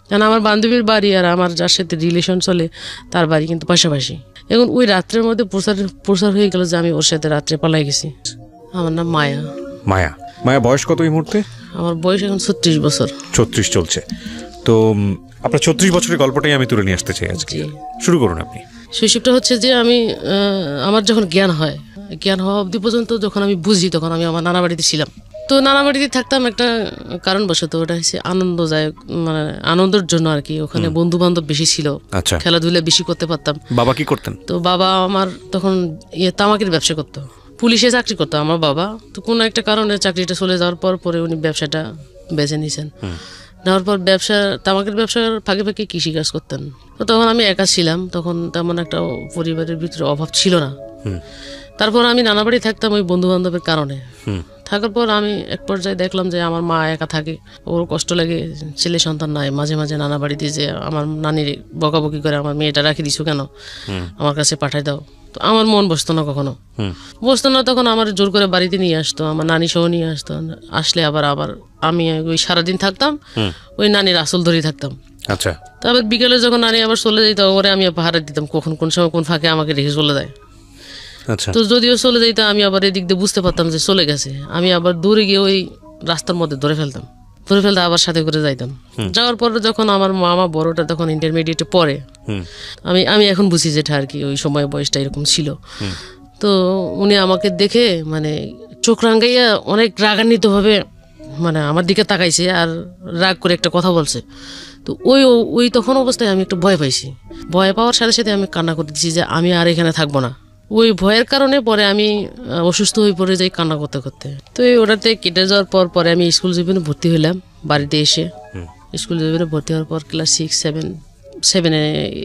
কারণ আমার বান্ধবীর বাড়ি আর আমার যার সাথে রিলেশন চলে তার বাড়ি কিন্তু পাশাপাশি। এখন ওই রাত্রের মধ্যে প্রচার হয়ে গেল যে আমি ওর সাথে রাত্রে পালাই গেছি। আমার নাম মায়া। মায়া, মায়া বয়স কত এই মুহূর্তে? আমার বয়স এখন 36 বছর। 36 চলছে। তো আপনার 36 বছরের গল্পটাই আমি তুলে নিয়ে আসতে চাই আজকে। শুরু করুন আপনি। শৈশবটা হচ্ছে যে আমি আমার যখন জ্ঞান হওয়া অবধি পর্যন্ত যখন আমি বুঝি তখন আমি আমার নানা বাড়িতে ছিলাম। তো নানা বাড়িতে থাকতাম একটা কারণবশত, ওটা হচ্ছে আনন্দদায়ক, মানে আনন্দের জন্য আর কি। ওখানে বন্ধু বান্ধব বেশি ছিল, খেলাধুলা বেশি করতে পারতাম। বাবা কি করতেন? তো বাবা আমার তখন তামাকের ব্যবসা করতো, পুলিশে চাকরি করতো আমার বাবা। তো কোনো একটা কারণে চাকরিটা চলে যাওয়ার পরে উনি ব্যবসাটা বেছে নিয়েছেন। নেওয়ার পর তামাকের ব্যবসার ফাঁকে ফাঁকে কৃষিকাজ করতেন। তো তখন আমি একা ছিলাম, তখন তেমন একটা পরিবারের ভিতরে অভাব ছিল না। তারপর আমি নানা বাড়ি থাকতাম ওই বন্ধু বান্ধবের কারণে। থাকার পর আমি এক পর্যায়ে দেখলাম যে আমার মা একা থাকে, ওর কষ্ট লাগে, ছেলে সন্তান নাই। মাঝে মাঝে নানা বাড়িতে যে আমার নানির বকাবকি করে, আমার মেয়েটা রাখি দিছো কেন, আমার কাছে পাঠাই দাও। তো আমার মন বসতো না, কখনো বসতো না। তখন আমার জোর করে বাড়িতে নিয়ে আসতো, আমার নানি সহ নিয়ে আসতো। আসলে আবার আমি ওই সারাদিন থাকতাম, ওই নানির আসল ধরেই থাকতাম। আচ্ছা। তারপর বিকেলে যখন নানি আবার চলে যেত, ওরে আমি পাহারা দিতাম কখন কোন সময় কোন ফাঁকে আমাকে রেখে চলে যায়। তো যদিও চলে যাইতো, আমি আবার এদিক দিয়ে বুঝতে পারতাম যে চলে গেছে। আমি আবার দূরে গিয়ে ওই রাস্তার মধ্যে ধরে ফেলতে আবার সাথে করে যাইতাম। যাওয়ার পরে যখন আমার মামা বড়টা তখন ইন্টারমিডিয়েটে পড়ে, আমি এখন বুঝি যেটা আর কি, ওই সময় বয়সটা এরকম ছিল। তো উনি আমাকে দেখে মানে চোখ রাঙ্গাইয়া অনেক রাগান্বিত ভাবে মানে আমার দিকে তাকাইছে আর রাগ করে একটা কথা বলছে। তো ওই তখন অবস্থায় আমি একটু ভয় পাইছি। ভয় পাওয়ার সাথে সাথে আমি কান্না করে দিচ্ছি যে আমি আর এখানে থাকবো না। ওই ভয়ের কারণে পরে আমি অসুস্থ হয়ে পড়ে যাই কান্না করতে করতে। তো ওটাতে কেটে যাওয়ার পরে আমি স্কুল জীবনে ভর্তি হইলাম। বাড়িতে এসে স্কুল জীবনে ভর্তি হওয়ার পর ক্লাস 6,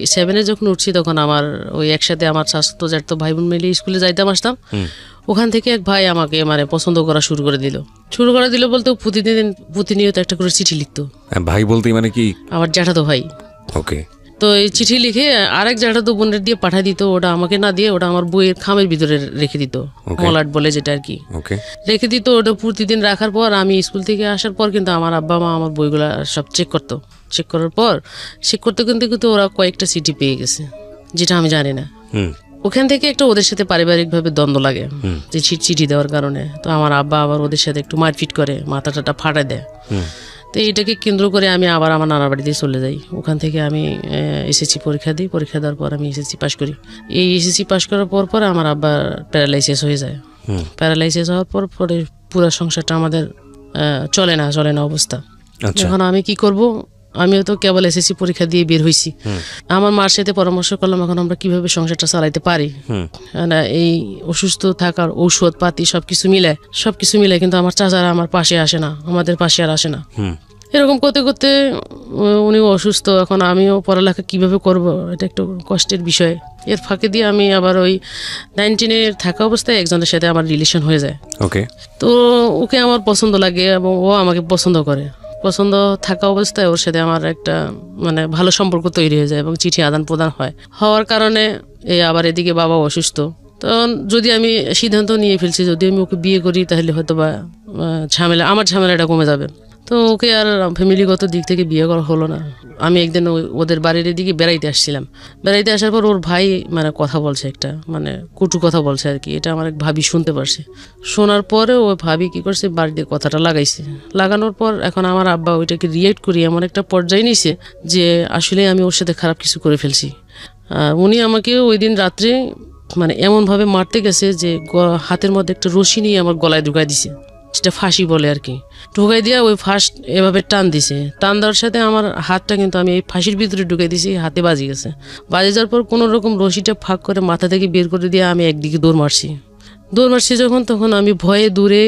7 যখন উঠছি, তখন আমার ওই একসাথে আমার স্বাস্থ্য জ্যাঠতো ভাই বোন মিলে স্কুলে যাইতাম আসতাম। ওখান থেকে এক ভাই আমাকে মানে পছন্দ করা শুরু করে দিল বলতে প্রতিনিয়ত একটা করে চিঠি লিখতো। ভাই বলতে মানে কি? আমার জ্যাঠাতো ভাই। ওকে। তো এই চিঠি লিখে আরেক জ্যাঠাতো বোনের দিয়ে পাঠিয়ে দিত। ওটা আমাকে না দিয়ে ওটা আমার বইয়ের খামের ভিতরে রেখে দিত, মলাট বলে যেটা আর কি, রেখে দিত। ওটা প্রতিদিন রাখার পর আমি স্কুল থেকে আসার পর কিন্তু আমার আব্বা মা আমার বইগুলা সব চেক করতো। চেক করার পর কিন্তু ওরা কয়েকটা চিঠি পেয়ে গেছে, যেটা আমি জানি না। ওখান থেকে একটা ওদের সাথে পারিবারিকভাবে দ্বন্দ্ব লাগে যে চিঠি দেওয়ার কারণে। তো আমার আব্বা আবার ওদের সাথে একটু মারপিট করে, মাথাটা ফাটায় দেয়। তো এটাকে কেন্দ্র করে আমি আবার আমার নানা বাড়িতে চলে যাই। ওখান থেকে আমি এসএসসি পরীক্ষা দিই। পরীক্ষা দেওয়ার পর আমি এসএসসি পাশ করি। এই এসএসসি পাশ করার পর আমার আব্বার প্যারালাইসিস হয়ে যায়। প্যারালাইসিস হওয়ার পরে পুরো সংসারটা আমাদের চলে না অবস্থা। এখন আমি কি করব? আমিও তো কেবল এসএসসি পরীক্ষা দিয়ে বের হয়েছি। আমার মার সাথে পরামর্শ করলাম এখন আমরা কিভাবে সংসারটা চালাইতে পারি। এই অসুস্থ থাকার ঔষধ পাতি সবকিছু মিলে কিন্তু আমার চাচারা আমার পাশে আসে না, আমাদের পাশে আর আসে না। এরকম করতে করতে উনিও অসুস্থ। এখন আমিও পড়ালেখা কিভাবে করব, এটা একটু কষ্টের বিষয়। এর ফাঁকে দিয়ে আমি আবার ওই 19 থাকা অবস্থায় একজনের সাথে আমার রিলেশন হয়ে যায়। তো ওকে আমার পছন্দ লাগে এবং ও আমাকে পছন্দ করে। পছন্দ থাকা অবস্থায় ওর সাথে আমার একটা মানে ভালো সম্পর্ক তৈরি হয়ে যায় এবং চিঠি আদান প্রদান হওয়ার কারণে আবার এদিকে বাবা অসুস্থ। তখন যদি আমি সিদ্ধান্ত নিয়ে ফেলছি যদি আমি ওকে বিয়ে করি তাহলে হয়তো বা আমার ঝামেলাটা কমে যাবে। তো ওকে আর ফ্যামিলিগত দিক থেকে বিয়ে করা হলো না। আমি একদিন ওদের বাড়ির দিকে বেড়াইতে আসছিলাম। বেড়াইতে আসার পর ওর ভাই মানে কথা বলছে, একটা মানে কটু কথা বলছে আর কি। এটা আমার এক ভাবি শুনতে পারছে। শোনার পরে ওই ভাবি কি করছে, বাড়িতে কথাটা লাগানোর পর এখন আমার আব্বা ওইটাকে রিয়েক্ট করি এমন একটা পর্যায়ে নিয়েছে যে আসলে আমি ওর সাথে খারাপ কিছু করে ফেলছি। উনি আমাকে ওই দিন রাত্রে মানে এমনভাবে মারতে গেছে যে হাতের মধ্যে একটা রশি নিয়ে আমার গলায় ঢুকাই দিছে, যেটা ফাঁসি বলে আর কি। ঢুকাই দিয়া ওই ফার্স্ট এভাবে টান দিছে। টান দেওয়ার সাথে আমার হাতটা কিন্তু আমি এই ফাঁসির ভিতরে ঢুকাই দিছি, হাতে বাজি গেছে। বাজি যাওয়ার পর কোনো রকম রশিটা ফাঁক করে মাথা থেকে বের করে দিয়ে আমি একদিকে দৌড় মারছি তখন আমি ভয়ে দূরে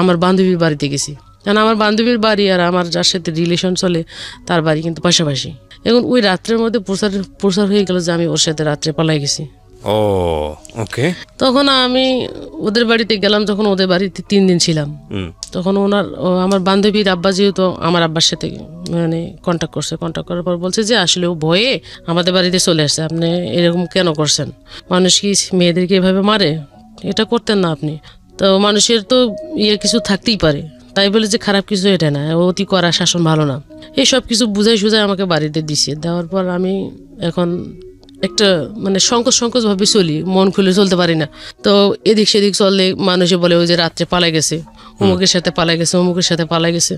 আমার বান্ধবীর বাড়িতে গেছি। কারণ আমার বান্ধবীর বাড়ি আর আমার যার সাথে রিলেশন চলে তার বাড়ি কিন্তু পাশাপাশি। এখন ওই রাত্রের মধ্যে প্রচার হয়ে গেল যে আমি ওর সাথে রাত্রে পালাই গেছি। তখন আমি ওদের বাড়িতে গেলাম। যখন ওদের বাড়িতে 3 দিন ছিলাম, তখন আমার বান্ধবীর আব্বা যেহেতু আমার আব্বার সাথে মানে কন্ট্যাক্ট করার পর বলছে যে আসলে ও ভয়ে আমাদের বাড়িতে চলে আসছে, আপনি এরকম কেন করছেন? মানুষ কি মেয়েদেরকে এভাবে মারে? এটা করতেন না আপনি। তো মানুষের তো কিছু থাকতেই পারে, তাই বলে যে খারাপ কিছু এটা না, অতি কড়া শাসন ভালো না। এই সব কিছু বুঝাই সুঝাই আমাকে বাড়িতে দিছে। দেওয়ার পর আমি এখন একটা মানে সংকোচ ভাবে চলি, মন খুলে চলতে পারি না। তো এদিক সেদিক চললে মানুষে বলে ওই যে রাত্রে পালাই গেছে, অমুকের সাথে পালাই গেছে, অমুকের সাথে পালাই গেছে।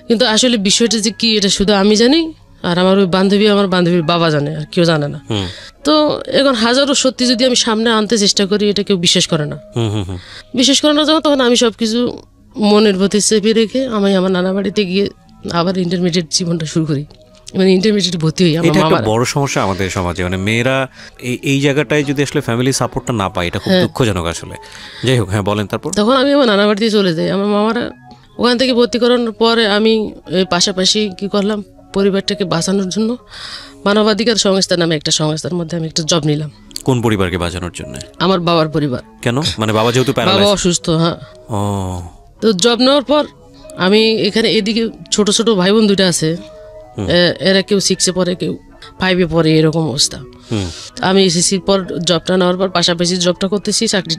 কিন্তু আসলে বিষয়টা যে কি এটা শুধু আমি জানি, আর আমার ওই বান্ধবী, আমার বান্ধবীর বাবা জানে, আর কেউ জানে না। তো এখন হাজারো সত্যি যদি আমি সামনে আনতে চেষ্টা করি, এটা কেউ বিশ্বাস করে না। বিশ্বাস করে না যখন, তখন আমি সবকিছু মনের প্রতি চেপে রেখে আমি আমার নানা বাড়িতে গিয়ে আবার ইন্টারমিডিয়েট জীবনটা শুরু করি। মানে ইন্টারমিডিয়েট ভর্তি হই। এটা একটা বড় সমস্যা আমাদের সমাজে, মানে মেয়েরা এই জায়গাটায় যদি আসলে ফ্যামিলি সাপোর্টটা না পায়, এটা খুব দুঃখজনক আসলে। যাই হোক, হ্যাঁ বলেন। তারপর তখন আমি আমার নানা বাড়িতে চলে যাই। আমার মামারা ওখান থেকে ভর্তি করানোর পরে আমি পাশাপাশি কি করলাম, পরিবারটাকে বাঁচানোর জন্য মানবাধিকার সংস্থা নামে একটা সংস্থার মধ্যে আমি একটা জব নিলাম। কোন পরিবারকে বাঁচানোর জন্য? আমার বাবার পরিবার। কেন? মানে বাবা যেহেতু বাবা অসুস্থ। হ্যাঁ। ও, তো জব নেওয়ার পর আমি এখানে এদিকে ছোট ছোট ভাই বোন দুইটা আছে, এরা কেউ 6-এ পড়ে, কেউ 5-এ পড়ে, এরকম অবস্থা। আমি এসএসসির পর জবটা নেওয়ার পর পাশাপাশি জবটা করতেছি, চাকরি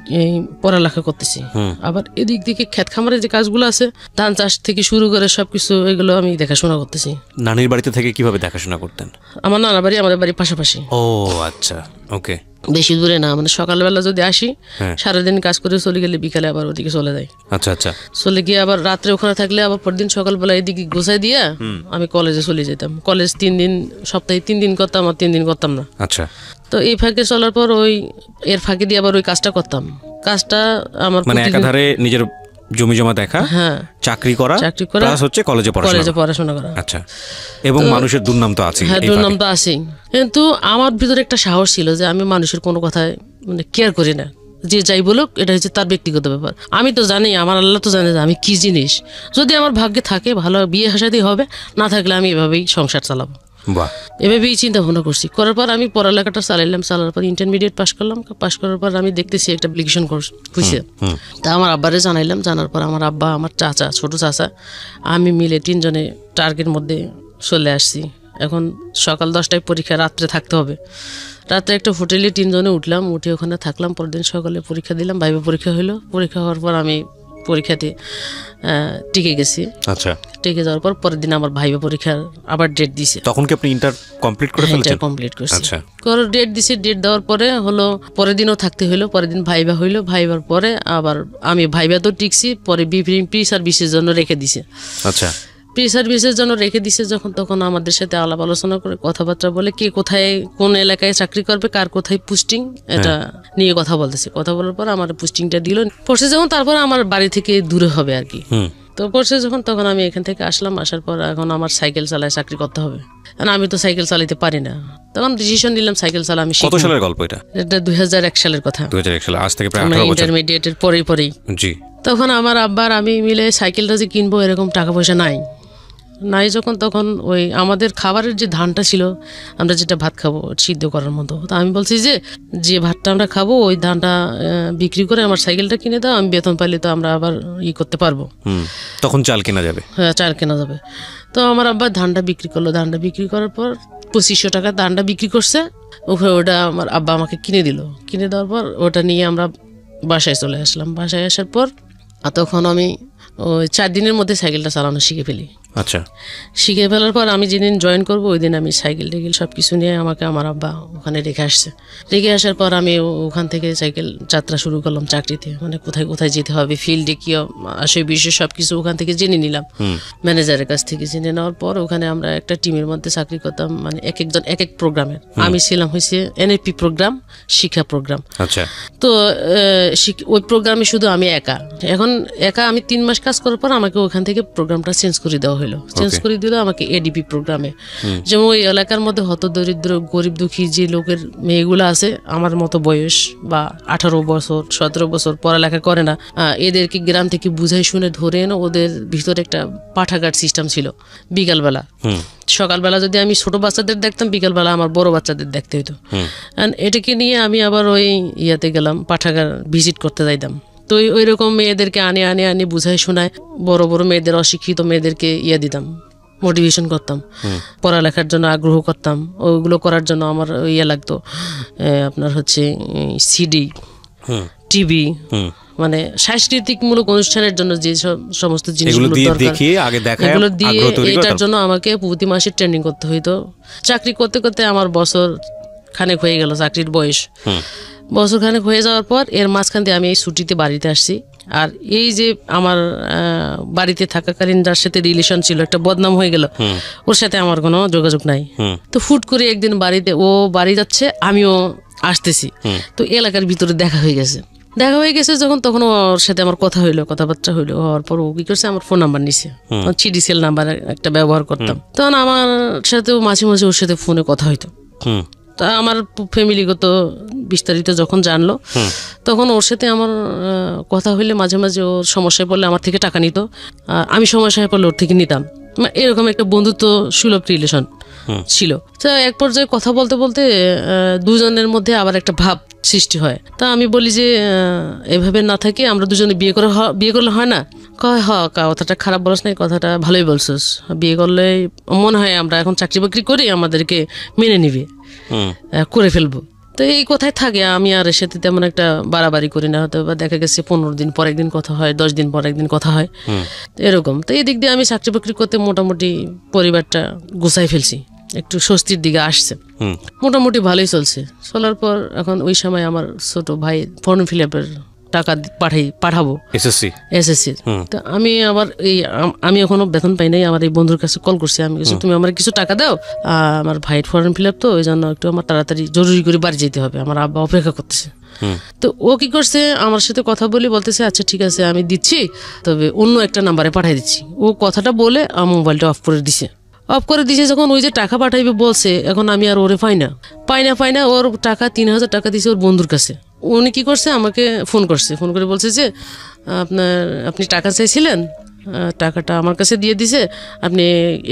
পড়ালেখা করতেছি। আবার এদিক দিকে ক্ষেত খামারের যে কাজগুলো আছে, ধান চাষ থেকে শুরু করে সবকিছু, এগুলো আমি দেখাশোনা করতেছি। নানির বাড়িতে থেকে কিভাবে দেখাশোনা করতেন? আমার নানা বাড়ি আমাদের বাড়ির পাশাপাশি। ও আচ্ছা, ওকে। বেশি দূরে না, মানে সকালবেলা যদি আসি, সারাদিন কাজ করে চলে গেলে বিকালে আবার ওদিকে চলে যাই। আচ্ছা আচ্ছা। চলে গিয়ে আবার রাত্রে ওখানে থাকলে আবার পরদিন সকালবেলা এদিকে গোছাই দিয়া আমি কলেজে চলে যেতাম। কলেজ 3 দিন, সপ্তাহে 3 দিন করতাম, আর 3 দিন করতাম না। আচ্ছা। তো এই ফাঁকে চলার পর এর ফাঁকে দিয়ে আবার ওই কাজটা করতাম। কাজটা আমার মানে একাধারে নিজের জমি জমা দেখা, হ্যাঁ, চাকরি করা, প্লাস হচ্ছে কলেজে পড়াশোনা করা। আচ্ছা। এবং মানুষের দুর্নাম তো আছেই। হ্যাঁ, দুর্নাম তো আছেই। কিন্তু আমার ভিতরে একটা সাহস ছিল যে আমি মানুষের কোনো কথায় মানে কেয়ার করি না। যে যাই বলুক, এটা হচ্ছে তার ব্যক্তিগত ব্যাপার। আমি তো জানি, আমার আল্লাহ তো জানে যে আমি কি জিনিস। যদি আমার ভাগ্যে থাকে ভালো বিয়ে হাসাতেই হবে, না থাকলে আমি এভাবেই সংসার চালাবো। এভাবেই চিন্তা ভাবনা করছি। করার পর আমি পড়ালেখাটা চালাইলাম। চালার পর ইন্টারমিডিয়েট পাস করলাম। পাস করার পর আমি দেখতেছি একটা অ্যাপ্লিকেশন কোর্স হয়েছে। তা আমার আব্বারে জানাইলাম। জানার পর আমার আব্বা, আমার চাচা, ছোট চাচা, আমি মিলে 3 জনে টার্গের মধ্যে চলে আসছি। এখন সকাল 10টায় পরীক্ষা, রাত্রে থাকতে হবে। রাত্রে একটা হোটেলে 3 জনে উঠলাম, উঠে ওখানে থাকলাম। পরের দিন সকালে পরীক্ষা দিলাম। ভাইবা পরীক্ষা হলো। পরীক্ষা হওয়ার পর আমি পরীক্ষাতে টিকে গেছি। আচ্ছা। টিকে যাওয়ার পর পরের দিন আমার ভাইবা পরীক্ষার আবার ডেট দিছে। তখন কি আপনি ইন্টার কমপ্লিট করে ফেলেছেন? ইন্টার কমপ্লিট করছি। আচ্ছা। ডেট দিছে। ডেট দেওয়ার পরে হলো পরের দিনও থাকতে হলো। পরের দিন ভাইবা হইলো। ভাইবার পরে আবার আমি ভাইবা তো টিকছি, পরে প্রি সার্ভিসের জন্য রেখে দিছে। আচ্ছা। প্রি সার্ভিসের জন্য রেখে দিছে যখন, তখন আমাদের সাথে আলাপ আলোচনা করে কথাবার্তা বলে কে কোথায় কোন এলাকায় চাকরি করবে, কার কোথায় পোস্টিং, এটা নিয়ে কথা বলতেছে। কথা বলার পর আমার পোস্টিংটা দিল। পড়ছে যখন, তারপর আমার বাড়ি থেকে দূরে হবে আর কি। তো পড়ছে যখন, তখন আমি এখান থেকে আসলাম। আসার পর এখন আমার সাইকেল চালায় চাকরি করতে হবে। আমি তো সাইকেল চালাতে পারি না। তখন ডিসিশন নিলাম সাইকেল চালা আমি শিখব। কত সালের গল্প এটা? এটা 2001 সালের কথা। 2001 সালে, আজ থেকে প্রায় 18 বছর। ইন্টারমিডিয়েটের পরেই। জি। তখন আমার আব্বার আমি মিলে সাইকেলটা যে কিনবো, এরকম টাকা পয়সা নাই। যখন তখন ওই আমাদের খাবারের যে ধানটা ছিল, আমরা যেটা ভাত খাবো সিদ্ধ করার মতো, তো আমি বলছি যে ভাতটা আমরা খাবো ওই ধানটা বিক্রি করে আমার সাইকেলটা কিনে দাও, আমি বেতন পাইলে তো আমরা আবার করতে পারবো। তখন চাল কেনা যাবে। হ্যাঁ, চাল কেনা যাবে। তো আমার আব্বা ধানটা বিক্রি করলো। ধানটা বিক্রি করার পর 2500 টাকা ধানটা বিক্রি করছে। ওটা আমার আব্বা আমাকে কিনে দিল। কিনে দেওয়ার পর ওটা নিয়ে আমরা বাসায় চলে আসলাম। বাসায় আসার পর তখন আমি ওই 4 দিনের মধ্যে সাইকেলটা চালানো শিখে ফেলি। আচ্ছা। শিখে ফেলার পর আমি যেদিন জয়েন করবো ওই দিন আমি সাইকেল টেকেল সব কিছু নিয়ে আমাকে আমার আব্বা ওখানে রেখে আসছে। রেখে আসার পর আমি ওখান থেকে সাইকেল যাত্রা শুরু করলাম চাকরিতে। মানে কোথায় কোথায় যেতে হবে, ফিল্ডে কি আসে, বিষয় সব কিছু ওখান থেকে জেনে নিলাম। ম্যানেজারের কাছ থেকে জেনে নেওয়ার পর ওখানে আমরা একটা টিমের মধ্যে চাকরি করতাম। মানে এক একজন এক এক প্রোগ্রামের। আমি ছিলাম হয়েছে NAP প্রোগ্রাম, শিক্ষা প্রোগ্রাম। আচ্ছা। তো ওই প্রোগ্রামে শুধু আমি একা। এখন আমি 3 মাস কাজ করার পর আমাকে ওখান থেকে প্রোগ্রামটা চেঞ্জ করে দেওয়া হলো। চেঞ্জ করে দিল আমাকে ADP প্রোগ্রামে। যেমন ওই এলাকার মধ্যে হতদরিদ্র গরিব দুঃখী যে লোকের মেয়েগুলো আছে আমার মতো বয়স বা 18 বছর 17 বছর, পড়ালেখা করে না, এদেরকে গ্রাম থেকে বুঝাই শুনে ধরে এনে ওদের ভিতরে একটা পাঠাগার সিস্টেম ছিল। বিকালবেলা, সকালবেলা যদি আমি ছোট বাচ্চাদের দেখতাম, বিকালবেলা আমার বড় বাচ্চাদের দেখতে হতো। এটাকে নিয়ে আমি আবার ওই গেলাম, পাঠাগার ভিজিট করতে যাইতাম। তো ওই রকম মেয়েদেরকে আনে বুঝাই শোনায়, বড় বড় মেয়েদের, অশিক্ষিত মেয়েদেরকে দিতাম, মোটিভেশন করতাম, পড়ালেখার জন্য আগ্রহ করতাম। ওইগুলো করার জন্য আমার লাগতো আপনার হচ্ছে CD, TV, মানে সাংস্কৃতিকমূলক অনুষ্ঠানের জন্য যে সমস্ত জিনিসগুলো দরকার এগুলো দিয়ে এটার জন্য আমাকে প্রতি মাসে ট্রেনিং করতে হইতো। চাকরি করতে করতে আমার বছর খানেক হয়ে গেল, চাকরির বয়স বছর খানেক হয়ে যাওয়ার পর এর মাঝখান দিয়ে আমি এই ছুটিতে বাড়িতে আসছি। আর এই যে আমার বাড়িতে থাকাকালীন যার সাথে রিলেশন ছিল, একটা বদনাম হয়ে গেল, ওর সাথে আমার কোনো যোগাযোগ নাই। তো ফুট করে একদিন বাড়িতে ও বাড়ি যাচ্ছে, আমিও আসতেছি, তো এলাকার ভিতরে দেখা হয়ে গেছে যখন, তখন ওর সাথে আমার কথা হইলো, কথাবার্তা হইলো। হওয়ার পর ও কি করছে, আমার ফোন নাম্বার নিছে, সিডিসেল নাম্বার একটা ব্যবহার করতাম, তখন আমার সাথে মাঝে মাঝে ওর সাথে ফোনে কথা হইতো। তা আমার ফ্যামিলিগত বিস্তারিত যখন জানলো, তখন ওর সাথে আমার কথা হইলে মাঝে মাঝে ওর সমস্যায় পড়লে আমার থেকে টাকা নিত, আমি সমস্যায় পড়লে ওর থেকে নিতাম। এরকম একটা বন্ধুত্ব সুলভ রিলেশন ছিল। তো এক পর্যায়ে কথা বলতে বলতে দুজনের মধ্যে আবার একটা ভাব সৃষ্টি হয়। তা আমি বলি যে এভাবে না থাকে আমরা দুজনে বিয়ে করলে হয় না? কয় কথাটা খারাপ বলছ না, কথাটা ভালোই বলছিস, বিয়ে করলে মনে হয় আমরা এখন চাকরি বাকরি করি, আমাদেরকে মেনে নিবে, করে ফেলবো। তো এই কথায় থাকে, আমি আর এর সাথে তেমন একটা বাড়াবাড়ি করি না। হয়তো বা দেখা গেছে 15 দিন পর একদিন কথা হয়, 10 দিন পর একদিন কথা হয়, এরকম। তো এই দিক দিয়ে আমি চাকরি বাকরি করতে মোটামুটি পরিবারটা গুছাই ফেলছি, একটু স্বস্তির দিকে আসছে, মোটামুটি ভালোই চলছে। চলার পর এখন ওই সময় আমার ছোট ভাই ফর্ম ফিল আপের টাকা পাঠাবো এসএসসি। তো আমি আবার আমি এখনো বেতন পাই নাই, আমার এই বন্ধুর কাছে কল করছি, আমি কিছু তুমি আমার কিছু টাকা দাও, আমার ভাইয়ের ফর্ম ফিল আপ, তো ওই জন্য একটু আমার তাড়াতাড়ি জরুরি করে বাড়ি যেতে হবে, আমার আব্বা অপেক্ষা করতেছে। তো ও কি করছে, আমার সাথে কথা বলে বলতেছে আচ্ছা ঠিক আছে আমি দিচ্ছি, তবে অন্য একটা নাম্বারে পাঠিয়ে দিচ্ছি। ও কথাটা বলে আমার মোবাইলটা অফ করে দিছে। যখন ওই যে টাকা পাঠাইবে বলছে, এখন আমি আর ওরে পাই না। ওর টাকা 3000 টাকা দিছে ওর বন্ধুর কাছে। উনি কি করছে, আমাকে ফোন করে বলছে যে আপনি টাকা চাইছিলেন, টাকাটা আমার কাছে দিয়ে দিছে, আপনি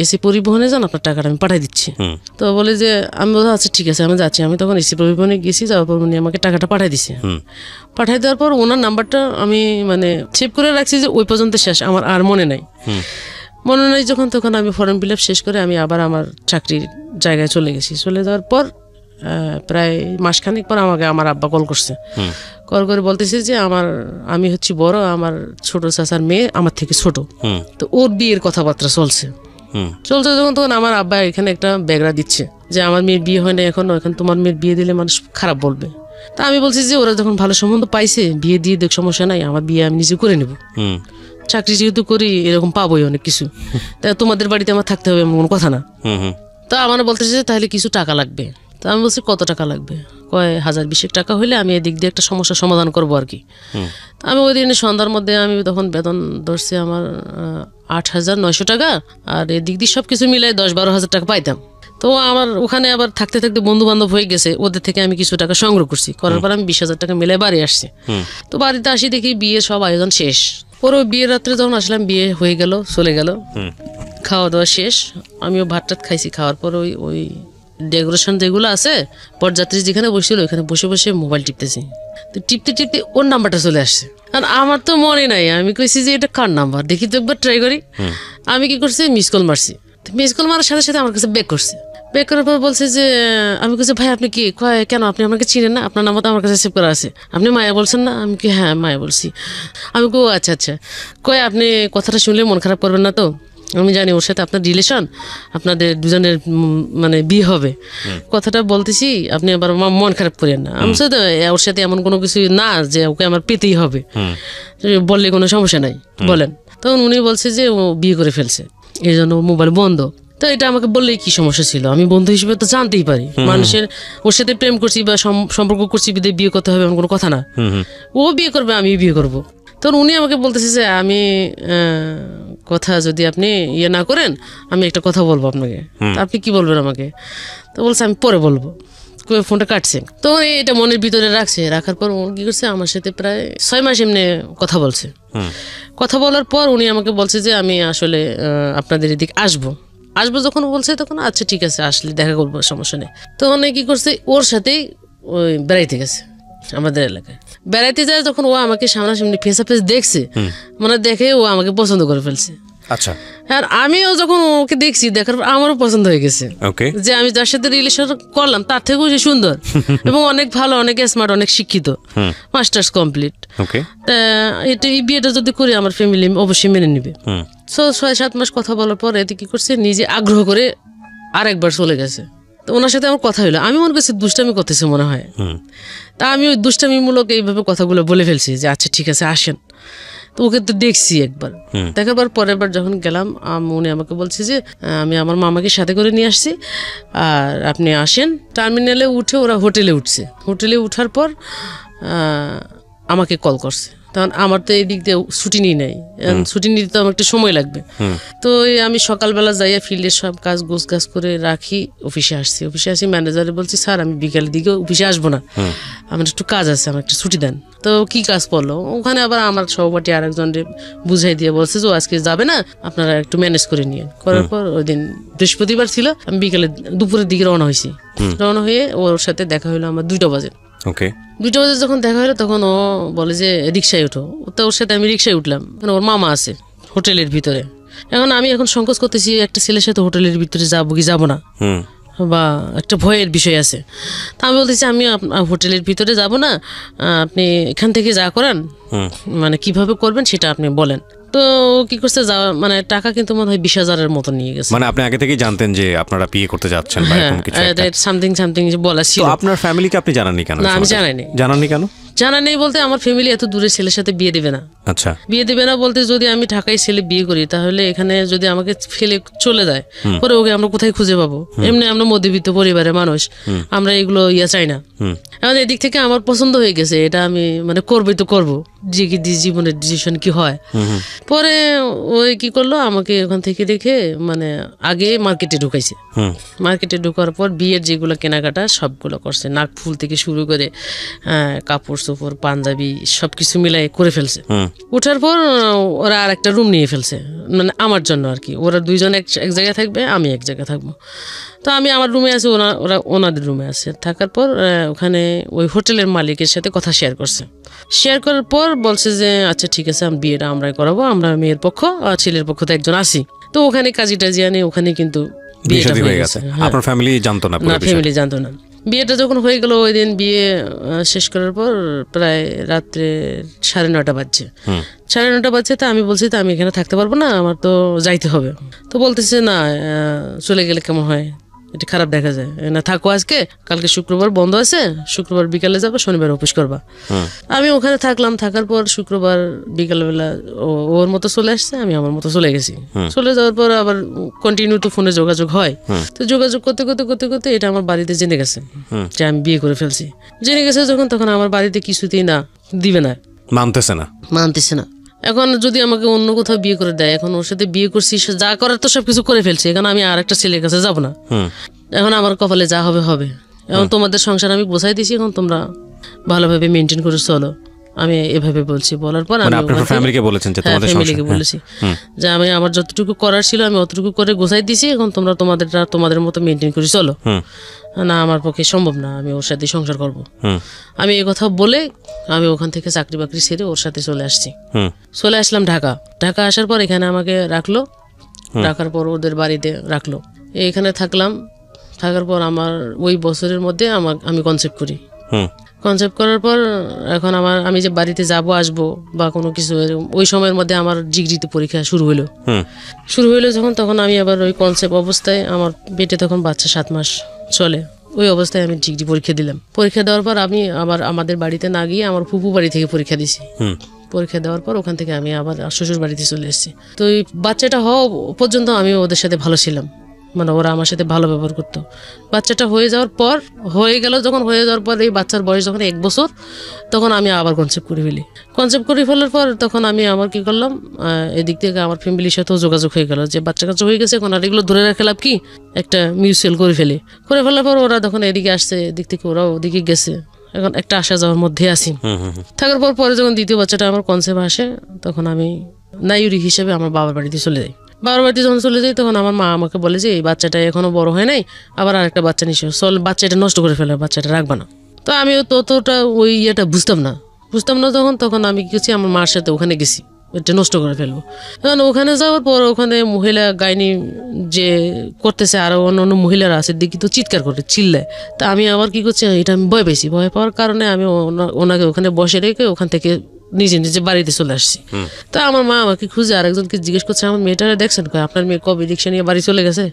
এসি পরিবহনে যান, আপনার টাকাটা আমি পাঠিয়ে দিচ্ছি। তো বলে যে আমি বলছি আচ্ছা ঠিক আছে আমি যাচ্ছি। আমি তখন এসি পরিবহনে গেছি, যাওয়ার পর উনি আমাকে টাকাটা পাঠিয়ে দিছে। পাঠিয়ে দেওয়ার পর ওনার নাম্বারটা আমি মানে সেভ করে রাখছি, যে ওই পর্যন্ত শেষ, আমার আর মনে নাই। যখন তখন আমি ফর্ম ফিল আপ শেষ করে আমি আবার আমার চাকরির জায়গায় চলে গেছি। চলে যাওয়ার পর প্রায় মাসখানেক পর আমাকে আমার আব্বা কল করছে, কল করে বলতেছে যে আমি হচ্ছি বড়, আমার ছোট চাচার মেয়ে আমার থেকে ছোট, তো ওর বিয়ের কথাবার্তা চলছে যখন, তখন আমার আব্বা এখানে একটা ব্যাগরা দিচ্ছে যে আমার মেয়ের বিয়ে হয় না এখন তোমার মেয়ের বিয়ে দিলে মানুষ খারাপ বলবে। তা আমি বলছি যে ওরা যখন ভালো সম্বন্ধ পাইছে, বিয়ে দিয়ে দেখ, সমস্যা নাই, আমার বিয়ে আমি নিজে করে নেব, চাকরি যেহেতু করি এরকম পাবোই অনেক কিছু, তা তোমাদের বাড়িতে আমার থাকতে হবে এমন কোনো কথা না। তা আমার বলতেছে যে তাহলে কিছু টাকা লাগবে। তা আমি বলছি কত টাকা লাগবে? কয় 1020 টাকা হইলে আমি এদিক দিয়ে একটা সমস্যার সমাধান করবো আর কি। আমি ওই দিন সন্ধ্যার মধ্যে আমি তখন বেতন ধরছি আমার 8900 টাকা, আর এদিক দিয়ে সব কিছু মিলাই 10-12 হাজার টাকা পাইতাম। তো আমার ওখানে আবার থাকতে থাকতে বন্ধু বান্ধব হয়ে গেছে, ওদের থেকে আমি কিছু টাকা সংগ্রহ করছি, করার পর আমি 20,000 টাকা মিলাই বাড়ি আসছি। তো বাড়িতে আসি দেখি বিয়ের সব আয়োজন শেষ। পরে বিয়ের রাত্রে যখন আসলাম, বিয়ে হয়ে গেল, চলে গেল, খাওয়া দাওয়া শেষ, আমিও ভাত টাত খাইছি। খাওয়ার পর ওই ডেকোরেশন যেগুলো আছে, পরযাত্রী যেখানে বসছিল ওইখানে বসে বসে মোবাইল টিপতেছি। তো টিপতে ওর নাম্বারটা চলে আসছে, আর আমার তো মনে নাই। আমি কইছি যে এটা কার নাম্বার, দেখি তো একবার ট্রাই করি। আমি কি করছি, মিস কল মারছি। মিস কল মারার সাথে সাথে আমার কাছে ব্যাক করছে। ব্যাক করার পর বলছে যে, আমি বলছি ভাই আপনি কি, কেন আপনি আমাকে চিনেন না? আপনার নাম্বার তো আমার কাছে সেভ করা আছে, আপনি মায়া বলছেন না? আমি কি হ্যাঁ মায়া বলছি। আমি কো আচ্ছা কয় আপনি কথাটা শুনলে মন খারাপ করবেন না তো? আমি জানি ওর সাথে আপনার রিলেশন, আপনাদের দুজনের মানে বিয়ে হবে, কথাটা বলতেছি, আপনি আবার মন খারাপ করেন না। আমি সাথে ওর সাথে এমন কোনো কিছু না যে ওকে আমার পেতেই হবে, বললে কোনো সমস্যা নাই, বলেন। তখন উনি বলছে যে ও বিয়ে করে ফেলছে, এই জন্য মোবাইল বন্ধ। তো এটা আমাকে বললেই কি সমস্যা ছিল, আমি বন্ধু হিসেবে তো জানতেই পারি, মানুষের ওর সাথে প্রেম করছি বা সম্পর্ক করছি বিয়ে করতে হবে এমন কোনো কথা না। ও বিয়ে করবে, আমি বিয়ে করবো। তখন উনি আমাকে বলতেছে যে আমি কথা যদি আপনি ইয়ে না করেন, আমি একটা কথা বলবো আপনাকে। আপনি কি বলবেন আমাকে? তো বলছে আমি পরে বলবো। ফোনটা কাটছে। তো এটা মনের ভিতরে রাখার পর কি করছে, আমার সাথে প্রায় 6 মাস এমনি কথা বলছে। কথা বলার পর উনি আমাকে বলছে যে আমি আসলে আপনাদের এদিকে আসবো যখন বলছে, তখন আচ্ছা ঠিক আছে আসলে দেখা করবো, সমস্যা নেই। তখন কি করছে, ওর সাথেই ওই বেড়াইতে গেছে আমাদের এলাকায়। বেড়াইতে যায় যখন ও আমাকে সামনাসামনি ফেস টু ফেস দেখছে, মানে দেখে ও আমাকে পছন্দ করে ফেলছে। আচ্ছা। আর আমিও যখন ওকে দেখছি, দেখার পর আমারও পছন্দ হয়ে গেছে যে আমি যার সাথে রিলেশন করলাম তার থেকেও সে সুন্দর এবং অনেক ভালো, অনেক স্মার্ট, অনেক শিক্ষিত, মাস্টার্স কমপ্লিট। তা এটা এই বিয়েটা যদি করি আমার ফ্যামিলি অবশ্যই মেনে নিবে। 6-7 মাস কথা বলার পর এতে কি করছে, নিজে আগ্রহ করে আরেকবার চলে গেছে। তো ওনার সাথে আমার কথা হইলো, আমি মনে করছি দুষ্টামি করতেছে মনে হয়। তা আমি ওই দুষ্টামিমূলক এইভাবে কথাগুলো বলে ফেলছি যে আচ্ছা ঠিক আছে আসেন। তো ওকে তো দেখছি একবার, দেখার পর পরের বার যখন গেলাম উনি আমাকে বলছে যে আমি আমার মামাকে সাথে করে নিয়ে আসছি আর আপনি আসেন। টার্মিনালে উঠে ওরা হোটেলে উঠছে, হোটেলে উঠার পর আমাকে কল করছে। তখন আমার তো এই দিক দিয়ে ছুটি নিয়ে নেই, ছুটি নিতে তো আমার একটু সময় লাগবে। তো আমি সকালবেলা যাইয়া ফিল্ডের সব কাজ গোছগাছ করে রাখি, অফিসে আসছি। অফিসে আসি, ম্যানেজারে বলছি স্যার আমি বিকালের দিকে অফিসে আসবো না, আমার একটু কাজ আছে, আমার একটু ছুটি দেন। তো কি কাজ পড়লো ওখানে, আবার আমার সহপাঠী আরেকজনকে বুঝাই দিয়ে বলছে যে আজকে যাবে না, আপনারা একটু ম্যানেজ করে নিয়ে। করার পর ওই দিন বৃহস্পতিবার ছিল, আমি বিকালে দুপুরের দিকে রওনা হয়েছি। রওনা হয়ে ওর সাথে দেখা হলো আমার 2টা বাজে। 2টা বাজে যখন দেখা হলো তখন ও বলে যে রিক্সায় ওঠো। তো ওর সাথে আমি রিক্সায় উঠলাম, ওর মামা আছে হোটেলের ভিতরে। এখন আমি সংকোচ করতেছি একটা ছেলের সাথে হোটেলের ভিতরে যাবো কি যাবো না, বা একটা ভয়ের বিষয় আছে। তা আমি বলতেছি আমি হোটেলের ভিতরে যাব না, আপনি এখান থেকে যা করেন মানে কিভাবে করবেন সেটা আপনি বলেন। তো কি করছে, মানে টাকা কিন্তু মনে হয় 20,000-এর মতো নিয়ে গেছে। মানে আপনি আগে থেকেই জানতেন যে আপনারা বিয়ে করতে যাচ্ছেন বা এরকম কিছু একটা? সামথিং বলা ছিল। আপনার ফ্যামিলিকে আপনি জানাননি কেন? না আমি জানাইনি কেন? জানা নেই বলতে আমার ফ্যামিলি এত দূরে ছেলের সাথে বিয়ে দেবে না। আচ্ছা, বিয়ে দেবে না বলতে যদি আমি ঢাকায় ছেলে বিয়ে করি তাহলে এখানে যদি আমাকে ফেলে চলে যায় পরে ওকে আমরা কোথায় খুঁজে পাবো? এমনি আমরা মধ্যবিত্ত পরিবারের মানুষ, আমরা এগুলো চাই না। এখন এদিক থেকে আমার পছন্দ হয়ে গেছে, এটা আমি মানে করবোই তো করবো, জীবনের ডিসিশন কি হয়। পরে ওই কি করলো, আমাকে ওখান থেকে রেখে মানে আগে মার্কেটে ঢুকাইছে। মার্কেটে ঢোকার পর বিয়ের যেগুলো কেনাকাটা সবগুলো করছে, নাক ফুল থেকে শুরু করে কাপড় চোপড় পাঞ্জাবি সবকিছু মিলাই করে ফেলছে। উঠার পর ওরা আর একটা রুম নিয়ে ফেলছে, মানে আমার জন্য আর কি। ওরা 2জন এক জায়গায় থাকবে, আমি এক জায়গায় থাকবো। তো আমি আমার রুমে আছি, ওরা ওনাদের রুমে আছে। থাকার পর ওখানে ওই হোটেলের মালিকের সাথে কথা শেয়ার করছে। শেয়ার করার পর বলছে যে আচ্ছা ঠিক আছে আমি বিয়েটা আমরাই করাবো, আমরা মেয়ের পক্ষ আর ছেলের পক্ষ তো একজন আসি। তো ওখানে কাজী টাজি আনে, ওখানে কিন্তু বিয়েটা হয়ে গেছে। আপনার ফ্যামিলি জানতো না? না, ফ্যামিলি জানতো না। বিয়েটা যখন হয়ে গেল, ওই দিন বিয়ে শেষ করার পর প্রায় রাত্রে 9:30 বাজছে। 9:30 বাজছে। তা আমি বলছি তো আমি এখানে থাকতে পারবো না, আমার তো যাইতে হবে। তো বলতেছে না চলে গেলে কেমন হয়, এটা খারাপ দেখা যায় না, থাকো আজকে, কালকে শুক্রবার বন্ধ আছে, শুক্রবার বিকালে যাবো, শনিবার অফিস করবা। আমি ওখানে থাকলাম। থাকার পর শুক্রবার বিকালবেলা ওর মতো চলে আসছে, আমি আমার মতো চলে গেছি। চলে যাওয়ার পর আবার কন্টিনিউ তো ফোনে যোগাযোগ হয়। তো যোগাযোগ করতে করতে করতে করতে এটা আমার বাড়িতে জেনে গেছে যে আমি বিয়ে করে ফেলছি। জেনে গেছে যখন, তখন আমার বাড়িতে কিছুতেই না দিবে না, মানতেছে না। এখন যদি আমাকে অন্য কোথাও বিয়ে করে দেয়, এখন ওর সাথে বিয়ে করছি, যা করার তো সবকিছু করে ফেলছি, এখন আমি আর একটা ছেলের কাছে যাবো না। এখন আমার কপালে যা হবে হবে। এখন তোমাদের সংসার আমি বোঝাই দিছি, এখন তোমরা ভালোভাবে মেনটেন করে চলো, আমি এভাবে বলছি। বলার পর আমি ফ্যামিলিকে বলেছি যে আমি আমার যতটুকু করার ছিল আমি অতটুকু করে গোছাই দিছি, এখন তোমরা তোমাদের মতো মেনটেন করে চলো। না আমার পক্ষে সম্ভব না, আমি ওর সাথে সংসার করব। আমি এই কথা বলে আমি ওখান থেকে চাকরি বাকরি ছেড়ে ওর সাথে চলে আসছি। চলে আসলাম ঢাকা আসার পর এখানে আমাকে রাখার পর ওদের বাড়িতে রাখলো, এখানে থাকার পর আমার ওই বছরের মধ্যে আমি কনসেপ্ট করার পর এখন আমি যে বাড়িতে আসবো বা কোনো কিছু, ওই সময়ের মধ্যে আমার ডিগ্রিতে পরীক্ষা শুরু হইলো যখন, তখন আমি আবার ওই কনসেপ্ট অবস্থায়, আমার পেটে তখন বাচ্চা 7 মাস চলে, ওই অবস্থায় আমি ডিগ্রি পরীক্ষা দিলাম। পরীক্ষা দেওয়ার পর আমি আবার আমাদের বাড়িতে না গিয়ে আমার ফুপু বাড়ি থেকে পরীক্ষা দিছি। পরীক্ষা দেওয়ার পর ওখান থেকে আমি আবার শ্বশুর বাড়িতে চলে এসেছি। তো এই বাচ্চাটা হওয়া পর্যন্ত আমি ওদের সাথে ভালো ছিলাম, মানে ওরা আমার সাথে ভালো ব্যবহার করতো। বাচ্চাটা হয়ে যাওয়ার পর এই বাচ্চার বয়স যখন 1 বছর, তখন আমি আবার কনসেপ্ট করে ফেলার পর তখন আমি আমার কি করলাম, এদিক থেকে আমার ফ্যামিলির সাথেও যোগাযোগ হয়ে গেল যে বাচ্চা কাচ্চা হয়ে গেছে, এখন আর এগুলো ধরে রাখা লাভ কি, একটা মিউচুয়াল করে ফেলার পর ওরা তখন এদিকে আসছে, এদিক থেকে ওরাও ওদিকে গেছে। এখন একটা আসা যাওয়ার মধ্যে আছি। থাকার পরে যখন দ্বিতীয় বাচ্চাটা আমার কনসেপ্ট আসে, তখন আমি নাইউরি হিসেবে আমার বাবার বাড়িতে চলে যাই। যখন চলে যাই, তখন আমার মা আমাকে বলে যে এই বাচ্চাটা এখনো বড় হয় নাই, আবার আরেকটা বাচ্চা নিশ্চয়, বাচ্চাটা নষ্ট করে ফেলে, বাচ্চাটা রাখবা না। তো আমিও ততটা ওই বুঝতাম না তখন আমি কি করছি, আমার মার সাথে ওখানে গেছি, এটা নষ্ট করে ফেলবো। কারণ ওখানে যাওয়ার পর ওখানে মহিলা গাইনি যে করতেছে আরো অন্য মহিলারা আছে দেখি তো চিৎকার করে চিল্লায়। তা আমি আবার কি করছি, এটা আমি ভয় পেয়েছি, ভয় পাওয়ার কারণে আমি ওনাকে ওখানে বসে রেখে ওখান থেকে নিজে নিজে বাড়িতে চলে আসছি। তা আমার মা আমাকে খুঁজে আরেকজনকে জিজ্ঞেস করছে, আমার মেয়েটারে দেখছেন, আপনার মেয়ে কবে রিক্সা নিয়ে বাড়ি চলে গেছে?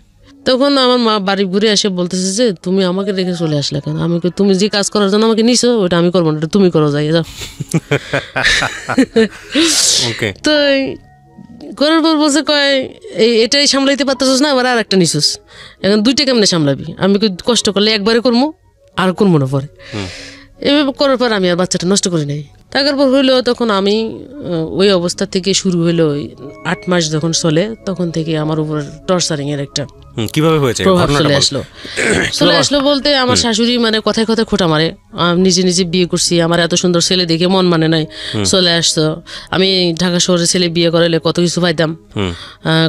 তখন আমার মা বাড়ি ঘুরে এসে বলতেছে যে তুমি আমাকে রেখে চলে আসলে কেন? আমি তুমি যে কাজ করার জন্য আমাকে নিছো ওটা আমি করবো না, এটা তুমি করো, যাই যাও। তো করার পর বলছে কয় এটাই সামলাইতে পারতেছিস না, আবার আর একটা নিছিস, এখন দুইটা কেমনে সামলাবি? আমি কষ্ট করলে একবারে করবো আর করবো না পরে। এভাবে করার পর আমি আর বাচ্চাটা নষ্ট করি নাই। তারপর হইলো তখন আমি ওই অবস্থা থেকে শুরু হইলো 8 মাস যখন চলে তখন থেকে আমার উপর টর্চারিং এর একটা কিভাবে হয়েছে প্রভাব চলে আসলো বলতে আমার শাশুড়ি মানে কথায় কথায় খোঁটা মারে, নিজে নিজে বিয়ে করছি, আমার এত সুন্দর ছেলে দেখে মন মানে নাই, চলে আসতো। আমি ঢাকা শহরে ছেলে বিয়ে করাইলে কত কিছু পাইতাম,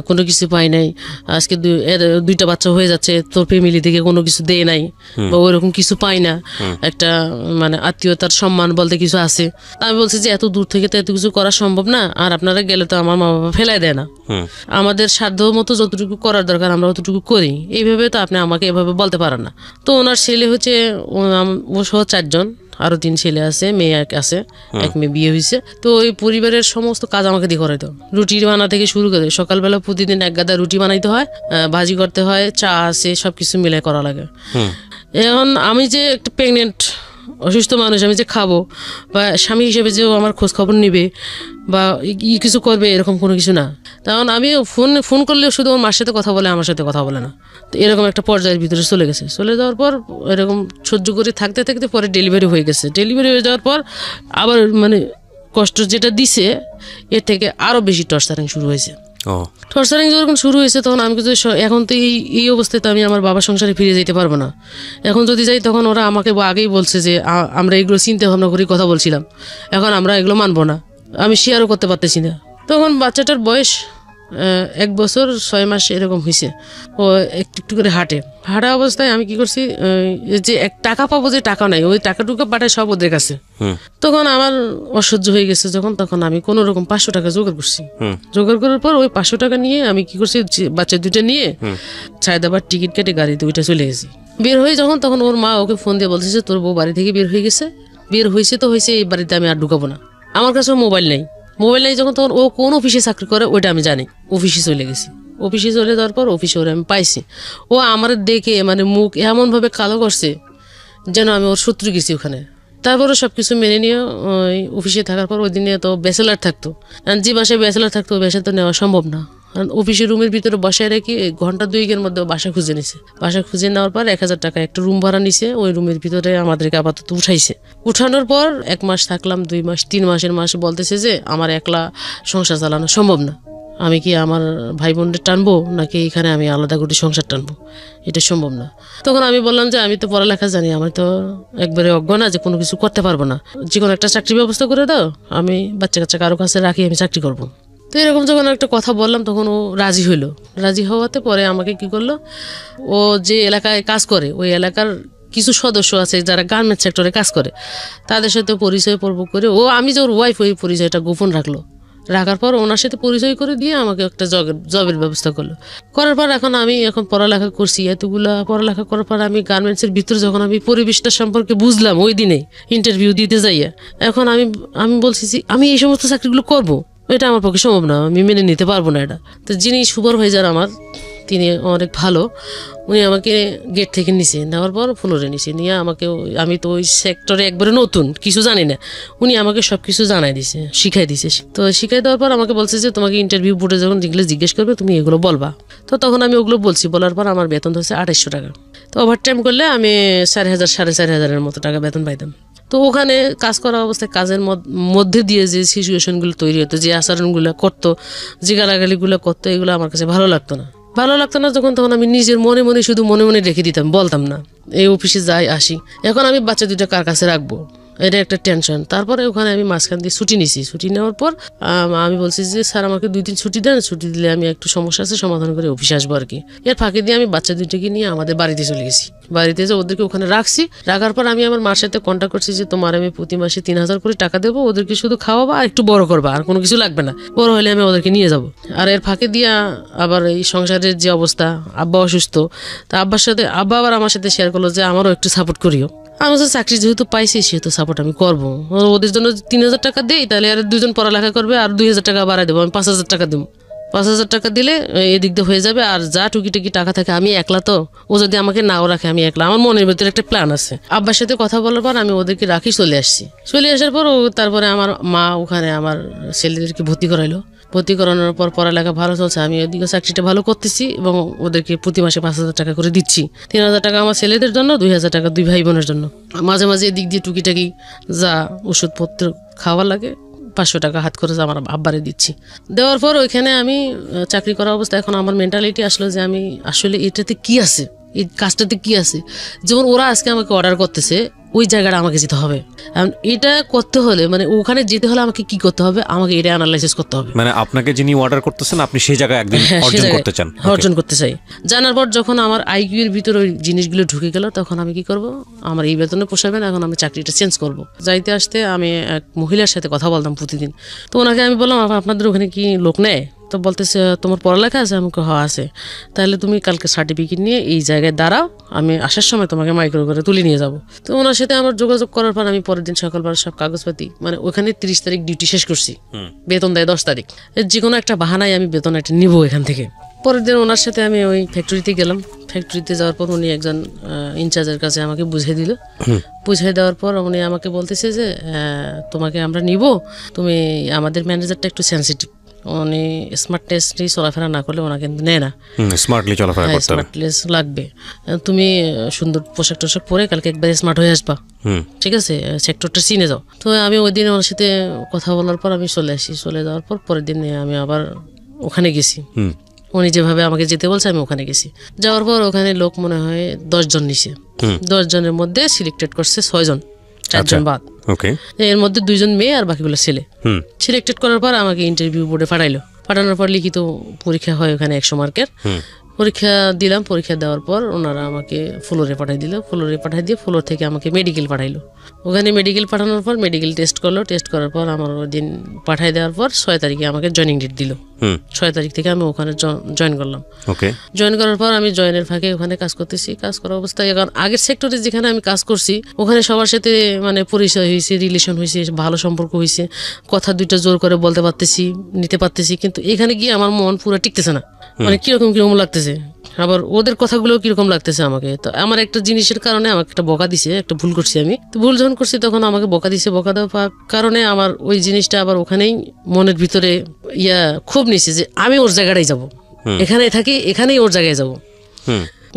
কোনো কিছু পাই নাই। আজকে দুইটা বাচ্চা হয়ে যাচ্ছে, তোর ফ্যামিলি থেকে কোনো কিছু দেয় নাই বা ওইরকম কিছু পাই না, একটা মানে আত্মীয়তার সম্মান বলতে কিছু আছে। আমি বলছি যে এত দূর থেকে তো এত কিছু করা সম্ভব না, আর আপনারা গেলে তো আমার মা বাবা ফেলাই দেয় না, আমাদের সাধ্য মতো যতটুকু করার দরকার আমরা অতটুকু করি, এইভাবে তো আপনি আমাকে এভাবে বলতে পারেন না। তো ওনার ছেলে হচ্ছে ও সহ 4 জন, আরো 3 ছেলে আছে, মেয়ে এক আছে, এক মেয়ে বিয়ে হয়েছে। তো ওই পরিবারের সমস্ত কাজ আমাকে দিয়ে করাইতো, রুটি বানা থেকে শুরু করে সকালবেলা প্রতিদিন 1 গাদা রুটি বানাইতে হয়, ভাজি করতে হয়, চা আছে, সবকিছু মিলে করা লাগে। এখন আমি যে একটা প্রেগনেন্ট অসুস্থ মানুষ, আমি যে খাবো বা স্বামী হিসেবে যে আমার খোঁজ খবর নিবে বা কিছু করবে এরকম কোনো কিছু না। তখন আমি ফোন করলেও শুধু ওর মার সাথে কথা বলে, আমার সাথে কথা বলে না। তো এরকম একটা পর্যায়ের ভিতরে চলে গেছে। চলে যাওয়ার পর এরকম সহ্য করে থাকতে থাকতে পরে ডেলিভারি হয়ে গেছে। ডেলিভারি হয়ে যাওয়ার পর আবার মানে কষ্ট যেটা দিছে এর থেকে আরও বেশি টর্চারিং শুরু হয়েছে। টর্চারিং যখন শুরু হয়েছে তখন আমি কিন্তু এখন তো এই অবস্থায় তো আমি আমার বাবার সংসারে ফিরে যেতে পারবো না। এখন যদি যাই তখন ওরা আমাকে আগেই বলছে যে আমরা এগুলো চিন্তা ভাবনা করে কথা বলছিলাম, এখন আমরা এগুলো মানবো না, আমি শেয়ারও করতে পারতেছি না। তখন বাচ্চাটার বয়স 1 বছর 6 মাস এরকম হয়েছে। ও একটু একটু করে হাঁটা অবস্থায় আমি কি করছি, যে টাকা পাবো, যে টাকা নাই, ওই টাকাটুকু পাঠায় সব ওদের কাছে। তখন আমার অসহ্য হয়ে গেছে তখন আমি কোনো রকম 500 টাকা জোগাড় করছি। জোগাড় করার পর ওই 500 টাকা নিয়ে আমি কি করছি, বাচ্চা 2টা নিয়ে ছায়দাবাদ টিকিট কেটে গাড়িতে ওইটা চলে গেছি। বের হয়ে তখন ওর মা ওকে ফোন দিয়ে বলতেছে তোর বউ বাড়ি থেকে বের হয়ে গেছে, বের হয়েছে তো হয়েছে, এই বাড়িতে আমি আর ঢুকাবো না। আমার কাছেও মোবাইল নেই যখন তখন ও কোন অফিসে চাকরি করে ওইটা আমি জানি। অফিসে চলে গেছি, অফিসে চলে যাওয়ার পর অফিসে ওরা আমি পাইছি। ও আমার দেখে মানে মুখ এমনভাবে কালো করছে যেন আমি ওর শত্রু গেছি ওখানে। তারপরে সবকিছু মেনে নিয়ে ওই অফিসে থাকার পর ওই দিনে তো ব্যাচেলার থাকতো, যে বাসায় ব্যাচেলার থাকতো ওই বাসায় তো নেওয়া সম্ভব না। কারণ অফিসের রুমের ভিতরে বসায় রেখে ঘন্টা 2-এর মধ্যে বাসা খুঁজে নিছে। বাসা খুঁজে নেওয়ার পর 1000 টাকা একটা রুম ভাড়া নিছে, ওই রুমের ভিতরে আমাদেরকে আপাতত উঠাইছে। উঠানোর পর 1 মাস থাকলাম, 2 মাস, 3 মাসের মাসে বলতেছে যে আমার একলা সংসার চালানো সম্ভব না, আমি কি আমার ভাই বোনদের টানবো নাকি এখানে আমি আলাদা করে সংসার টানবো, এটা সম্ভব না। তখন আমি বললাম যে আমি তো পড়ালেখা জানি, আমার তো একবারে অজ্ঞ না যে কোনো কিছু করতে পারবো না, যে কোনো একটা চাকরির ব্যবস্থা করে দাও, আমি বাচ্চা কাচ্চা কারো কাছে রাখি, আমি চাকরি করবো। তো এরকম যখন একটা কথা বললাম তখন ও রাজি হইলো। রাজি হওয়াতে পরে আমাকে কি করলো, ও যে এলাকায় কাজ করে ওই এলাকার কিছু সদস্য আছে যারা গার্মেন্টস সেক্টরে কাজ করে, তাদের সাথে পরিচয় পর্ব করে আমি যে ওর ওয়াইফ ওই পরিচয়টা গোপন রাখার পর ওনার সাথে পরিচয় করে দিয়ে আমাকে একটা জবের ব্যবস্থা করলো। করার পর আমি এখন পড়ালেখা করছি, এতগুলা পড়ালেখা করার পর আমি গার্মেন্টসের ভিতরে যখন আমি পরিবেশটা সম্পর্কে বুঝলাম ওই দিনে ইন্টারভিউ দিতে যাইয়া, এখন আমি বলছি আমি এই সমস্ত চাকরিগুলো করবো, এটা আমার পক্ষে সম্ভব না, আমি মেনে নিতে পারবো না এটা। তো যিনি সুপারভাইজার আমার, তিনি অনেক ভালো, উনি আমাকে গেট থেকে নিচে নেওয়ার পর ফ্লোরে নিচে নিয়ে আমাকে, আমি তো ওই সেক্টরে একবারে নতুন, কিছু জানি না, উনি আমাকে সব কিছু জানাই দিছে, শিখাই দিছে। তো শিখাই দেওয়ার পর আমাকে বলছে যে তোমাকে ইন্টারভিউ বোর্ডে যখন যেগুলো জিজ্ঞেস করবে তুমি এগুলো বলবা। তো তখন আমি ওগুলো বলছি, বলার পর আমার বেতন হচ্ছে 2800 টাকা। তো ওভারটাইম করলে আমি 4000 4500 মতো টাকা বেতন পাইতাম। তো ওখানে কাজ করা অবস্থায় কাজের মধ্যে দিয়ে যে সিচুয়েশনগুলো তৈরি হতো, যে আচরণগুলো করতো, যে গালাগালিগুলো করতো, এগুলো আমার কাছে ভালো লাগতো না। তখন আমি নিজের মনে মনে শুধু মনে মনে রেখে দিতাম, বলতাম না, এই অফিসে যাই আসি। এখন আমি বাচ্চা 2টা কার কাছে রাখবো, এটা একটা টেনশন। তারপরে ওখানে আমি মাঝখান দিয়ে ছুটি নিছি। ছুটি নেওয়ার পর আমি বলছি যে স্যার আমাকে 2 দিন ছুটি দেন, ছুটি দিলে আমি একটু সমস্যা আছে সমাধান করে অফিসে আসবো আর কি। এর ফাঁকে দিয়ে আমি বাচ্চা দুটোকে নিয়ে আমাদের বাড়িতে চলে গেছি। বাড়িতে এসে ওদেরকে ওখানে রাখছি। রাখার পর আমি আমার মার সাথে কন্ট্যাক্ট করছি যে তোমার আমি প্রতি মাসে 3000 করে টাকা দেবো, ওদেরকে শুধু খাওয়াবা আর একটু বড় করবা, আর কোনো কিছু লাগবে না, বড় হলে আমি ওদেরকে নিয়ে যাব। আর এর ফাঁকে দিয়া আবার এই সংসারের যে অবস্থা, আব্বা অসুস্থ, তা আব্বা আবার আমার সাথে শেয়ার করলো যে আমারও একটু সাপোর্ট করিও। আমি তো চাকরি যেহেতু পাইছি সেহেতু সাপোর্ট আমি করবো। ওদের জন্য 3000 টাকা দিই, তাহলে আর 2জন পড়ালেখা করবে, আর 2000 টাকা বাড়াই দেবো, আমি 5000 টাকা দেবো। 5000 টাকা দিলে এদিক দিয়ে হয়ে যাবে। আর যা টুকি টাকা থাকে, আমি একলা তো, ও যদি আমাকে নাও রাখে আমি একলা, আমার মনের ভিতরে একটা প্ল্যান আছে। আব্বার সাথে কথা বলার পর আমি ওদেরকে রাখি চলে আসছি। চলে আসার পর তারপরে আমার মা ওখানে আমার ছেলেদেরকে ভর্তি করাইলো। ভর্তি করানোর পর পড়ালেখা ভালো চলছে, আমি ওদিকে চাকরিটা ভালো করতেছি এবং ওদেরকে প্রতি মাসে 5000 টাকা করে দিচ্ছি। 3000 টাকা আমার ছেলেদের জন্য, 2000 টাকা 2 ভাই বোনের জন্য। মাঝে মাঝে এদিক দিয়ে টুকিটাকি যা ওষুধপত্র খাওয়া লাগে 500 টাকা হাত খরচ আমার আব্বারে দিচ্ছি। দেওয়ার পর ওইখানে আমি চাকরি করা অবস্থা, এখন আমার মেন্টালিটি আসলো যে আমি আসলে এটাতে কি আছে, এই কাজটাতে কি আছে। যেমন ওরা আজকে আমাকে অর্ডার করতেছে, ওই জায়গাটা আমাকে যেতে হবে। এটা করতে হলে মানে ওখানে যেতে হলে আমাকে কি করতে হবে, আমাকে এটা অ্যানালাইসিস করতে হবে। মানে আপনাকে যিনি অর্ডার করতেছেন আপনি সেই জায়গায় একদিন অর্জন করতে চান। অর্জন করতে চাই। জানার পর যখন আমার আইকিউ এর ভিতরে ওই জিনিসগুলো ঢুকে গেল, তখন আমি কি করব, আমার এই বেতনে পোষাবে না, এখন আমি চাকরিটা চেঞ্জ করব। যাইতে আসতে আমি এক মহিলার সাথে কথা বলতাম প্রতিদিন। তো ওনাকে আমি বললাম আপনাদের ওখানে কি লোক নেয়? তো বলতেছে তোমার পড়ালেখা আছে? আমাকে হওয়া আছে। তাহলে তুমি কালকে সার্টিফিকেট নিয়ে এই জায়গায় দাঁড়াও, আমি আসার সময় তোমাকে মাইক্রো করে তুলে নিয়ে যাব। তো ওনার সাথে আমার যোগাযোগ করার পর আমি পরের দিন সকালবেলা সব কাগজপাতি, মানে ওখানে 30 তারিখ ডিউটি শেষ করছি, বেতন দেয় 10 তারিখ। যে কোনো একটা বাহানায় আমি বেতন একটা নিবো এখান থেকে। পরের দিন ওনার সাথে আমি ওই ফ্যাক্টরিতে গেলাম। ফ্যাক্টরিতে যাওয়ার পর উনি একজন ইনচার্জের কাছে আমাকে বুঝিয়ে দিল। বুঝিয়ে দেওয়ার পর উনি আমাকে বলতেছে যে তোমাকে আমরা নিব, তুমি আমাদের ম্যানেজারটা একটু সেন্সিটিভ, উনি স্মার্টনেসলি চলাফেরা না করলে ওনা কিন্তু নেয় না। স্মার্টলি চলাফেরা করতে হবে, স্মার্টনেস লাগবে। তুমি সুন্দর পোশাক টোশাক পরে কালকে একবার স্মার্ট হয়ে আসবা, ঠিক আছে, সেক্টরটা চিনে যাও। তো আমি ওই দিন ওনার সাথে কথা বলার পর আমি চলে আসি। চলে যাওয়ার পর পরের দিন আমি আবার ওখানে গেছি। উনি যেভাবে আমাকে যেতে বলছে আমি ওখানে গেছি। যাওয়ার পর ওখানে লোক মনে হয় 10 জন নিছে। 10 জনের মধ্যে সিলেক্টেড করছে 6 জন, 4 জন বাদ। এর মধ্যে 2 জন মেয়ে আর বাকিগুলো ছেলে। সিলেক্টেড করার পর আমাকে ইন্টারভিউ বোর্ডে পাঠাইলো। পাঠানোর পর লিখিত পরীক্ষা হয় ওখানে 100 মার্কের। পরীক্ষা দিলাম। পরীক্ষা দেওয়ার পর ওনারা আমাকে ফ্লোরে পাঠাই দিল। ফ্লোরে পাঠাই দিয়ে ফ্লোর থেকে আমাকে মেডিকেল পাঠাইলো। ওখানে মেডিকেল পাঠানোর পর মেডিকেল টেস্ট করলো। টেস্ট করার পর আমার ওই দিন পাঠাই দেওয়ার পর 6 তারিখে আমাকে জয়েনিং ডেট দিল। 6 তারিখ থেকে আমি ওখানে জয়েন করলাম। জয়েন করার পর আমি জয়েনের ফাঁকে ওখানে কাজ করতেছি। কাজ করা অবস্থায় এখন আগের সেক্টরে যেখানে আমি কাজ করছি ওখানে সবার সাথে মানে পরিচয় হয়েছে, রিলেশন হয়েছে, ভালো সম্পর্ক হয়েছে, কথা দুইটা জোর করে বলতে পারতেছি, নিতে পারতেছি। কিন্তু এখানে গিয়ে আমার মন পুরো টিকতেছে না, মানে কিরকম লাগতেছে, আবার ওদের কথাগুলো কিরকম লাগতেছে আমাকে। তো আমার একটা জিনিসের কারণে আমাকে একটা বকা দিছে, একটা ভুল করছি আমি। তো ভুল যখন করছি তখন আমাকে বকা দিছে। বকা দেওয়ার কারণে আমার ওই জিনিসটা আবার ওখানেই মনের ভিতরে খুব নিছে যে আমি ওর জায়গাটাই যাব, এখানে থাকি, এখানেই ওর জায়গায় যাব।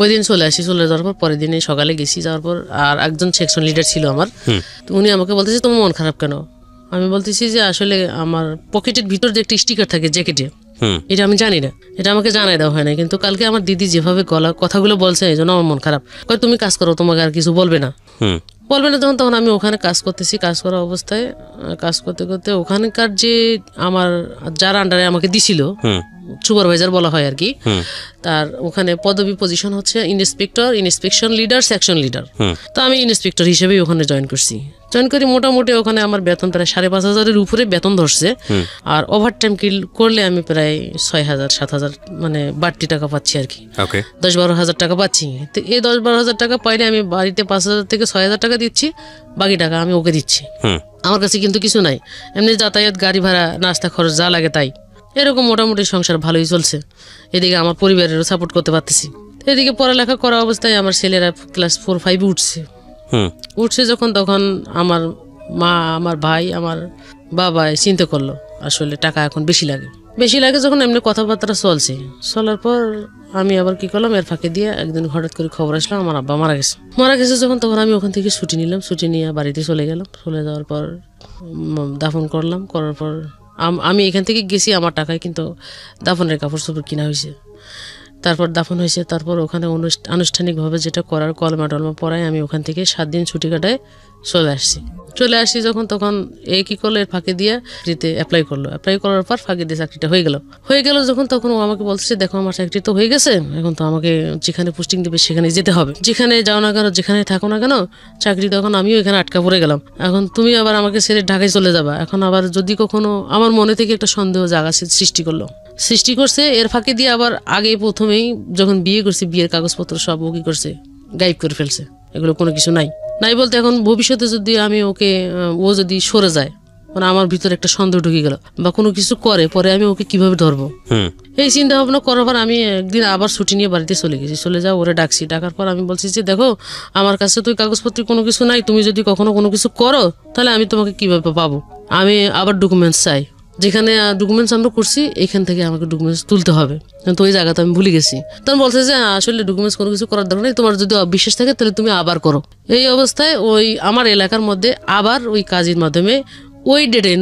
ওই দিন চলে আসি। চলে যাওয়ার পর পরের দিনে সকালে গেছি। যাওয়ার পর আর একজন সেকশন লিডার ছিল আমার। তো উনি আমাকে বলতেছে তোমার মন খারাপ কেন? আমি বলতেছি যে আসলে আমার পকেটের ভিতর যে একটা স্টিকার থাকে জ্যাকেটে, এটা আমি জানি না, এটা আমাকে জানাই দেওয়া হয় না। কিন্তু কালকে আমার দিদি যেভাবে কথাগুলো বলছে এই জন্য আমার মন খারাপ। তুমি কাজ করো, তোমাকে আর কিছু বলবে না। তখন আমি ওখানে কাজ করতেছি। কাজ করা অবস্থায় কাজ করতে করতে ওখানকার যে আমার যার আন্ডারে আমাকে দিছিল, সুপারভাইজার বলা হয় আর কি, তার ওখানে পদবি পজিশন হচ্ছে inspector, inspection leader, section leader. তো আমি ইন্সপেক্টর হিসেবেই ওখানে জয়েন করছি। জয়েন করি মোটামুটি ওখানে আমার বেতন প্রায় 5,500-এর উপরে বেতন ধরছে। আর ওভারটাইম করলে আমি প্রায় 6,000-7,000 মানে বাড়তি টাকা পাচ্ছি আর কি, 10-12,000 টাকা পাচ্ছি। তো এই 10-12,000 টাকা পাইলে আমি বাড়িতে 5,000 থেকে 6,000 টাকা দিচ্ছি, বাকি টাকা আমি ওকে দিচ্ছি। আমার কাছে কিন্তু কিছু নাই, এমনি যাতায়াত, গাড়ি ভাড়া, নাস্তা খরচ যা লাগে তাই। এরকম মোটামুটি সংসার ভালোই চলছে। এদিকে আমার পরিবারেরও সাপোর্ট করতে পারতেছি। এদিকে পড়ালেখা করা অবস্থায় আমার ছেলেরা ক্লাস 4-5 উঠছে যখন, তখন আমার মা, আমার ভাই, আমার বাবা চিন্তা করলো আসলে টাকা এখন বেশি লাগে যখন এমনি কথাবার্তা চলার পর আমি আবার কি করলাম, এর ফাঁকে দিয়ে একদিন হঠাৎ করে খবর আসলাম আমার আব্বা মারা গেছে যখন, তখন আমি ওখান থেকে ছুটি নিলাম। ছুটি নিয়ে বাড়িতে চলে গেলাম। চলে যাওয়ার পর দাফন করলাম। করার পর আমি এখান থেকে গেছি আমার টাকায়, কিন্তু দাফনের কাপড় চোপড় কিনা হয়েছে। তারপর দাফন হয়েছে। তারপর ওখানে আনুষ্ঠানিকভাবে যেটা করার কলমা টলমা পড়ায় আমি ওখান থেকে 7 দিন ছুটি কাটায় চলে আসছি যখন তখন এ কি করলো, এর ফাঁকে দিয়ে চাকরিতে অ্যাপ্লাই করার পর ফাঁকে দিয়ে চাকরিটা হয়ে গেল যখন তখন ও আমাকে বলছে, দেখো আমার চাকরি তো হয়ে গেছে, এখন তো আমাকে যেখানে পোস্টিং দেবে সেখানে যেতে হবে, যেখানে যাও না কেন, যেখানে থাকো না কেন চাকরি, তখন আমিও এখানে আটকা পড়ে গেলাম। এখন তুমি আবার আমাকে ছেড়ে ঢাকায় চলে যাবা। এখন আবার যদি কখনো আমার মনে থেকে একটা সন্দেহ জাগা সৃষ্টি করছে। এর ফাঁকে দিয়ে আবার আগে প্রথমেই যখন বিয়ে করছি, বিয়ের কাগজপত্র সব ও কি করছে, গায়েব করে ফেলছে। এগুলো কোনো কিছু নাই বলতে এখন ভবিষ্যতে যদি আমি ওকে, ও যদি সরে যায়, মানে আমার ভিতরে একটা সন্দেহ ঢুকে গেল বা কোনো কিছু করে, পরে আমি ওকে কিভাবে ধরবো, এই চিন্তা ভাবনা করার পর আমি একদিন আবার ছুটি নিয়ে বাড়িতে চলে যাও। ওরে ডাকার পর আমি বলছি যে দেখো আমার কাছে তো কাগজপত্র কোনো কিছু নাই, তুমি যদি কখনো কোনো কিছু করো তাহলে আমি তোমাকে কিভাবে পাবো, আমি আবার ডকুমেন্টস চাই, যেখানে ডকুমেন্টস আমরা করছি এখান থেকে আমাকে ডকুমেন্টস তুলতে হবে, তো ওই জায়গাতে আমি ভুলে গেছি। তখন বলছে যে আসলে ডকুমেন্টস কোনো কিছু করার দরকার নেই, তোমার যদি অবিশ্বাস থাকে তাহলে তুমি আবার করো। এই অবস্থায় ওই আমার এলাকার মধ্যে আবার ওই কাজের মাধ্যমে ওই ডেটে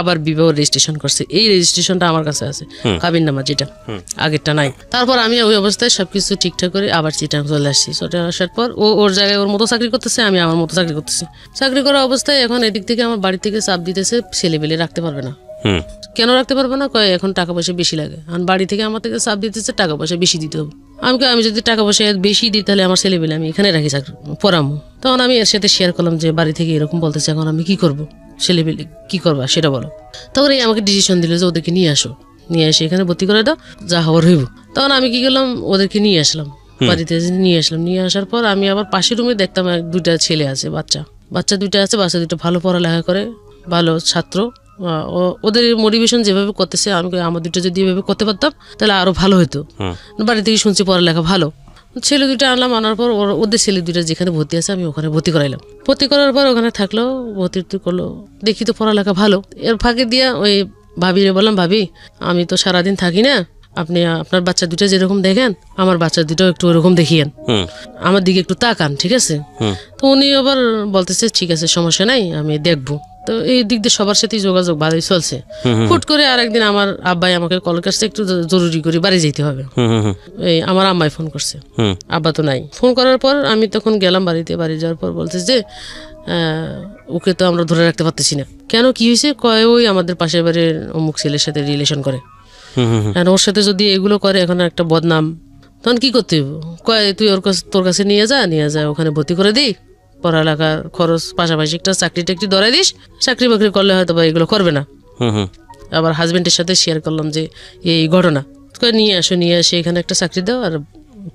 আবার বিবাহ রেজিস্ট্রেশন করছে। এই রেজিস্ট্রেশনটা আমার কাছে আছে, কাবিন নামা, যেটা আগেরটা নাই। তারপর আমি ওই অবস্থায় সবকিছু ঠিকঠাক করে আবার চিটাং চলে আসছি। চলে আসার পর ও ওর জায়গায় ওর মতো চাকরি করতেছে, আমি আমার মতো চাকরি করতেছি। চাকরি করা অবস্থায় এখন এদিক থেকে আমার বাড়ি থেকে চাপ দিতেছে, ছেলেবেলে রাখতে পারবে না। কেন রাখতে পারবে না, কয় এখন টাকা পয়সা বেশি লাগে। আর বাড়ি থেকে আমার থেকে চাপ দিতেছে টাকা পয়সা বেশি দিতে হবে। আমি যদি টাকা পয়সা বেশি দিই তাহলে আমার ছেলেবেলে আমি এখানে রাখি চাকরি পড়ামো। তখন আমি এর সাথে শেয়ার করলাম যে বাড়ি থেকে এরকম বলতেছে, এখন আমি কি করবো, ছেলেবেলে কি করবা সেটা বলো। তখন এই আমাকে ডিসিশন দিল যে ওদেরকে নিয়ে এসে এখানে ভর্তি করে দাও, যা হওয়ার হইব। তখন আমি কি করলাম, ওদেরকে নিয়ে আসলাম বাড়িতে, নিয়ে আসার পর আমি আবার পাশের রুমে দেখতাম দুইটা ছেলে আছে, বাচ্চা দুইটা আছে, বাচ্চা দুইটা ভালো পড়ালেখা করে, ভালো ছাত্র। ওদের মোটিভেশন যেভাবে করতেছে, আমি আমার দুটো যদি এভাবে করতে পারতাম তাহলে আরো ভালো হতো। বাড়ি থেকে শুনছি পড়ালেখা ভালো। ছেলে দুইটা আনার পর ওদের ছেলে দুইটা যেখানে ভর্তি আছে আমি ওখানে ভর্তি করাইলাম। ভর্তি করার পর ওখানে থাকলো, ভর্তি করলো, দেখি তো পড়ালেখা ভালো। এর ফাঁকে দিয়া ওই ভাবিরে বললাম, ভাবি আমি তো সারাদিন থাকি না, আপনি আপনার বাচ্চা দুটো যেরকম দেখেন আমার বাচ্চা দুটো একটু ওরকম দেখিয়েন, আমার দিকে একটু তাকান, ঠিক আছে? তো উনি আবার বলতেছে ঠিক আছে সমস্যা নাই, আমি দেখবো। তো এই দিক দিয়ে সবার সাথে যোগাযোগ ভালোই চলছে। হুট করে আর একদিন আমার আব্বাই আমাকে কল করছে, একটু জরুরি করে বাড়ি যেতে হবে। এই আমার আম্মাই ফোন করছে, আব্বা তো নাই। ফোন করার পর আমি তখন গেলাম বাড়িতে। বাড়ি যাওয়ার পর বলতেছে যে ওকে তো আমরা ধরে রাখতে পারতেছি না। কেন, কি হয়েছে? কয় ওই আমাদের পাশের বাড়ির অমুক ছেলের সাথে রিলেশন করে, ওর সাথে যদি এগুলো করে এখন একটা বদনাম, তখন কি করতে হইব? কয় তুই তোর কাছে নিয়ে যা, ওখানে ভর্তি করে দিই, পড়ালেখার খরচ পাশাপাশি একটা চাকরি টাকরি ধরাই দিস, চাকরি বাকরি করলে হয়তো বা এগুলো করবে না। আবার হাজবেন্ডের সাথে শেয়ার করলাম যে এই ঘটনা, নিয়ে আসে এখানে একটা চাকরি দাও, আর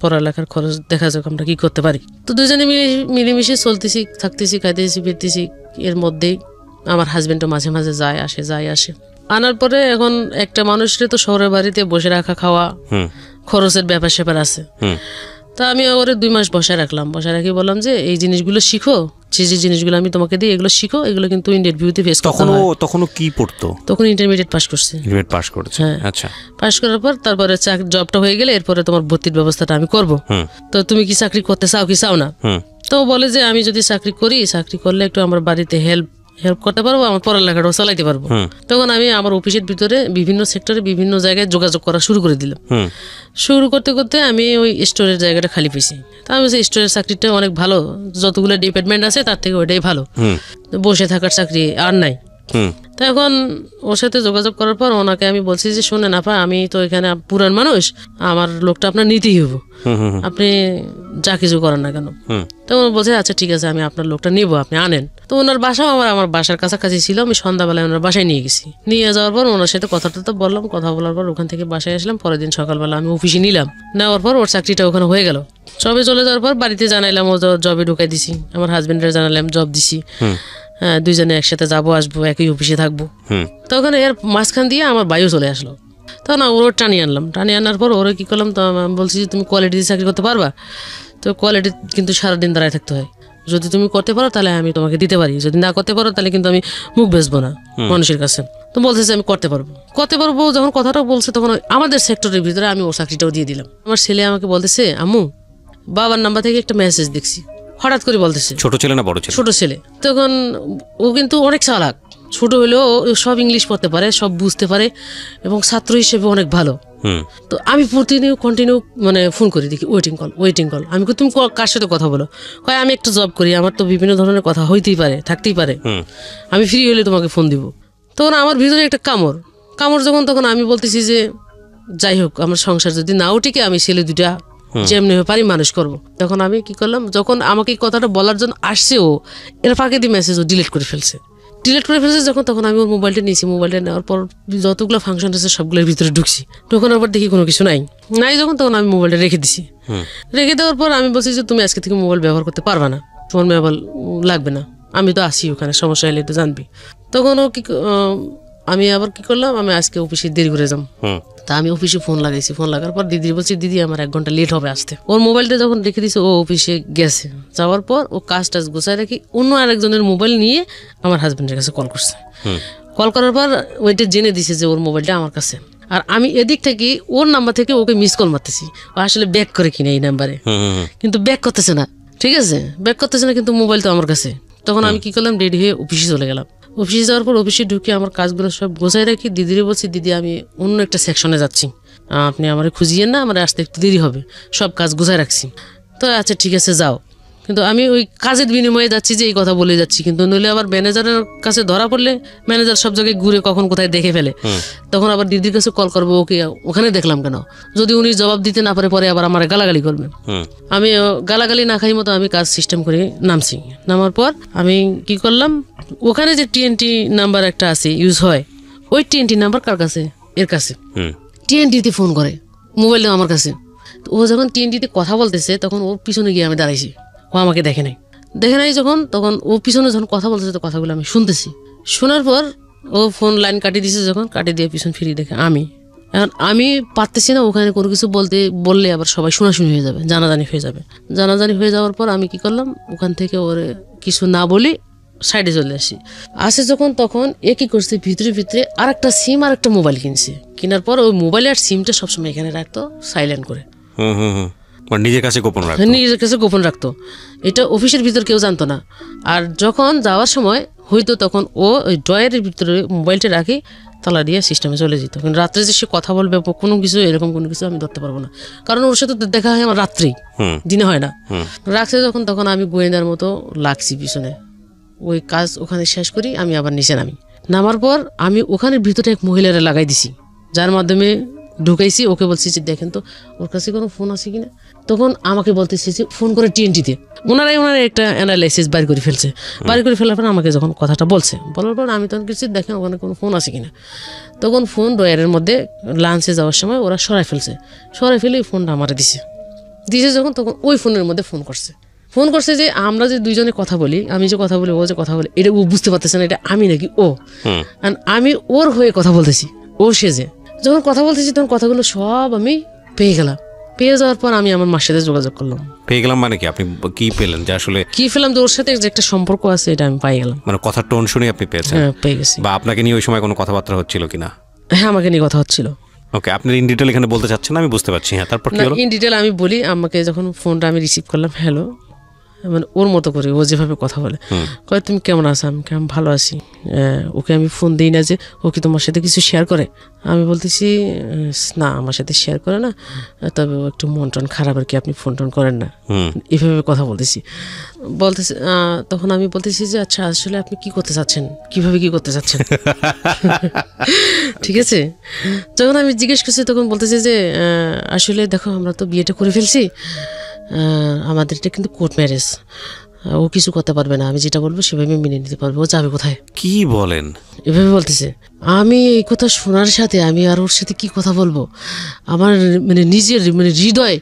পড়ালেখার খরচ দেখা যাক আমরা কি করতে পারি। তো দুজনে মিলেমিশে চলতেছি, থাকতেছি, খাইতেছি, ফিরতেছি। এর মধ্যেই আমার হাজবেন্ডও মাঝে মাঝে যায় আসে। আনার পরে এখন একটা মানুষের তো শহরের বাড়িতে বসে রাখা খাওয়া খরচের ব্যাপার স্যাপার আছে। তা আমি ওরে 2 মাস বসায় রাখি, বললাম যে এই জিনিসগুলো শিখো, যে জিনিসগুলো আমি তোমাকে দিই এগুলো শিখো, এগুলো কিন্তু ইন্টারভিউতে ফেস করতে হয়। তখনও কি পড়তো? তখন ইন্টারমিডিয়েট পাস করছে। হ্যাঁ, আচ্ছা। পাস করার পর তারপরে জবটা হয়ে গেলে এরপরে তোমার ভর্তির ব্যবস্থাটা আমি করব। তো তুমি কি চাকরি করতে চাও কি চাও না? তো বলে যে আমি যদি চাকরি করলে একটু আমার বাড়িতে হেল্প করতে পারবো, আমার পড়ালেখাটাও চালাইতে পারবো। তখন আমি আমার অফিসের ভিতরে বিভিন্ন সেক্টরে বিভিন্ন জায়গায় যোগাযোগ করা শুরু করে দিলাম। শুরু করতে করতে আমি ওই স্টোরের জায়গাটা খালি পেয়েছি। তা আমি স্টোরের চাকরিটা অনেক ভালো, যতগুলো ডিপার্টমেন্ট আছে তার থেকে ওইটাই ভালো, বসে থাকার চাকরি আর নাই। তো এখন ওর সাথে যোগাযোগ করার পর ওনাকে আমি বলছি যে শোনেন আপা, আমি তো এখানে পুরান মানুষ, আমার লোকটা আপনার নিতেই হবো, আপনি যা কিছু করেন না কেন। তো উনি বলছে আচ্ছা ঠিক আছে, আমি আপনার লোকটা নিবো, আপনি আনেন। তো ওনার বাসাও আমার বাসার কাছাকাছি ছিল। আমি সন্ধ্যাবেলায় ওনার বাসায় নিয়ে গেছি। নিয়ে যাওয়ার পর ওনার সাথে কথা বললাম, কথা বলার পর ওখান থেকে বাসায় আসলাম। পরের দিন সকালবেলা আমি অফিসে নেওয়ার পর ওর চাকরিটা ওখানে হয়ে গেল। সবে চলে যাওয়ার পর বাড়িতে জানাইলাম, ও জবে ঢুকাই দিছি। আমার হাজবেন্ডের জানালাম জব দিছি, হ্যাঁ দুইজনে একসাথে যাবো আসবো, একই অফিসে থাকবো। তখন এর মাঝখান দিয়ে আমার ভাইও চলে আসলো। তখন ওর টানিয়ে আনার পর ওরা কি করলাম, তো বলছি যে তুমি কোয়ালিটি চাকরি করতে পারবা? তো কোয়ালিটি কিন্তু সারাদিন দাঁড়ায় থাকতে হয়, যদি তুমি করতে পারো তাহলে আমি তোমাকে দিতে পারি, যদি না করতে পারো তাহলে কিন্তু আমি মুখ বেচবো না মানুষের কাছে। তো বলতেছে আমি করতে পারবো। যখন কথাটা বলছে তখন আমাদের সেক্টরের ভিতরে আমি ওর চাকরিটাও দিয়ে দিলাম। আমার ছেলে আমাকে বলতেছে আম্মু বাবার নাম্বার থেকে একটা মেসেজ দেখছি, হঠাৎ করে বলতেছে। ছোট ছেলে না বড় ছেলে? ছোট ছেলে। তখন ও কিন্তু অনেক চালাক, ছোট হলেও সব ইংলিশ পড়তে পারে, সব বুঝতে পারে এবং ছাত্র হিসেবে অনেক ভালো। তো আমি প্রতিদিন কন্টিনিউ মানে ফোন করি, দেখি ওয়েটিং কল। আমি তুমি কার সাথে কথা বলো? কয় আমি একটা জব করি, আমার তো বিভিন্ন ধরনের কথা হইতেই পারে, থাকতেই পারে, আমি ফ্রি হলে তোমাকে ফোন দিব। তখন আমার ভিতরে একটা কামড় যখন, তখন আমি বলতেছি যে যাই হোক আমার সংসার যদি নাও টিকে, আমি ছেলে দুটা যেমনি পারি মানুষ করব। তখন আমি কি করলাম, যখন আমাকে এই কথাটা বলার জন্য আসছে, ও এর ফাঁকে দিয়ে মেসেজ ও ডিলিট করে ফেলছে যখন, তখন আমি ওর মোবাইলটা নিয়েছি। মোবাইলটা নেওয়ার পর যতগুলো ফাংশন আছে সবগুলোর ভিতরে ঢুকছি, ঢোকানোর পর দেখি কোনো কিছু নাই যখন, তখন আমি মোবাইলটা রেখে দিছি। রেখে দেওয়ার পর আমি বলছি যে তুমি আজকে থেকে মোবাইল ব্যবহার করতে পারবা না, তোমার মোবাইল লাগবে না, আমি তো আসি ওখানে, সমস্যা হলে তো জানবি। তখন ও আমি আবার কি করলাম, আমি আজকে অফিসে দেরি করে যাম, তা আমি অফিসে ফোন লাগাইছি। ফোন লাগার পর দিদি বলছি দিদি আমার 1 ঘন্টা লেট হবে আসতে। ওর মোবাইলটা যখন রেখে দিছে, ও অফিসে গেছে, যাওয়ার পর ও কাজ টাজ গোছায় রাখি অন্য আরেকজনের মোবাইল নিয়ে আমার হাজবেন্ডের কাছে কল করছে। কল করার পর ওইটা জেনে দিছে যে ওর মোবাইলটা আমার কাছে, আর আমি এদিক থেকে ওর নাম্বার থেকে ওকে মিস কল মারতেছি। ও আসলে ব্যাক করে কিনা এই নাম্বারে, কিন্তু ব্যাক করতেছে না, ঠিক আছে, ব্যাক করতেছে না, কিন্তু মোবাইল তো আমার কাছে। তখন আমি কি করলাম, রেডি হয়ে অফিসে চলে গেলাম। অফিসে যাওয়ার পর অফিসে ঢুকে আমার কাজগুলো সব গোছায় রাখি। দিদিরে বলছি দিদি আমি অন্য একটা সেকশনে যাচ্ছি, আপনি আমার খুঁজিয়েন না, আমার আসতে একটু দেরি হবে, সব কাজ গোছায় রাখছি। তো আচ্ছা ঠিক আছে যাও। কিন্তু আমি ওই কাজের বিনিময়ে যাচ্ছি যে এই কথা বলে যাচ্ছি, কিন্তু নইলে আবার ম্যানেজারের কাছে ধরা পড়লে ম্যানেজার সব জায়গায় ঘুরে কখন কোথায় দেখে ফেলে, তখন আবার দিদির কাছে কল করবো, ওকে ওখানে দেখলাম কেন, যদি উনি জবাব দিতে না পারে পরে আবার আমার গালাগালি করবে। আমি গালাগালি না খাই মতো আমি কাজ সিস্টেম করে নামছি। নামার পর আমি কি করলাম, ওখানে যে TNT নাম্বার একটা আছে ইউজ হয়, ওই TNT নাম্বার কার কাছে, এর কাছে। TNT-তে ফোন করে, মোবাইলটা আমার কাছে। ও যখন TNT-তে কথা বলতেছে, তখন ওর পিছনে গিয়ে আমি দাঁড়াইছি, ও আমাকে দেখে নাই যখন, তখন ও পিছনে যখন কথা বলতেছে, তো কথাগুলো আমি শুনতেছি। শোনার পর ও ফোন লাইন কাটিয়ে দিয়েছে, যখন কাটিয়ে দিয়ে পিছন ফিরিয়ে দেখে এখন আমি পারতেছি না ওখানে কোনো কিছু বললে আবার সবাই শোনাশুনি হয়ে যাবে, জানাজানি হয়ে যাওয়ার পর আমি কি করলাম, ওখান থেকে ওর কিছু না বলি সাইডে চলে আসে যখন, তখন এ কি করছে, ভিতরে আর একটা সিম আর একটা মোবাইল কিনছে। কেনার পর ওই মোবাইল আর সিমটা সবসময় এখানে রাখতো সাইলেন্ট করে, নিজের কাছে গোপন রাখতো। এটা অফিসের ভিতর কেউ জানতো না। আর যখন যাওয়ার সময় হইতো, তখন ও ওই ড্রয়ারের ভিতরে মোবাইলটা রাখি, তালা দিয়ে সিস্টেমে চলে যেত। কিন্তু রাত্রে যে সে কথা বলবে কোনো কিছু, এরকম কোনো কিছু আমি ধরতে পারবো না, কারণ ওর সাথে দেখা হয় আমার রাত্রেই, দিনে হয় না। রাখছে যখন, তখন আমি গোয়েন্দার মতো লাগছি পিছনে, ওই কাজ ওখানে শেষ করি, আমি আবার নিচে নামার পর আমি ওখানে ভিতরে এক মহিলারে লাগাই দিছি, যার মাধ্যমে ঢুকাইছি। ওকে বলছি যে দেখেন তো ওর কাছে কোনো ফোন আছে কিনা। তখন আমাকে বলতেছি যে ফোন করে TNT-তে, ওনারা একটা অ্যানালাইসিস বাইর করে ফেলছে। বাইর করে ফেলার পর আমাকে যখন কথাটা বলার পর আমি তখন কিছু দেখেন ওখানে কোনো ফোন আছে কিনা। তখন ফোন ড্রয়ারের মধ্যে লাঞ্চে যাওয়ার সময় ওরা সরাই ফেলে ফোনটা আমারে দিছে যখন, তখন ওই ফোনের মধ্যে ফোন করছে যে আমরা যে দুইজনে কথা বলি, আমি যে কথা বলি, ও যে কথা বলি, এটা ও বুঝতে পারতেছে না এটা আমি নাকি ও। আমি ওর হয়ে কথা বলতেছি, ও সেজে যখন কথা বলতেছি, তখন কথাগুলো সব আমি পেয়ে গেলাম। পেয়ে যাওয়ার পর আমি আমার মার সাথে যোগাযোগ করলাম। পেয়ে গেলাম মানে কি, আপনি কি পেলেন, যে আসলে কি পেলাম, যে ওর সাথে যে একটা সম্পর্ক আছে, এটা আমি পাই গেলাম। মানে কথার টোন শুনে আপনি পেয়েছেন? হ্যাঁ, পেয়ে গেছি। বা আপনাকে নিয়ে ওই সময় কোনো কথাবার্তা হচ্ছিল কিনা? হ্যাঁ, আমাকে নিয়ে কথা হচ্ছিল। ওকে, আপনি ইন ডিটেল এখানে বলতে চাচ্ছেন, আমি বুঝতে পারছি। হ্যাঁ, তারপর কি হলো? ইন ডিটেল আমি বলি, আমাকে যখন ফোনটা আমি রিসিভ করলাম, হ্যালো, মানে ওর মতো করে ও যেভাবে কথা বলে, কয় তুমি কেমন আছো? আমি কেমন ভালো আছি। ওকে আমি ফোন দিই না যে ও কি তোমার সাথে কিছু শেয়ার করে। আমি বলতেছি না, আমার সাথে শেয়ার করে না, তবে ও একটু মন টন খারাপ আর কি, আপনি ফোন টোন করেন না, এভাবে কথা বলতেছি। তখন আমি বলতেছি যে আচ্ছা আসলে আপনি কি করতে চাচ্ছেন, কিভাবে কি করতে চাচ্ছেন? ঠিক আছে। যখন আমি জিজ্ঞেস করছি, তখন বলতেছি যে আসলে দেখো আমরা তো বিয়েটা করে ফেলছি, আমাদের এটা কিন্তু কোর্ট ম্যারেজ, ও কিছু করতে পারবে না, আমি যেটা বলবো সেভাবে মেনে নিতে পারবে, ও যাবে কোথায়? কি বলেন? এভাবে বলতেছে। আমি এই কথা শোনার সাথে আমি আর ওর সাথে কি কথা বলবো, আমার নিজের হৃদয়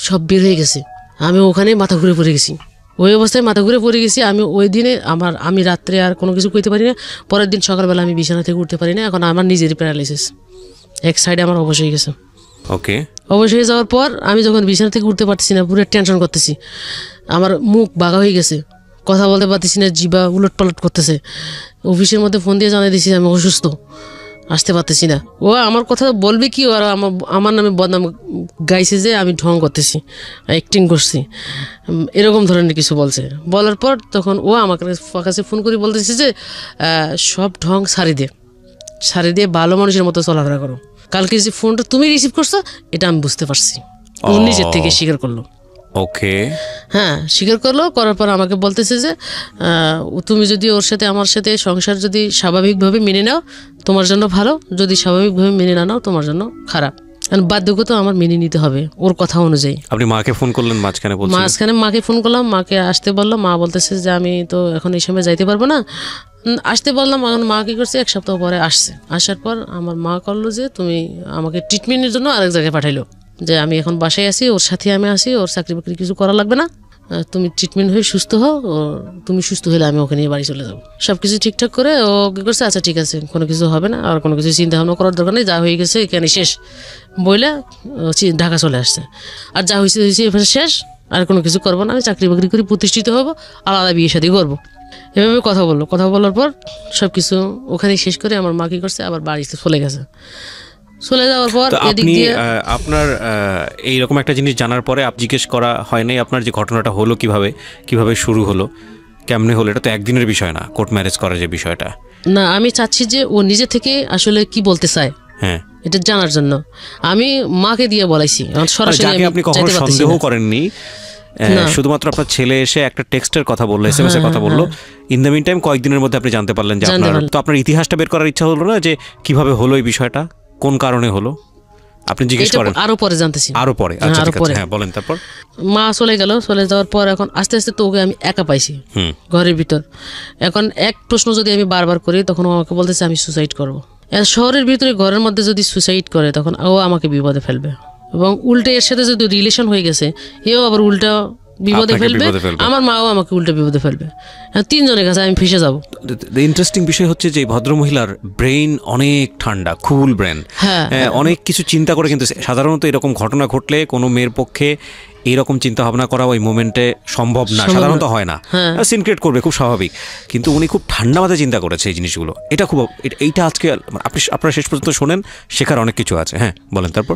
সব বের হয়ে গেছে। আমি ওখানে মাথা ঘুরে পড়ে গেছি, ওই অবস্থায় মাথা ঘুরে পড়ে গেছি। আমি ওই দিনে আমি রাত্রে আর কোনো কিছু কইতে পারি না, পরের দিন সকালবেলা আমি বিছানা থেকে উঠতে পারি না। এখন আমার নিজেরই প্যারালাইসিস, এক সাইডে আমার অবশ হয়ে গেছে। ওকে, অবশ হয়ে যাওয়ার পর আমি যখন বিছানা থেকে উঠতে পারতেছি না, পুরো টেনশন করতেছি, আমার মুখ বাঁকা হয়ে গেছে, কথা বলতে পারতেছি না, জিবা উলট পালট করতেছে। অফিসের মধ্যে ফোন দিয়ে জানাই দিছি আমি অসুস্থ, আসতে পারতেছি না। ও আমার কথা বলবে কি, আর আমার নামে বদনাম গাইছে যে আমি ঢং করতেছি, অ্যাক্টিং করছি, এরকম ধরনের কিছু বলছে। বলার পর তখন ও আমার কাছে ফোন করে বলতেছে যে সব ঢং সারি দিয়ে ভালো মানুষের মতো চলাফেরা করো। কালকে যে ফোনটা তুমি রিসিভ করছো এটা আমি বুঝতে পারছি। ও নিজের থেকে স্বীকার করলো। ওকে, হ্যাঁ স্বীকার করলো। করার পর আমাকে বলতেছে যে তুমি যদি ওর সাথে আমার সাথে সংসার যদি স্বাভাবিকভাবে মেনে নাও তোমার জন্য ভালো, যদি স্বাভাবিকভাবে মেনে না নাও তোমার জন্য খারাপ। বাধ্যগত আমার মেনে নিতে হবে ওর কথা অনুযায়ী। আপনি মাকে ফোন করলেন মাঝখানে? মাঝখানে মাকে ফোন করলাম, মাকে আসতে বললাম। মা বলতেছে যে আমি তো এখন এই সময় যাইতে পারবো না। আসতে বললাম, এখন মা কি করছে 1 সপ্তাহ পরে আসছে। আসার পর আমার মা করলো যে তুমি আমাকে ট্রিটমেন্টের জন্য আরেক জায়গায় পাঠাইলো, যে আমি এখন বাসায় আছি, ওর সাথে আমি আছি, ওর চাকরি বাকরি কিছু করা লাগবে না, তুমি ট্রিটমেন্ট হয়ে সুস্থ হও, তুমি সুস্থ হলে আমি ওকে নিয়ে বাড়ি চলে যাবো। সবকিছু ঠিকঠাক করে ও কি করছে, আচ্ছা ঠিক আছে কোনো কিছু হবে না, আর কোনো কিছু চিন্তা ভাবনা করার দরকার নেই, যা হয়ে গেছে এখানে শেষ বইলে ঢাকা চলে আসছে। আর যা হয়েছে এখানে শেষ, আর কোনো কিছু করবো না, আমি চাকরি বাকরি করে প্রতিষ্ঠিত হবো, আলাদা বিয়ে শাদী করবো। এভাবে কথা বললো। কথা বলার পর সব কিছু ওখানে শেষ করে আমার মা কি করছে আবার বাড়িতে চলে গেছে। চলে যাওয়ার পর আপনি আপনার এইরকম একটা জিনিস জানার পরে আপনি জিজ্ঞেস করা হয় নাই আপনার যে ঘটনাটা হলো কিভাবে শুরু হলো, কেমনে হলো? এটা তো একদিনের বিষয় না, কোর্ট ম্যারেজ করার যে বিষয়টা। না, আমি চাচ্ছি যে ও নিজে থেকে আসলে কি বলতে চায় হ্যাঁ এটা জানার জন্য আমি মাকে দিয়ে বলাইছি। সরাসরি আপনি কখনো সন্দেহ করেননি, শুধুমাত্র আপনার ছেলে এসে একটা টেক্সটের কথা বললো, SMS এর কথা বললো, ইন দ্য মিন টাইম কয়েকদিনের মধ্যে আপনি জানতে পারলেন যে আপনার ইতিহাসটা বের করার ইচ্ছা হলো না, যে কিভাবে হলো এই বিষয়টা, কোন কারণে হলো আপনি জিজ্ঞেস করেন? আরো পরে জানতেছি, আরো পরে। আচ্ছা ঠিক আছে, হ্যাঁ বলেন। তারপর মা চলে গেল। চলে যাওয়ার পর এখন আস্তে আস্তে তো ওকে আমি একা পাইছি ঘরের ভিতর। এখন এক প্রশ্ন যদি আমি বারবার করি তখন ও আমাকে বলতেছে আমি সুসাইড করবো। শহরের ভিতরে ঘরের মধ্যে যদি সুসাইড করে তখন ও আমাকে বিপদে ফেলবে, এবং উল্টে এর সাথে যদি রিলেশন হয়ে গেছে এও আবার উল্টা বিপদে ফেলবে, আমার মাও আমাকে উল্টা বিপদে ফেলবে। তিনজনের কাছে আমি ফেসে যাবো। ইন্টারেস্টিং বিষয় হচ্ছে যে ভদ্রমহিলার ব্রেইন অনেক ঠান্ডা, কুল ব্রেন, অনেক কিছু চিন্তা করে। কিন্তু সাধারণত এরকম ঘটনা ঘটলে কোনো মেয়ের পক্ষে এইরকম চিন্তা ভাবনা করা ওই মোমেন্টে সম্ভব না, সাধারণত হয় না, সিন ক্রিয়েট করবে, খুব স্বাভাবিক। কিন্তু উনি খুব ঠান্ডা মাথায় চিন্তা করেছে এই জিনিসগুলো। এটা খুব এইটা আজকে আপনারা শেষ পর্যন্ত শোনেন, শেখার অনেক কিছু আছে। হ্যাঁ বলেন। তারপর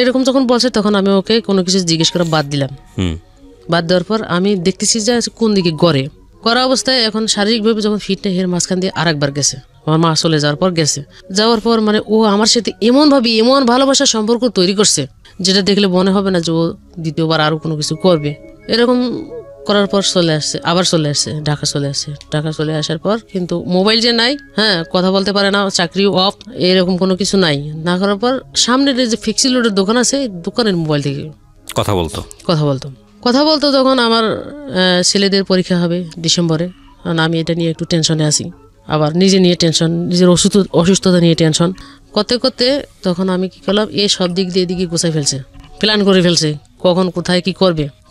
এরকম যখন বলছে তখন আমি ওকে কোনো কিছু জিজ্ঞেস করা বাদ দিলাম। বাদ দেওয়ার পর আমি দেখতেছি যে কোন দিকে গড়া অবস্থায় এখন শারীরিকভাবে যখন ফিট নেই এর মাঝখান দিয়ে আরেকবার গেছে। আমার মা চলে যাওয়ার পর মানে ও আমার সাথে এমন ভালোবাসার সম্পর্ক তৈরি করছে যেটা দেখলে মনে হবে না যে ও দ্বিতীয়বার আরো কোনো কিছু করবে। এরকম করার পর আবার চলে আসছে ঢাকা চলে আসার পর কিন্তু মোবাইল যে নাই, কথা বলতে পারে না, চাকরি অফ, এরকম কোনো কিছু নাই। না করার পর সামনের যে ফিক্সি লোডের দোকান আছে, দোকানের মোবাইল থেকে কথা বলতো। তখন আমার ছেলেদের পরীক্ষা হবে ডিসেম্বরে, আমি এটা নিয়ে একটু টেনশনে আছি, আবার নিজে নিয়ে টেনশন, নিজের অসুস্থতা নিয়ে টেনশন করতে তখন আমি কি করলাম, সব দিক দিয়ে এদিকে গুছাই ফেলছে, প্ল্যান করে ফেলছে কখন কোথায় কি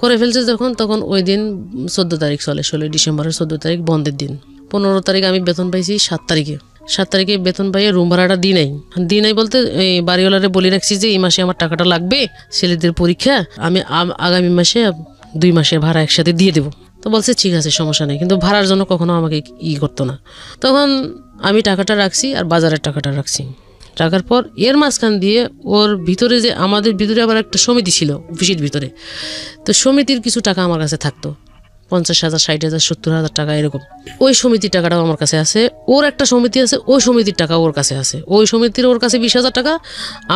করে ফেলছে। তখন ওই দিন 14 তারিখ চলে, 16 ডিসেম্বরের 14 তারিখ বন্ধের দিন। 15 তারিখ আমি বেতন পাইছি, 7 তারিখে বেতন পাইয়ে রুম ভাড়াটা দিই নাই বলতে এই বাড়িওয়ালারে বলে রাখছি যে এই মাসে আমার টাকাটা লাগবে, ছেলেদের পরীক্ষা, আমি আগামী মাসে 2 মাসের ভাড়া একসাথে দিয়ে দেবো। তো বলছে ঠিক আছে সমস্যা নেই, কিন্তু ভাড়ার জন্য কখনো আমাকে করতো না। তখন আমি টাকাটা রাখছি আর বাজারের টাকাটা রাখছি। টাকার পর এর মাঝখান দিয়ে ওর ভিতরে যে আমাদের ভিতরে আবার একটা সমিতি ছিল অফিসের ভিতরে, তো সমিতির কিছু টাকা আমার কাছে থাকতো, 50,000, 60,000, 70,000 টাকা এরকম। ওই সমিতির টাকাটাও আমার কাছে আছে। ওর একটা সমিতি আছে, ওই সমিতির টাকা ওর কাছে আছে। ওই সমিতির ওর কাছে 20,000 টাকা,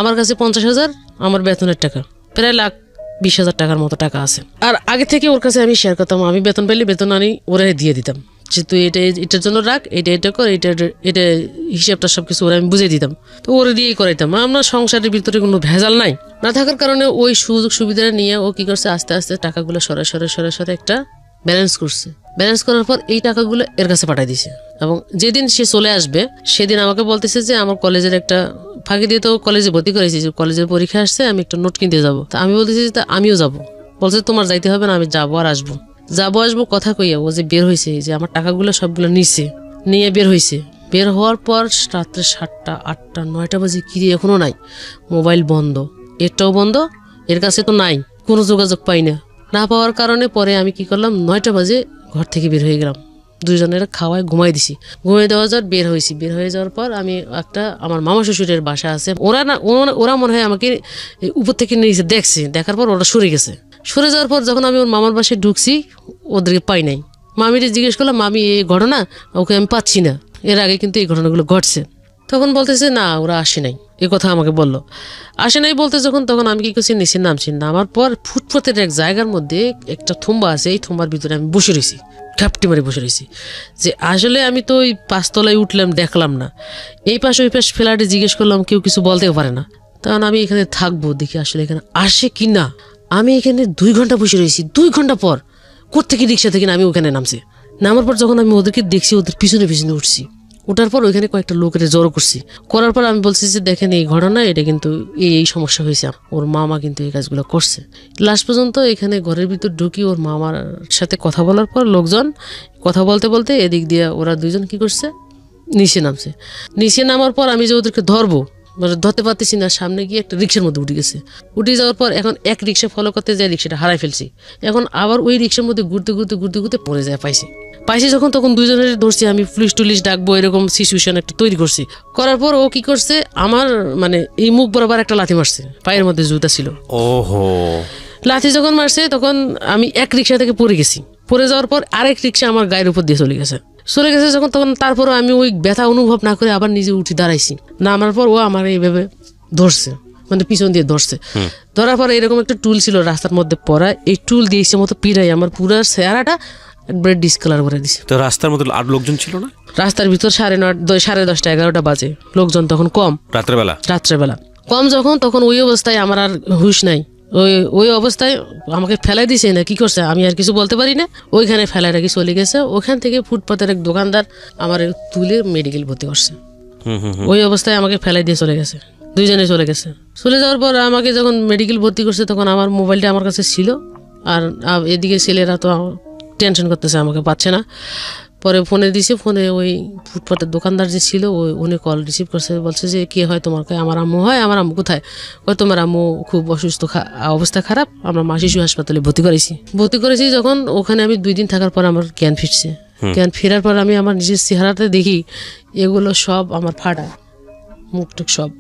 আমার কাছে 50,000, আমার বেতনের টাকা প্রায় 1,20,000 টাকার মতো টাকা আছে। আর আগে থেকে ওর কাছে আমি শেয়ার করতাম, আমি বেতন পেলে বেতন আনি ওরা দিয়ে দিতাম যে তুই এটার জন্য রাখ, এটা কর, এটা হিসাবটা সবকিছু ওরা আমি বুঝিয়ে দিতাম। তো ওরা দিয়েই করাইতাম। আমরা সংসারের ভিতরে কোনো ভেজাল না থাকার কারণে ওই সুযোগ সুবিধা নিয়ে ও কি করছে, আস্তে আস্তে টাকাগুলো সরে একটা ব্যালেন্স করার পর এই টাকাগুলো এর কাছে পাঠাই দিছে। এবং যেদিন সে চলে আসবে সেদিন আমাকে বলতেছে যে আমার কলেজের একটা ফাঁকি দিয়ে তো কলেজে ভর্তি করেছি, কলেজের পরীক্ষা আসছে, আমি একটা নোট কিনতে যাবো। তা আমি বলতেছি যে আমিও যাবো। বলছে তোমার যাইতে হবে না, আমি যাবো আর আসবো কথা কইয়া ও যে বের হয়েছে, যে আমার টাকাগুলো সবগুলো নিয়ে বের হয়েছে। বের হওয়ার পর রাত্রে 7টা, 8টা, 9টা বাজে, কি এখনো নাই, মোবাইল বন্ধ, এটাও বন্ধ, এর কাছে তো নাই, কোনো যোগাযোগ পাই না পাওয়ার কারণে পরে আমি কি করলাম, 9টা বাজে ঘর থেকে বের হয়ে গেলাম। দুইজনের খাওয়ায় ঘুমাই দিছি। ঘুমিয়ে দেওয়া যাওয়ার বের হয়ে যাওয়ার পর আমি একটা আমার মামা শ্বশুরের বাসা আছে, ওরা মনে হয় আমাকে উপর থেকে নিয়েছে, দেখার পর ওরা সরে গেছে। সরে যাওয়ার পর যখন আমি ওর মামার বাসায় ঢুকছি, ওদেরকে পাই নাই। মামিরে জিজ্ঞেস করলাম, মামি এই ঘটনা, ওকে আমি পাচ্ছি না, এর আগে কিন্তু এই ঘটনাগুলো ঘটছে। তখন বলতেছে না ওরা আসে নাই, এ কথা আমাকে বললো। আসে নাই বলতে যখন, তখন আমি কি করছি, নিচে নামছি। নামার পর ফুটপাতের এক জায়গার মধ্যে একটা থুম্বা আছে, এই থুম্বার ভিতরে আমি বসে রয়েছি, ঘাপটি মারি বসে রয়েছি। যে আসলে আমি তো ওই 5 তলায় উঠলাম, দেখলাম না, এই পাশে ওই পাশে ফ্ল্যাটে জিজ্ঞেস করলাম, কেউ কিছু বলতেও পারে না। তখন আমি এখানে থাকবো, দেখি আসলে এখানে আসে কি না। আমি এখানে 2 ঘন্টা বসে রয়েছি। 2 ঘন্টা পর কোত্থেকে রিক্সা থেকে আমি ওখানে নামছি। নামার পর যখন আমি ওদেরকে দেখছি, ওদের পিছনে পিছনে উঠছি। ওঠার পর ওইখানে কয়েকটা লোকের জড়ো করছি। করার পর আমি বলছি যে দেখেন এই ঘটনা, এটা কিন্তু এই সমস্যা হয়েছে, ওর মামা কিন্তু এই কাজগুলো করছে। লাস্ট পর্যন্ত এখানে ঘরের ভিতর ঢুকি ওর মামার সাথে কথা বলার পর লোকজন কথা বলতে বলতে এদিক দিয়ে ওরা 2জন কি করছে, নিচে নামছে। নিচে নামার পর আমি যে ওদেরকে ধরবো, মানে ধরতে পারতেছি না, সামনে গিয়ে একটা রিক্সার মধ্যে উঠে গেছে। উঠে যাওয়ার পর এখন এক রিক্সা ফলো করতে যায়, রিক্সাটা হারাই ফেলছি। এখন আবার ওই রিক্সার মধ্যে ঘুরতে ঘুরতে ঘুরতে ঘুরতে পড়ে যায়, পাইছি যখন, তখন 2জনের ধরছি আমি, পুলিশ টুলিশ ডাকবো এরকম সিচুয়েশন একটা তৈরি করছি। করার পর ও কি করছে, আমার মানে এই মুখ বরাবর একটা লাথি মারছে, পায়ের মধ্যে জুতা ছিল। ওহো, লাথি যখন মারছে তখন আমি এক রিক্সা থেকে পড়ে গেছি। পড়ে যাওয়ার পর আরেক রিক্সা আমার গায়ের উপর দিয়ে চলে গেছে যখন, তখন তারপরও আমি ওই ব্যথা অনুভব না করে আবার নিজে উঠে দাঁড়াইছি। নামার পর ও আমার এইভাবে ধরছে, মানে পিছন দিয়ে ধরছে। ধরার পর এরকম একটা টুল ছিল রাস্তার মধ্যে পড়া, এই টুল দিয়ে ইচ্ছে মতো পিড়াই আমার পুরো চেহারাটা একবারে ডিসকালার করে দিছে। তো রাস্তার মধ্যে আর লোকজন ছিল না? রাস্তার ভিতর 9:30, 10:30, 11টা বাজে, লোকজন তখন কম। রাত্রেবেলা কম যখন, তখন ওই অবস্থায় আমার আর হুশ নাই। ওই অবস্থায় আমাকে ফেলাই দিছে না, কি করছে আমি আর কিছু বলতে পারি না। ওইখানে ফেলাই রাখি চলে গেছে। ওখান থেকে ফুটপাতের এক দোকানদার আমার তুলে মেডিকেল ভর্তি করছে। ওই অবস্থায় আমাকে ফেলাই দিয়ে চলে গেছে, 2জনে চলে গেছে। চলে যাওয়ার পর আমাকে যখন মেডিকেল ভর্তি করছে, তখন আমার মোবাইলটা আমার কাছে ছিল। আর এদিকে ছেলেরা তো টেনশন করতেছে, আমাকে পাচ্ছে না। পরে ফোনে দিছে, ফোনে ওই ফুটপাতের দোকানদার যে ছিল উনি কল রিসিভ করছে, বলছে যে কে হয় তোমার? আমার আম্মু হয়। আমার আম্মু কোথায়? তোমার আম্মু খুব অসুস্থ, অবস্থা খারাপ, আমরা মা শিশু হাসপাতালে ভর্তি করেছি। যখন ওখানে আমি 2 দিন থাকার পর আমার জ্ঞান ফিরছে। জ্ঞান ফেরার পর আমি আমার নিজের চেহারাতে দেখি এগুলো সব আমার ফাটা, মুখটুক সব।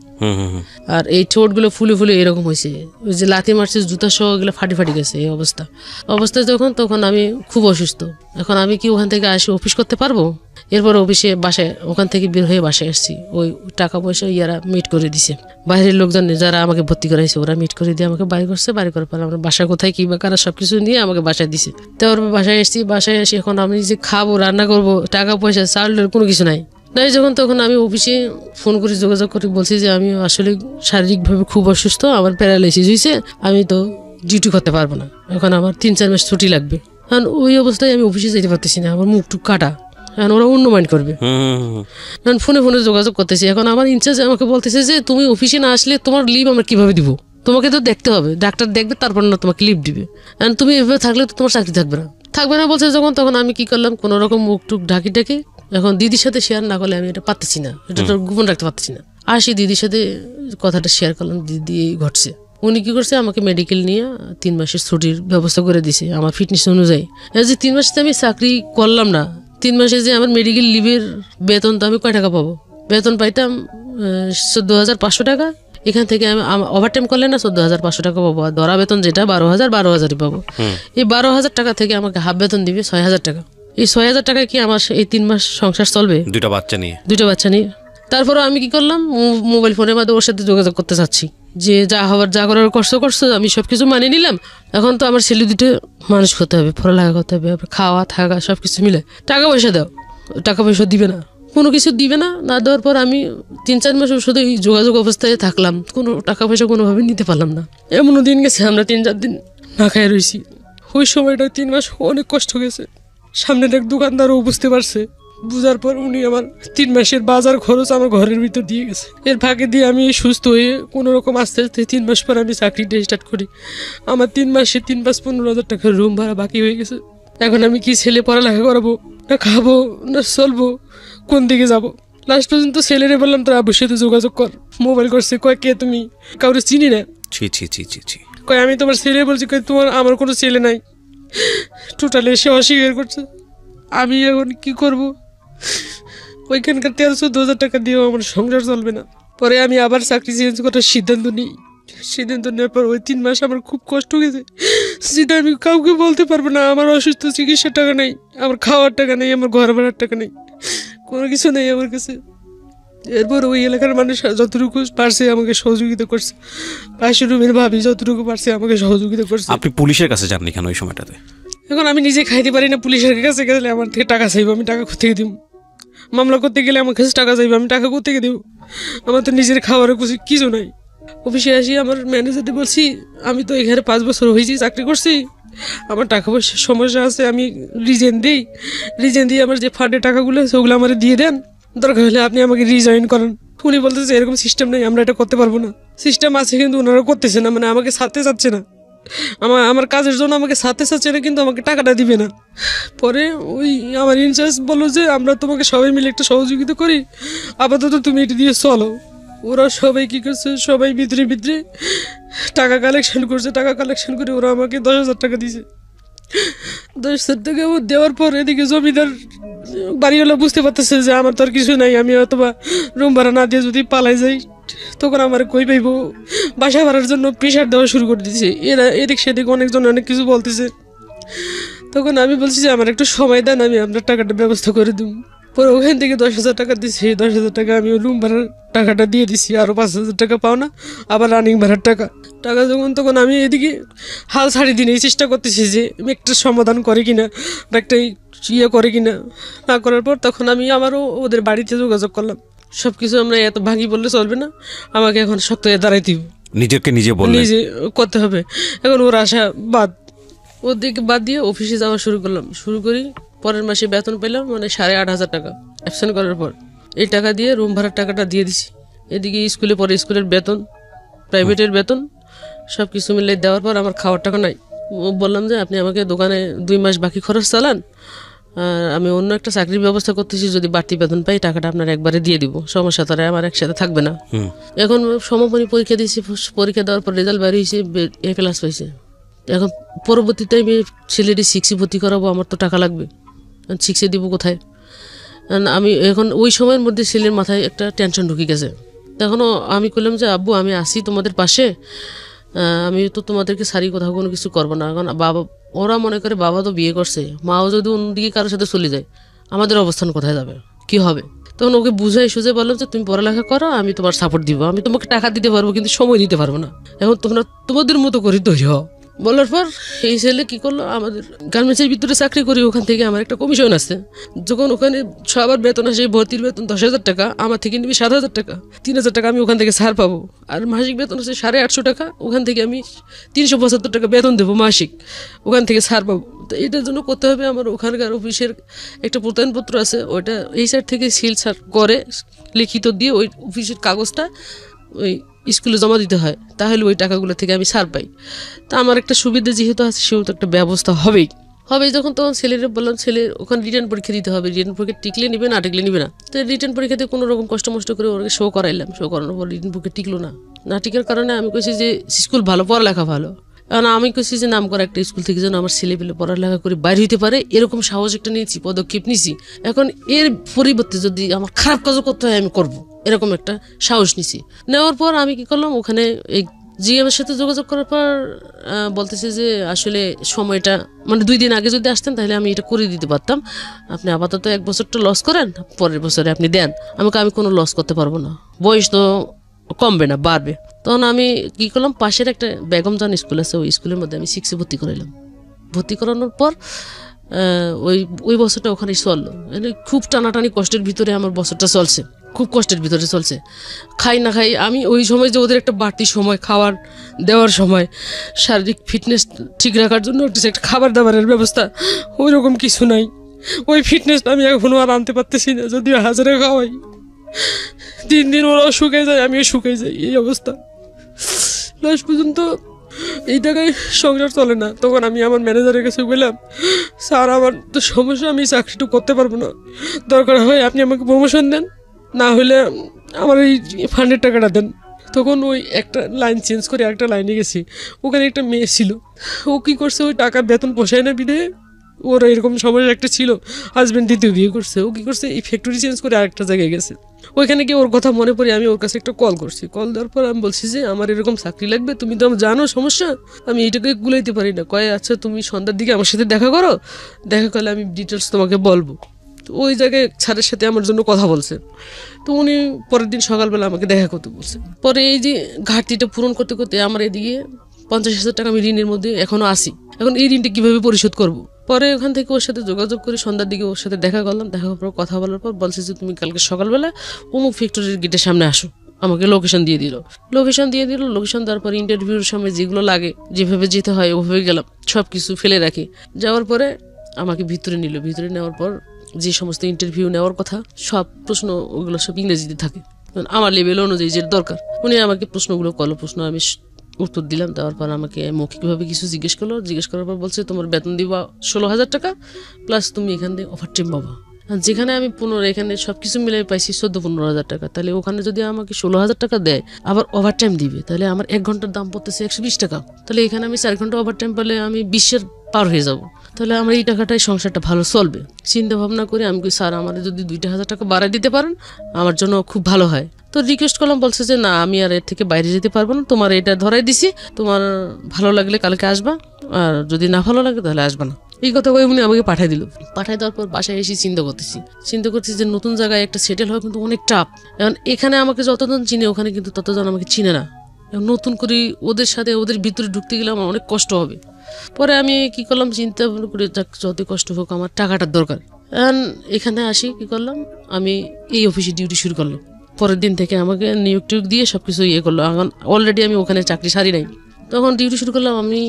আর এই ঠোঁটগুলো ফুলে ফুলে এরকম হয়েছে, ওই যে লাথি মারছে জুতা সহ এগুলো ফাটি গেছে। এই অবস্থায় তখন আমি খুব অসুস্থ। এখন আমি কি ওখান থেকে আসি অফিস করতে পারবো? এরপর অফিসে বাসায়, ওখান থেকে বের হয়ে বাসায় আসছি। ওই টাকা পয়সা ইয়ারা মিট করে দিছে, বাইরের লোকজন যারা আমাকে ভর্তি করাইছে ওরা মিট করে দিয়ে আমাকে বাড়ি করছে। বাড়ি করার পর আমরা বাসা কোথায় কি বা কারা সবকিছু নিয়ে আমাকে বাসায় দিছে। তারপর বাসায় আসি। এখন আমি যে খাবো, রান্না করবো, টাকা পয়সা চালের কোনো কিছু নাই। যখন তখন আমি অফিসে ফোন করে যোগাযোগ করে বলছি যে আমি আসলে শারীরিকভাবে খুব অসুস্থ, আমার প্যারালাইসিস হয়েছে, আমি তো ডিউটি করতে পারবো না, এখন আমার 3-4 মাস ছুটি লাগবে। কারণ ওই অবস্থায় আমি অফিসে যেতে পারতেছি না, আমার মুখটুক কাটা, এখন ওরা অন্য মাইন্ড করবে। কারণ ফোনে যোগাযোগ করতেছি। এখন আমার ইনচার্জ আমাকে বলতেছে যে তুমি অফিসে না আসলে তোমার লিভ আমরা কিভাবে দিব, তোমাকে তো দেখতে হবে, ডাক্তার দেখবে তারপর না তোমাকে লিভ দিবে, কারণ তুমি এভাবে থাকলে তো তোমার চাকরি থাকবে না বলছে যখন, তখন আমি কি করলাম, কোনো রকম মুখটুক ঢাকি। এখন দিদির সাথে শেয়ার না করলে আমি এটা পারতেছি না, এটা তো গোপন রাখতে পারতেছি না। আসি দিদির সাথে কথাটা শেয়ার করলাম, দিদি ঘটছে। উনি কি করছে, আমাকে মেডিকেল নিয়ে 3 মাসের ছুটির ব্যবস্থা করে দিছে আমার ফিটনেস অনুযায়ী। যে 3 মাসে আমি চাকরি করলাম না, 3 মাসে যে আমার মেডিকেল লিভের বেতন, তো আমি কয় টাকা পাবো? বেতন পাইতাম 14,500 টাকা। এখান থেকে আমি ওভারটাইম করলে না 14,500 টাকা পাবো। আর ধরা বেতন যেটা 12,000 পাবো। এই 12,000 টাকা থেকে আমাকে হাফ বেতন দিবে 6,000 টাকা। এই 6,000 টাকা কি আমার এই 3 মাস সংসার চলবে? 2টা বাচ্চা নিয়ে। তারপরে আমি কি করলাম, মোবাইল ফোনের মাধ্যমে ওর সাথে যোগাযোগ করতে চাচ্ছি যে যা হওয়ার যা করার করছো, আমি সবকিছু মানিয়ে নিলাম। এখন তো আমার ছেলে দুটো মানুষ করতে হবে, পড়ালেখা করতে হবে, খাওয়া থাকা সবকিছু মিলে টাকা পয়সা দাও। টাকা পয়সা দিবে না, কোনো কিছু দিবে না। না দেওয়ার পর আমি 3-4 মাস ওর সাথে যোগাযোগ অবস্থায় থাকলাম, কোনো টাকা পয়সা কোনোভাবে নিতে পারলাম না। এমনও দিন গেছে আমরা 3-4 দিন না খায় রয়েছি। ওই সময়টা 3 মাস অনেক কষ্ট গেছে। সামনের এক দোকানদারও বুঝতে পারছে, বুঝার পর উনি আমার 3 মাসের বাজার খরচ আমার ঘরের ভিতর দিয়ে গেছে। এর ফাঁকে দিয়ে আমি সুস্থ হয়ে কোনো রকম আস্তে আস্তে 3 মাস পর আমি চাকরিটা স্টার্ট করি। আমার 3 মাসে 15,000 টাকার রুম ভাড়া বাকি হয়ে গেছে। এখন আমি কি ছেলে পড়ালেখা করাবো, না খাবো, না চলবো, কোন দিকে যাবো? লাস্ট পর্যন্ত ছেলেরে বললাম তোর আব্বুর সাথে যোগাযোগ কর। মোবাইল করছে, কয় কে তুমি? কাউরে চিনি না। কয় আমি তোমার ছেলে বলছি, কয় আমার কোনো ছেলে নাই। টোটালি এসে অস্বীকার করছে। আমি এখন কি করব? ওইখানকার 13-14,000 টাকা দিয়েও আমার সংসার চলবে না। পরে আমি আবার চাকরি চেঞ্জ করার সিদ্ধান্ত নেওয়ার পর ওই 3 মাস আমার খুব কষ্ট গেছে, যেটা আমি কাউকে বলতে পারবো না। আমার অসুস্থ চিকিৎসার টাকা নেই, আমার খাওয়ার টাকা নেই, আমার ঘর ভাড়ার টাকা নেই, কোনো কিছু নেই আমার কাছে। এরপর ওই এলাকার মানুষ যতটুকু পারছে আমাকে সহযোগিতা করছে, পাশের রুমের ভাবি যতটুকু পারছে আমাকে সহযোগিতা করছে। আপনি পুলিশের কাছে যাননি কেন ওই সময়টাতে? এখন আমি নিজে খাইতে পারি না, পুলিশের কাছে গেলে আমার থেকে টাকা চাইবো, আমি টাকা কোথেকে দিব? মামলা করতে গেলে আমার কাছে টাকা চাইবো, আমি টাকা কোথেকে দেবো? আমার তো নিজের খাওয়ার কিছু নাই। অফিসে আসি আমার ম্যানেজারকে বলছি আমি তো এখানে 5 বছর হয়েছি চাকরি করছি, আমার টাকা পয়সার সমস্যা আছে, আমি রিজেন দিয়ে আমার যে ফান্ডের টাকাগুলো আছে ওগুলো আমার দিয়ে দেন, দরকার হলে আপনি আমাকে রিজয়েন করেন। উনি বলতেছে এরকম সিস্টেম নেই, আমরা এটা করতে পারবো না। সিস্টেম আছে কিন্তু ওনারা করতেছে না, মানে আমাকে ছাড়তে চাচ্ছে না, আমার কাজের জন্য আমাকে ছাড়তে চাচ্ছে না, কিন্তু আমাকে টাকাটা দিবে না। পরে ওই আমার ইনচার্জ বললো যে আমরা তোমাকে সবাই মিলে একটা সহযোগিতা করি, আপাতত তুমি এটা দিয়ে চলো। ওরা সবাই কী করছে, সবাই ভিতরে টাকা কালেকশন করছে, টাকা কালেকশন করে ওরা আমাকে 10,000 টাকা দিয়েছে। 10,000 টাকা দেওয়ার পর এদিকে জমিদার বাড়িওয়ালা বুঝতে পারতেছে যে আমার তো আর কিছু নাই, আমি অথবা রুম ভাড়া না দিয়ে যদি পালাই যাই তখন আমার কই পাইব, বাসা ভাড়ার জন্য প্রেশার দেওয়া শুরু করে দিয়েছে। এদিক সেদিক অনেকজন অনেক কিছু বলতেছে। তখন আমি বলছি যে আমার একটু সময় দেন, আমি আপনার টাকাটা ব্যবস্থা করে দিব। পরে ওখান থেকে 10,000 টাকা দিচ্ছি, 10,000 টাকা আমি রুম ভাড়ার টাকাটা দিয়ে দিছি, আরও 5,000 টাকা পাও না, আবার রানিং ভাড়ার টাকা তখন আমি এদিকে হাল ছাড়ি দিনেই চেষ্টা করতেছি যে আমি একটা সমাধান করে কিনা বা একটা করে কিনা। না করার পর তখন আমি আবারও ওদের বাড়িতে যোগাযোগ করলাম। সব কিছু আমরা এত ভাগি বললে চলবে না, আমাকে এখন শক্ত হয়ে দাঁড়াইতে হবে, নিজে করতে হবে। এখন ওর আশা ওদিকে বাদ দিয়ে অফিসে যাওয়া শুরু করি। পরের মাসে বেতন পেলাম, মানে 8,500 টাকা অ্যাবসেন্ট করার পর। এই টাকা দিয়ে রুম ভাড়ার টাকাটা দিয়ে দিছি। এদিকে স্কুলের বেতন, প্রাইভেটের বেতন সব কিছু মিলে দেওয়ার পর আমার খাওয়ার টাকা নাই। বললাম যে আপনি আমাকে দোকানে 2 মাস বাকি খরচ চালান, আমি অন্য একটা চাকরির ব্যবস্থা করতেছি, যদি বাড়তি বেতন পাই টাকাটা আপনার একবারে দিয়ে দিব, সমস্যা তারা আমার একসাথে থাকবে না। এখন সমাপনী পরীক্ষা দিয়েছি, পরীক্ষা দেওয়ার পর রেজাল্ট বের হয়েছে, A+ পাইছে। এখন পরবর্তীতে আমি ছেলেটি 6 ভর্তি করাবো, আমার তো টাকা লাগবে, 6 দিব কোথায়? আমি এখন ওই সময়ের মধ্যে ছেলের মাথায় একটা টেনশন ঢুকে গেছে। তখনও আমি বললাম যে আব্বু আমি আসি তোমাদের পাশে, আমি তো তোমাদেরকে সারি কোথাও কোনো কিছু করবো না। এখন ওরা মনে করে বাবা তো বিয়ে করছে, মাও যদি অন্যদিকে কারোর সাথে চলে যায় আমাদের অবস্থান কোথায় যাবে, কি হবে? তখন ওকে সুঝে বললাম যে তুমি পড়ালেখা করো, আমি তোমার সাপোর্ট দিব, আমি তোমাকে টাকা দিতে পারবো কিন্তু সময় দিতে পারবো না, এখন তোমরা তোমাদের মতো করে তৈরি হও। বলার পর এই ছেলে কী করলো, আমাদের গার্মেন্টসের ভিতরে চাকরি করি, ওখান থেকে আমার একটা কমিশন আছে। যখন ওখানে সবার বেতন আসে, ভর্তির বেতন 10,000 টাকা, আমার থেকে নিবি 7,000 টাকা, 3,000 টাকা আমি ওখান থেকে ছাড় পাবো। আর মাসিক বেতন আছে 850 টাকা, ওখান থেকে আমি 375 টাকা বেতন দেবো মাসিক, ওখান থেকে ছাড় পাবো। তো এটার জন্য করতে হবে আমার ওখানকার অফিসের একটা প্রত্যয়নপত্র আছে, ওইটা এই সাইড থেকে সিল করে লিখিত দিয়ে ওই অফিসের কাগজটা ওই স্কুলে জমা দিতে হয়, তাহলে ওই টাকাগুলো থেকে আমি ছাড় পাই। তা আমার একটা সুবিধা যেহেতু আছে, সেহেতু একটা ব্যবস্থা হবেই। যখন তখন ছেলেরা বললাম ছেলের ওখানে রিটার্ন পরীক্ষা দিতে হবে, রিটার্ন পরীক্ষা টিকলে নিবে না টিকলে নিবে না। তো রিটার্ন পরীক্ষাতে কোনো রকম কষ্ট করে ওকে শো করাইলাম, শো করানোর পর রিটার্ন পরীক্ষা টিকলো না টিকার কারণে আমি কইছি যে স্কুল ভালো, পড়ালেখা ভালো, কারণ আমি কইছি যে নাম করা একটা স্কুল থেকে যেন আমার ছেলেপেলে পড়ালেখা করে বাইরে হইতে পারে, এরকম সাহস একটা নিয়েছি, পদক্ষেপ নিয়েছি। এখন এর পরিবর্তে যদি আমার খারাপ কাজও করতে হয় আমি করব, এরকম একটা সাহস নিছি। নেওয়ার পর আমি কি করলাম, ওখানে এই জিএমের সাথে যোগাযোগ করার পর বলতেছে যে আসলে সময়টা মানে 2 দিন আগে যদি আসতেন তাহলে আমি এটা করে দিতে পারতাম, আপনি আপাতত 1 বছরটা লস করেন, পরের বছরে আপনি দেন। আমি কোনো লস করতে পারবো না, বয়স তো কমবে না, বাড়বে। তখন আমি কি করলাম, পাশের একটা বেগমজান স্কুল আছে, ওই স্কুলের মধ্যে আমি 6-এ ভর্তি করাইলাম। ভর্তি করানোর পর ওই বছরটা ওখানে চললো, মানে খুব টানাটানি কষ্টের ভিতরে আমার বছরটা চলছে, খুব কষ্টের ভিতরে চলছে। খাই না খাই আমি ওই সময় যে ওদের একটা বাড়তি সময় খাবার দেওয়ার সময় শারীরিক ফিটনেস ঠিক রাখার জন্য একটা খাবার দাবারের ব্যবস্থা ওই রকম কিছু নাই, ওই ফিটনেসটা আমি এখনও আর আনতে পারতেছি না, যদিও হাজারে খাওয়াই। দিন ওরাও শুকিয়ে যায়, আমিও শুকিয়ে যাই, এই অবস্থা। লাস্ট পর্যন্ত এই টাকায় সংসার চলে না। তখন আমি আমার ম্যানেজারের কাছে বললাম, স্যার আমার তো সমস্যা, আমি চাকরিটা করতে পারবো না, দরকার হয় আপনি আমাকে প্রমোশন দেন, না হলে আমার এই ফান্ডের টাকাটা দেন। তখন ওই একটা লাইন চেঞ্জ করে একটা লাইনে গেছি, ওখানে একটা মেয়ে ছিল, ও কী করছে, ওই টাকার বেতন পোষায় না বিধে, ওর এরকম সমস্যা একটা ছিল, হাজব্যান্ড দ্বিতীয় বিয়ে করছে। ও কী করছে, এই ফ্যাক্টরি চেঞ্জ করে আরেকটা জায়গায় গেছে। ওইখানে গিয়ে ওর কথা মনে পড়ে আমি ওর কাছে একটা কল করছি। কল দেওয়ার পর আমি বলছি যে আমার এরকম চাকরি লাগবে, তুমি তো জানো সমস্যা, আমি এইটাকে গুলাইতে পারি না। কয় আচ্ছা তুমি সন্ধ্যার দিকে আমার সাথে দেখা করো, দেখা করলে আমি ডিটেলস তোমাকে বলবো। তো ওই জায়গায় স্যারের সাথে আমার জন্য কথা বলছে। তো উনি পরের দিন সকালবেলা আমাকে দেখা করতে বলছে। পরে এই যে ঘাটতিটা পূরণ করতে করতে আমার এদিকে 50,000 টাকা আমি ঋণের মধ্যে এখনো আসি। এখন এই ঋণটা কিভাবে পরিশোধ করব? পরে ওখান থেকে ওর সাথে যোগাযোগ করে সন্ধ্যার দিকে ওর সাথে দেখা করলাম। দেখা করার পর কথা বলার পর বলছে যে তুমি কালকে সকালবেলা অমুক ফ্যাক্টরির গেটের সামনে আসো। আমাকে লোকেশন দিয়ে দিল। লোকেশন দেওয়ার পর ইন্টারভিউর সময় যেগুলো লাগে, যেভাবে যেতে হয় ওভাবে গেলাম, সব কিছু ফেলে রাখি। যাওয়ার পরে আমাকে ভিতরে নিল। ভিতরে নেওয়ার পর যে সমস্ত ইন্টারভিউ নেওয়ার কথা সব প্রশ্ন ওগুলো সব ইংরেজিতে থাকে, আমার লেভেল অনুযায়ী যেটা দরকার। উনি আমাকে প্রশ্নগুলো করলো, প্রশ্ন আমি উত্তর দিলাম। দেওয়ার পর আমাকে মৌখিকভাবে কিছু জিজ্ঞেস করার পর বলছে তোমার বেতন দিবা 16,000 টাকা প্লাস তুমি এখান থেকে ওভার টাইম পাবা। যেখানে আমি এখানে সবকিছু মিলাই পাইছি 14-15,000 টাকা, তাহলে ওখানে যদি আমাকে 16,000 টাকা দেয় আবার ওভার টাইম দিবে, তাহলে আমার 1 ঘন্টার দাম পড়তেছে 120 টাকা। তাহলে এখানে আমি 4 ঘন্টা ওভার টাইম পেলে আমি 20-এর পার হয়ে যাব। তাহলে আমার এই টাকাটাই সংসারটা ভালো চলবে। চিন্তা ভাবনা করে আমি স্যার আমার যদি 2,000 টাকা বাড়ায় দিতে পারেন আমার জন্য খুব ভালো হয়। তো রিকোয়েস্ট করলাম। বলছে যে না, আমি আর এর থেকে বাইরে যেতে পারবো না, তোমার এটা ধরাই দিছি, তোমার ভালো লাগলে কালকে আসবা, আর যদি না ভালো লাগে তাহলে আসবা না। এই কথা কয়ে উনি আমাকে পাঠিয়ে দিল। পাঠিয়ে দেওয়ার পর বাসায় এসে চিন্তা করতেছি যে নতুন জায়গায় একটা সেটেল হওয়া কিন্তু অনেক টাফ। এখন এখানে আমাকে যতজন চিনে ওখানে কিন্তু ততজন আমাকে চিনে না। নতুন করে ওদের সাথে ওদের ভিতরে ঢুকতে গেলে আমার অনেক কষ্ট হবে। পরে আমি কি করলাম, চিন্তা করে যত কষ্ট হোক আমার টাকাটার দরকার। এখানে আসি কি করলাম, আমি এই অফিসে ডিউটি শুরু করলাম। পরের দিন থেকে আমাকে নিয়োগ দিয়ে সবকিছু করলো। এখন অলরেডি আমি ওখানে চাকরি সারি নাই, তখন ডিউটি শুরু করলাম। আমি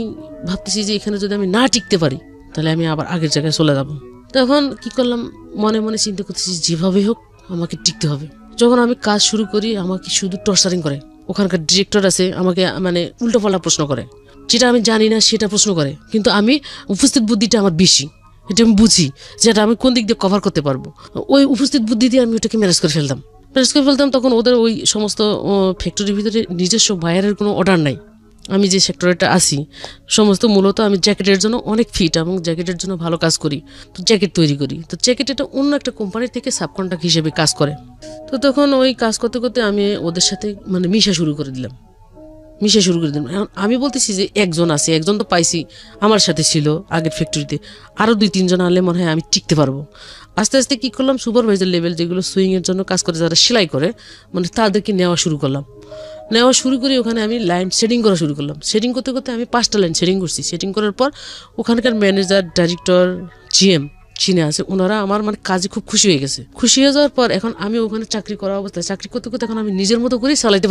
ভাবতেছি যে এখানে যদি আমি না টিকতে পারি তাহলে আমি আবার আগের জায়গায় চলে যাব। তখন কি করলাম, মনে মনে চিন্তা করতেছি যেভাবে হোক আমাকে টিকতে হবে। যখন আমি কাজ শুরু করি আমাকে শুধু টর্চারিং করে। ওখানকার ডিরেক্টর আছে, আমাকে উল্টোপাল্টা প্রশ্ন করে, যেটা আমি জানি না সেটা প্রশ্ন করে, কিন্তু আমি উপস্থিত বুদ্ধিটা আমার বেশি, এটা আমি বুঝি যেটা আমি কোন দিক দিয়ে কভার করতে পারবো। ওই উপস্থিত বুদ্ধি দিয়ে আমি ওটাকে ম্যানেজ করে ফেলতাম। তখন ওদের ওই সমস্ত ফ্যাক্টরির ভিতরে নিজস্ব বাইরের কোনো অর্ডার নাই। আমি যে সেক্টরটা আছি সমস্ত মূলত আমি জ্যাকেটের জন্য অনেক ফিট এবং জ্যাকেটের জন্য ভালো কাজ করি। তো জ্যাকেট তৈরি করি, তো জ্যাকেট এটা অন্য একটা কোম্পানির থেকে সাবকন্ট্রাক্ট হিসেবে কাজ করে। তো তখন ওই কাজ করতে করতে আমি ওদের সাথে মিশা শুরু করে দিলাম। এখন আমি বলতেছি যে একজন আছে, একজন তো পাইছি আমার সাথে ছিল আগের ফ্যাক্টরিতে, আরও 2-3 জন আনলে মনে হয় আমি টিকতে পারবো। আস্তে আস্তে কি করলাম, সুপারভাইজার লেভেল যেগুলো সুইংয়ের জন্য কাজ করে, যারা সেলাই করে তাদেরকে নেওয়া শুরু করি। ওখানে আমি লাইন সেটিং করা শুরু করলাম। সেটিং করতে করতে আমি 5টা লাইন সেটিং করছি। সেটিং করার পর ওখানকার ম্যানেজার, ডাইরেক্টর, জিএম চিনে আছে, ওনারা আমার কাজে খুব খুশি হয়ে গেছে। খুশি হয়ে যাওয়ার পর এখন আমি ওখানে চাকরি করা অবস্থায় চাকরি করতে করতে এখন আমি নিজের মতো করেই চালাইতে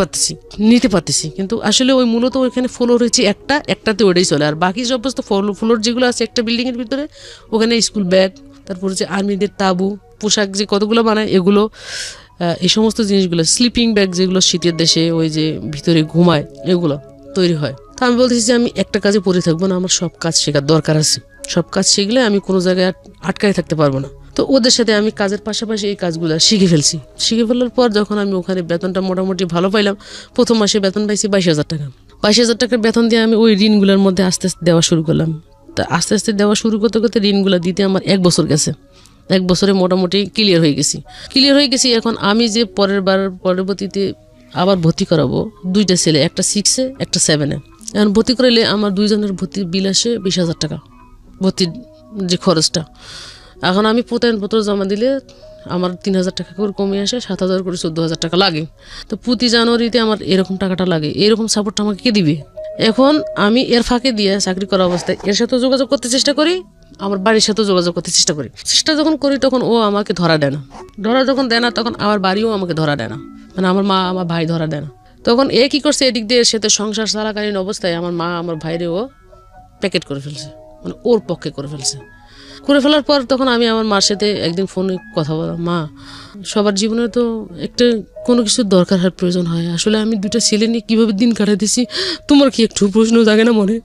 নিতে পারতেছি। কিন্তু আসলে ওই মূলত ওইখানে ফ্লোর হয়েছে একটাতে ওটাই চলে, আর বাকি সমস্ত ফ্লোর যেগুলো আছে একটা বিল্ডিংয়ের ভিতরে, ওখানে স্কুল ব্যাগ, তারপর হচ্ছে আর্মিদের তাবু, পোশাক যে কতগুলো বানায় এগুলো, এই সমস্ত জিনিসগুলো, স্লিপিং ব্যাগ যেগুলো শীতের দেশে ওই যে ভিতরে ঘুমায় এগুলো তৈরি হয়। তো আমি বলতেছি যে আমি একটা কাজে পড়ে থাকবো না, আমার সব কাজ শেখার দরকার আছে। সব কাজ শিখলে আমি কোনো জায়গায় আটকায় থাকতে পারবো না। তো ওদের সাথে আমি কাজের পাশাপাশি এই কাজগুলো শিখে ফেলার পর যখন আমি ওখানে বেতনটা মোটামুটি ভালো পাইলাম, প্রথম মাসে বেতন পাইছি 22,000 টাকা। 22,000 টাকার বেতন দিয়ে আমি ওই ঋণগুলোর মধ্যে আস্তে আস্তে দেওয়া শুরু করলাম। তা আস্তে আস্তে দেওয়া শুরু করতে করতে ঋণগুলো দিতে আমার 1 বছর গেছে। 1 বছরে মোটামুটি ক্লিয়ার হয়ে গেছি। এখন আমি যে পরবর্তীতে আবার ভর্তি করাবো 2টা ছেলে, একটা 6-এ একটা 7-এ। এখন ভর্তি করাইলে আমার 2 জনের ভর্তির বিল আসে 20,000 টাকা, ভর্তির যে খরচটা। এখন আমি প্রত্যয়নপত্র জমা দিলে আমার 3,000 টাকা করে কমে আসে, 7,000 করে 14,000 টাকা লাগে। তো প্রতি জানুয়ারিতে আমার এরকম টাকাটা লাগে। এরকম সাপোর্টটা আমাকে কে দিবে? এখন আমি এর ফাঁকে দিয়ে চাকরি করা অবস্থায় এর সাথে যোগাযোগ করতে চেষ্টা করি, আমার বাড়ির সাথে যোগাযোগ করতে চেষ্টা যখন করি তখন ও আমাকে ধরা দেয় না। তখন আমার বাড়িও আমাকে ধরা দেয় না, আমার মা আমার ভাই ধরা দেয় না। তখন এ কি করছে, এদিক দিয়ে এর সাথে সংসার চালাকালীন অবস্থায় আমার মা আমার ভাইরে ও প্যাকেট করে ফেলছে, ওর পক্ষে করে ফেলার পর তখন আমি আমার মার সাথে একদিন ফোনে কথা বললাম, মা সবার জীবনে তো একটা কোনো কিছুর দরকার হয়, প্রয়োজন হয়, আসলে আমি 2টা ছেলে নিয়ে কীভাবে দিন কাটাইতেছি, তোমার কি একটু প্রশ্ন জাগে না মনে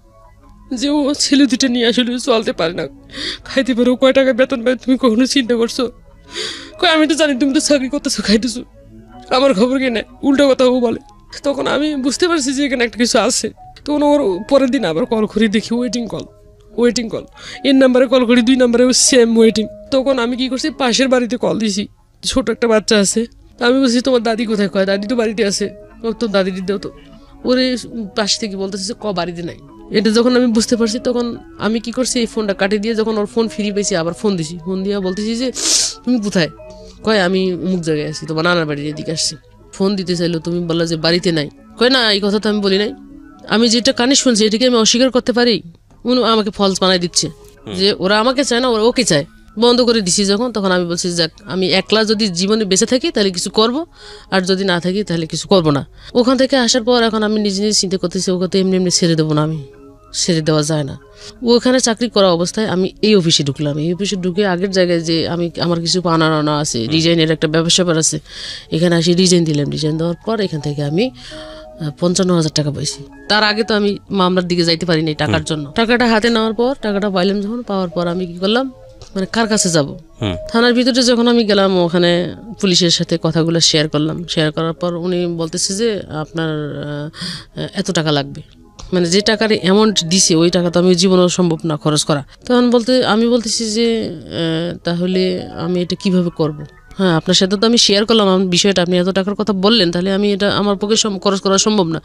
যে ও ছেলে 2টা নিয়ে আসলে চলতে পারে না, খাইতে পারে, ও কয় টাকা বেতন পায় তুমি কখনো চিন্তা করছো? আমি তো জানি তুমি তো চাকরি করতেছো, খাইতেছো, আমার খবর কি নেই, উল্টো কথা ও বলে। তখন আমি বুঝতে পারছি যে এখানে একটা কিছু আছে। তখন ওর পরের দিন আবার কল করি, দেখি ওয়েটিং কল, এর নাম্বারে কল করি, 2 নাম্বারে সেম ওয়েটিং। তখন আমি কি করছি, পাশের বাড়িতে কল দিছি, ছোট একটা বাচ্চা আছে। আমি বলছি তোমার দাদি কোথায়? কয় দাদি তো বাড়িতে আছে। তোর দাদি দাও তো। ওরে পাশ থেকে বলতেছে বাড়িতে নাই। এটা যখন আমি বুঝতে পারছি তখন আমি কি করছি, এই ফোনটা কাটে দিয়ে যখন ওর ফোন ফিরে পেয়েছি আবার ফোন দিছি। ফোন দিয়ে বলতেছি যে তুমি কোথায়? কয় আমি অমুক জায়গায় আছি, তোমার নানার বাড়ির এদিকে আসছি। ফোন দিতে চাইলো, তুমি বললা যে বাড়িতে নাই। কয় না, এই কথা তো আমি বলি নাই। আমি যেটা কানে শুনছি এটাকে আমি অস্বীকার করতে পারি? উনি আমাকে ফলস বানাই দিচ্ছে যে ওরা আমাকে চায় না, ওরা ওকে চায়। বন্ধ করে দিছি যখন, তখন আমি বলছি যাক আমি একলা যদি জীবনে বেঁচে থাকি তাহলে কিছু করব, আর যদি না থাকি তাহলে কিছু করব না। ওখান থেকে আসার পর এখন আমি নিজে নিজে চিন্তা করতেছি ওকে তো এমনি এমনি ছেড়ে দেবো না, আমি ছেড়ে দেওয়া যায় না। ওখানে চাকরি করা অবস্থায় আমি এই অফিসে ঢুকলাম। এই অফিসে ঢুকে আগের জায়গায় যে আমি আমার কিছু পাওনা আনা আছে, ডিজাইনের একটা ব্যবসা আছে, এখানে আসি ডিজাইন দিলাম। ডিজাইন দেওয়ার পর এখান থেকে আমি 55,000 টাকা পাইছি। তার আগে তো আমি মামলার দিকে যাইতে পারিনি টাকার জন্য। টাকাটা হাতে নেওয়ার পর, টাকাটা পাইলাম যখন, পাওয়ার পর আমি কি করলাম, মানে কার কাছে যাব, থানার ভিতরে যখন আমি গেলাম ওখানে পুলিশের সাথে কথাগুলো শেয়ার করলাম। শেয়ার করার পর উনি বলতেছে যে আপনার এত টাকা লাগবে, মানে যে টাকার অ্যামাউন্ট দিছে ওই টাকা তো আমি জীবনেও সম্ভব না খরচ করা। তখন আমি বলতেছি যে তাহলে আমি এটা কিভাবে করব? হ্যাঁ, আপনার সাথে তো আমি শেয়ার করলাম আমার বিষয়টা, আপনি এত টাকার কথা বললেন, তাহলে আমি এটা আমার পক্ষে খরচ করা সম্ভব না।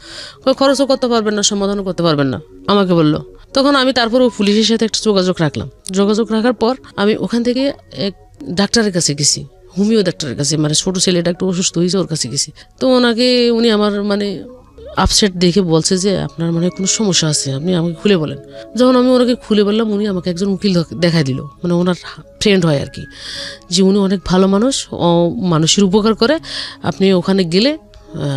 খরচও করতে পারবেন না, সমাধানও করতে পারবেন না, আমাকে বললো। তখন আমি তারপর পুলিশের সাথে একটা যোগাযোগ রাখলাম। যোগাযোগ রাখার পর আমি ওখান থেকে এক ডাক্তারের কাছে গেছি, হোমিও ডাক্তারের কাছে, মানে ছোট ছেলেটা একটু অসুস্থ হয়েছে, ওর কাছে গেছি। তো উনি আমার মানে আপসেট দেখে বলছে যে আপনার মানে কোনো সমস্যা আছে, আপনি আমাকে খুলে বলেন। যখন আমি ওনাকে খুলে বললাম, উনি আমাকে একজন উকিল দেখাই দিল, মানে ওনার ফ্রেন্ড হয় আর কি, যে উনি অনেক ভালো মানুষ, মানুষের উপকার করে। আপনি ওখানে গেলে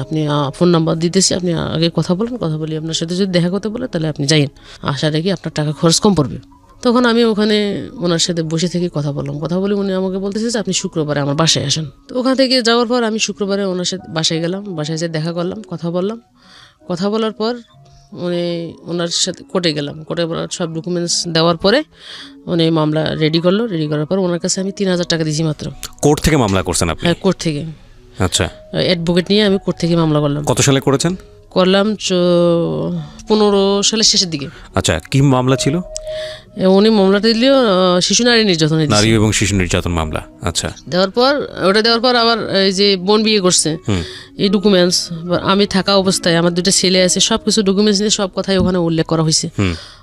আপনি ফোন নাম্বার দিতেছি, আপনি আগে কথা বলেন, কথা বলি আপনার সাথে যদি দেখা করতে বলে তাহলে আপনি যাইন, আশা রেখে আপনার টাকা খরচ কম পড়বে। তখন আমি ওখানে ওনার সাথে বসে থেকে কথা বললাম। কথা বলে উনি আমাকে বলতেছে যে আপনি শুক্রবারে আমার বাসায় আসেন। তো ওখান থেকে যাওয়ার পর আমি শুক্রবারে ওনার সাথে বাসায় গেলাম। বাসায় এসে দেখা করলাম, কথা বললাম। কথা বলার পর ওনার সাথে কোর্টে গেলাম। কোর্টে সব ডকুমেন্টস দেওয়ার পরে উনি মামলা রেডি করলো। রেডি করার পর ওনার কাছে আমি 3,000 টাকা দিয়েছি মাত্র। কোর্ট থেকে মামলা করছেন আপনি? হ্যাঁ, কোর্ট থেকে। আচ্ছা, অ্যাডভোকেট নিয়ে আমি কোর্ট থেকে মামলা করলাম। কত সালে করেছেন? করলাম 15 সালের শেষের দিকে। আচ্ছা, কি মামলা ছিল? উনি মামলাটা দিল শিশু নারী নির্যাতন, নারী এবং শিশু নির্যাতন মামলা। আচ্ছা, দেওয়ার পর আবার এই যে বোন বিয়ে করছে, এই ডকুমেন্টস আমি থাকা অবস্থায়, আমার 2টা ছেলে আছে, সবকিছু ডকুমেন্টস নিয়ে সব কথাই ওখানে উল্লেখ করা হয়েছে।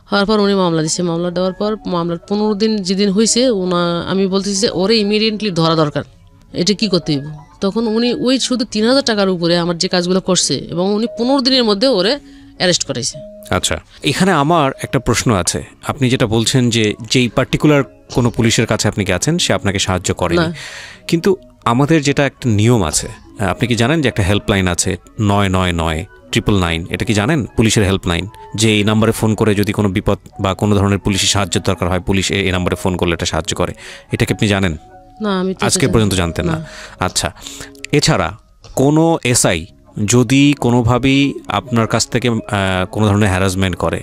হওয়ার পর উনি মামলা দিচ্ছে। মামলা দেওয়ার পর মামলার 15 দিন যেদিন হয়েছে, আমি বলতেছি যে ওরে ইমিডিয়েটলি ধরা দরকার, এটা কি করতে হইব। তখন উনি ওই শুধু 3,000 টাকার উপরে আমার যে কাজগুলো করছে, এবং উনি 15 দিনের মধ্যে ওরে অ্যারেস্ট করাইছে। আচ্ছা, এখানে আমার একটা প্রশ্ন আছে। আপনি যেটা বলছেন যে যেই পার্টিকুলার কোনো পুলিশের কাছে আপনি গেছেন, সে আপনাকে সাহায্য করেনি, কিন্তু আমাদের যেটা একটা নিয়ম আছে, আপনি কি জানেন যে একটা হেল্পলাইন আছে 999-999, এটা কি জানেন? পুলিশের হেল্পলাইন, যে এই নাম্বারে ফোন করে যদি কোনো বিপদ বা কোনো ধরনের পুলিশি সাহায্যের দরকার হয়, পুলিশ এই নাম্বারে ফোন করলে এটা সাহায্য করে। এটা কি আপনি জানেন? না, আমি আজকে পর্যন্ত জানতেন না। আচ্ছা, এছাড়া কোনো এসআই যদি কোনোভাবেই আপনার কাছ থেকে কোনো ধরনের হ্যারাসমেন্ট করে,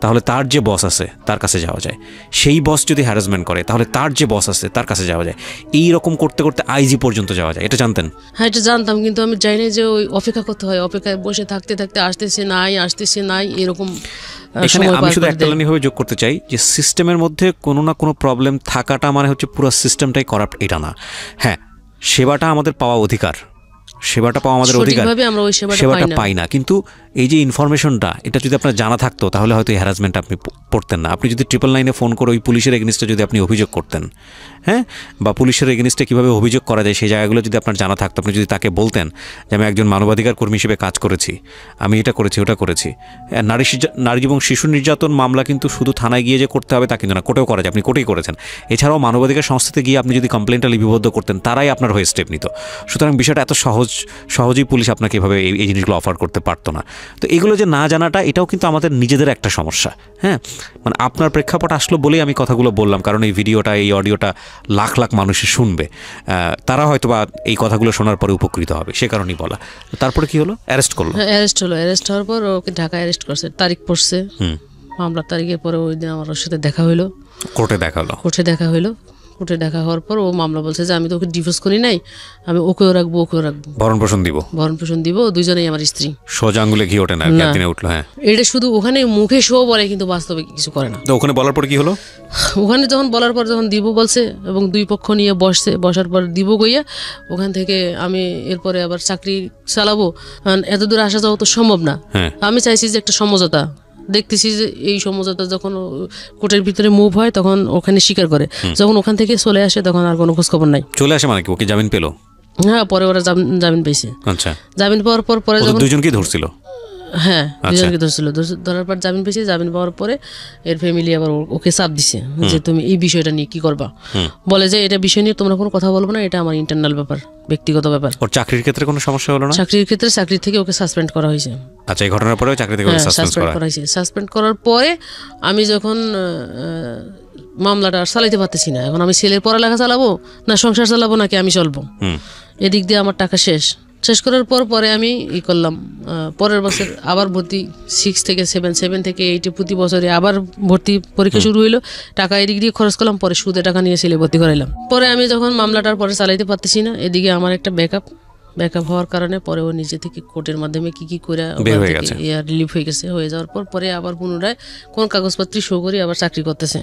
তাহলে তার যে বস আছে তার কাছে যাওয়া যায়। সেই বস যদি হ্যারাসমেন্ট করে, তাহলে তার যে বস আছে তার কাছে যাওয়া যায়। এই রকম করতে করতে আইজি পর্যন্ত যাওয়া যায়। এটা জানতেন? হ্যাঁ, এটা জানতাম, কিন্তু আমি জানি না যে ওই অপেক্ষা করতে হয়, অপেক্ষায় বসে থাকতে থাকতে আসতেছে নাই এরকম। এখানে আমি শুধু একটা লাইনভাবে যোগ করতে চাই যে সিস্টেমের মধ্যে কোনো না কোনো প্রবলেম থাকাটা মানে হচ্ছে পুরো সিস্টেমটাই করাপ্ট, এটা না। হ্যাঁ, সেবাটা আমাদের পাওয়া অধিকার, সেবাটা পাওয়া আমাদের অধিকার, সেবাটা পাই না। কিন্তু এই যে ইনফরমেশনটা, এটা যদি আপনার জানা থাকতো তাহলে হয়তো এই হ্যারাসমেন্ট আপনি পড়তেন না। আপনি যদি 999-এ ফোন করে ওই পুলিশের এগেনিস্টে যদি আপনি অভিযোগ করতেন, হ্যাঁ, বা পুলিশের এগেনিস্টে কীভাবে অভিযোগ করা যায় সেই জায়গাগুলো যদি আপনার জানা থাকতো, আপনি যদি তাকে বলতেন যে আমি একজন মানবাধিকার কর্মী হিসেবে কাজ করেছি, আমি এটা করেছি ওটা করেছি। নারী এবং শিশু নির্যাতন মামলা কিন্তু শুধু থানায় গিয়ে যে করতে হবে তা কিন্তু না, কোর্টেও করা যায়, আপনি কোর্টেই করেছেন। এছাড়াও মানবাধিকার সংস্থাতে গিয়ে আপনি যদি কমপ্লেনটা লিপিবদ্ধ করতেন, তারাই আপনার হয়ে স্টেপ নিত। সুতরাং বিষয়টা এত সহজেই পুলিশ আপনাকে এভাবে এই জিনিসগুলো অফার করতে পারতো না। তো এগুলো যে না জানাটা, এটাও কিন্তু আমাদের নিজেদের একটা সমস্যা। হ্যাঁ, মানে আপনার প্রেক্ষাপট আসলো বলেই আমি কথাগুলো বললাম, কারণ এই ভিডিওটা, এই অডিওটা লাখ লাখ মানুষে শুনবে, তারা হয়তো বা এই কথাগুলো শোনার পরে উপকৃত হবে, সে কারণেই বলা। তারপরে কি হলো? অ্যারেস্ট করলো। অ্যারেস্ট হওয়ার পর ওকে ঢাকা অ্যারেস্ট করছে, তারিখ পড়ছে, মামলার তারিখের পরে ওই দিন আমার ওর সাথে দেখা হইলো, কোর্টে দেখা হইলো। কোর্টে দেখা হওয়ার পর ও মামলা বলছে যে আমি তো ওকে ডিভোর্স করি নাই, আমি ওকেও রাখবো, ভরণ পোষণ দিব, দুইজনেই আমার স্ত্রী। সোজা আঙ্গুলে ঘি ওঠে না, দিনে উঠলো। হ্যাঁ, এটা শুধু ওখানে মুখে শো বলে, কিন্তু বাস্তবে কিছু করে না। তো ওখানে বলার পর কি হলো? ওখানে যখন বলার পর যখন দিব বলছে, এবং 2 পক্ষ নিয়ে বসার পর দিব গইয়া ওখান থেকে আমি এরপরে আবার চাকরি চালাবো, এত দূর আসা যাওয়া তো সম্ভব না। আমি চাইছি যে একটা সমঝোতা, দেখতেছি যে এই সমঝোতা যখন কোর্টের ভিতরে মুভ হয় তখন ওখানে স্বীকার করে, যখন ওখান থেকে চলে আসে তখন আর কোনো খোঁজ খবর নাই। চলে আসে মানে কি ওকে জামিন পেলো? হ্যাঁ, পরে ওরা জামিন পেয়েছে। আচ্ছা, জামিন পাওয়ার পর পরে যখন দুজনকে ধরছিল, হ্যাঁ দুজনকে ধরছিল, ধরার পর জামিন পেয়েছে। জামিন পাওয়ার পরে এর ফ্যামিলি আবার ওকে চাপ দিছে যে তুমি এই বিষয়টা নিয়ে কি করবা। বলে যে এটা বিষয় নিয়ে তোমরা কোনো কথা বলবো না, এটা আমার ইন্টারনাল ব্যাপার, ব্যক্তিগত ব্যাপার। ওর চাকরির ক্ষেত্রে কোনো সমস্যা হলো না? চাকরির ক্ষেত্রে চাকরি থেকে ওকে সাসপেন্ড করা হয়েছে। আচ্ছা, এই ঘটনার পরে চাকরি থেকে সাসপেন্ড করা হয়েছে। সাসপেন্ড করার পরে আমি যখন মামলাটা চালাইতে পারতেছি না, এখন আমি ছেলের পড়ালেখা চালাবো না সংসার চালাবো নাকি আমি চলবো, এদিক দিয়ে আমার টাকা শেষ করার পরে আমি করলাম, পরের বছর আবার ভর্তি 6 থেকে 7 থেকে 8 প্রতি বছরে আবার ভর্তি পরীক্ষা শুরু হইলো। টাকা এদিক দিয়ে খরচ করলাম, পরে সুদে টাকা নিয়ে ছেলে ভর্তি করাইলাম। পরে আমি যখন মামলাটার পরে চালাইতে পারতেছি না, এদিকে আমার একটা ব্যাকআপ হওয়ার কারণে পরে ও নিজে থেকে কোর্টের মাধ্যমে কি করে রিলিফ হয়ে গেছে। হয়ে যাওয়ার পরে আবার পুনরায় কোন কাগজপত্র শো করে আবার চাকরি করতেছে।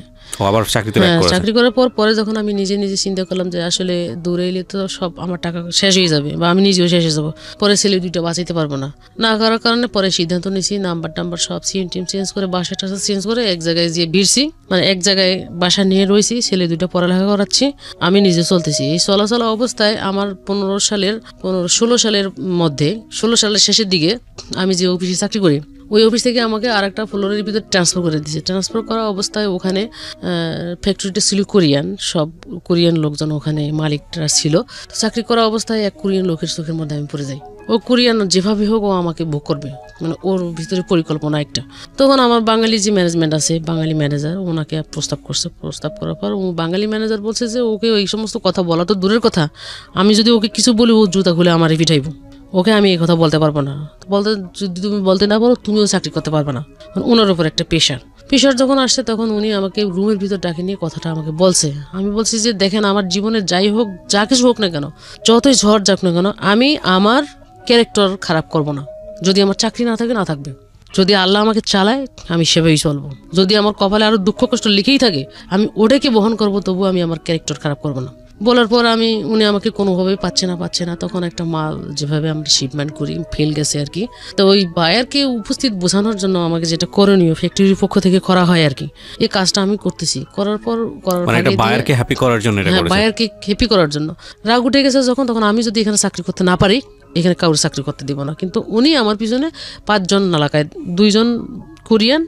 চাকরি করার পরে যখন আমি নিজে চিন্তা করলাম যে আসলে দূরে এলে তো সব আমার টাকা শেষ হয়ে যাবে বা আমি নিজেও শেষ হয়ে যাবো, পরে ছেলে দুইটা বাঁচাইতে পারবো না করার কারণে পরে সিদ্ধান্ত নিয়েছি নাম্বার সব সিম চেঞ্জ করে বাসা টাসা চেঞ্জ করে এক জায়গায় যেয়ে ভিড়ছি, মানে এক জায়গায় বাসা নিয়ে রয়েছি, ছেলে দুইটা পড়ালেখা করাচ্ছি, আমি নিজে চলতেছি। এই চলাচল অবস্থায় আমার 16 সালের মধ্যে 16 সালের শেষের দিকে আমি যে অফিসে চাকরি করি ওই অফিস থেকে আমাকে আরেকটা ফ্লোরের ভিতরে ট্রান্সফার করে দিয়েছে। ট্রান্সফার করা অবস্থায় ওখানে ফ্যাক্টরিটা ছিল সব কোরিয়ান লোকজন ওখানে মালিকরা ছিল। তো চাকরি করা অবস্থায় এক কোরিয়ান লোকের চোখের মধ্যে আমি পড়ে যাই। ও কোরিয়ান যেভাবে হোক ও আমাকে ভোগ করবে, মানে ওর ভিতরে পরিকল্পনা একটা। তখন আমার বাঙালি যে ম্যানেজমেন্ট আছে, বাঙালি ম্যানেজার ওনাকে প্রস্তাব করার পর ও বাঙালি ম্যানেজার বলছে যে ওকে এই সমস্ত কথা বলা তো দূরের কথা, আমি যদি ওকে কিছু বলি ও জুতা খুলে আমারই পিঠাইব, ওকে আমি এই কথা বলতে পারবো না। যদি তুমি বলতে না পারো তুমিও চাকরি করতে পারবে না। ওনার উপর একটা প্রেশার যখন আসছে তখন উনি আমাকে রুমের ভিতর ডাকে নিয়ে কথাটা আমাকে বলছে। আমি বলছি যে দেখেন আমার জীবনে যাই হোক, যা কিছু হোক না কেন, যতই ঝড় যাক না কেন, আমি আমার ক্যারেক্টার খারাপ করব না। যদি আমার চাকরি না থাকবে, যদি আল্লাহ আমাকে চালায় আমি সেভাবেই চলবো। যদি আমার কপালে আরো দুঃখ কষ্ট লিখেই থাকে আমি ওটাকে বহন করব, তবু আমি আমার ক্যারেক্টার খারাপ করব না। বলার পর উনি আমাকে কোনোভাবেই পাচ্ছে না। তখন একটা মাল যেভাবে আমরা শিপমেন্ট করি ফেল গেছে আর কি। তো ওই বায়ারকে উপস্থিত বোঝানোর জন্য আমাকে যেটা করণীয় ফ্যাক্টরির পক্ষ থেকে করা হয় আর কি, এই কাজটা আমি করতেছি। করার বায়ারকে হ্যাপি করার জন্য রাগ উঠে গেছে যখন, তখন আমি যদি এখানে চাকরি করতে না পারি এখানে কারোর চাকরি করতে দিব না। কিন্তু উনি আমার পিছনে 5 জন না লাগায়, 2 জন কোরিয়ান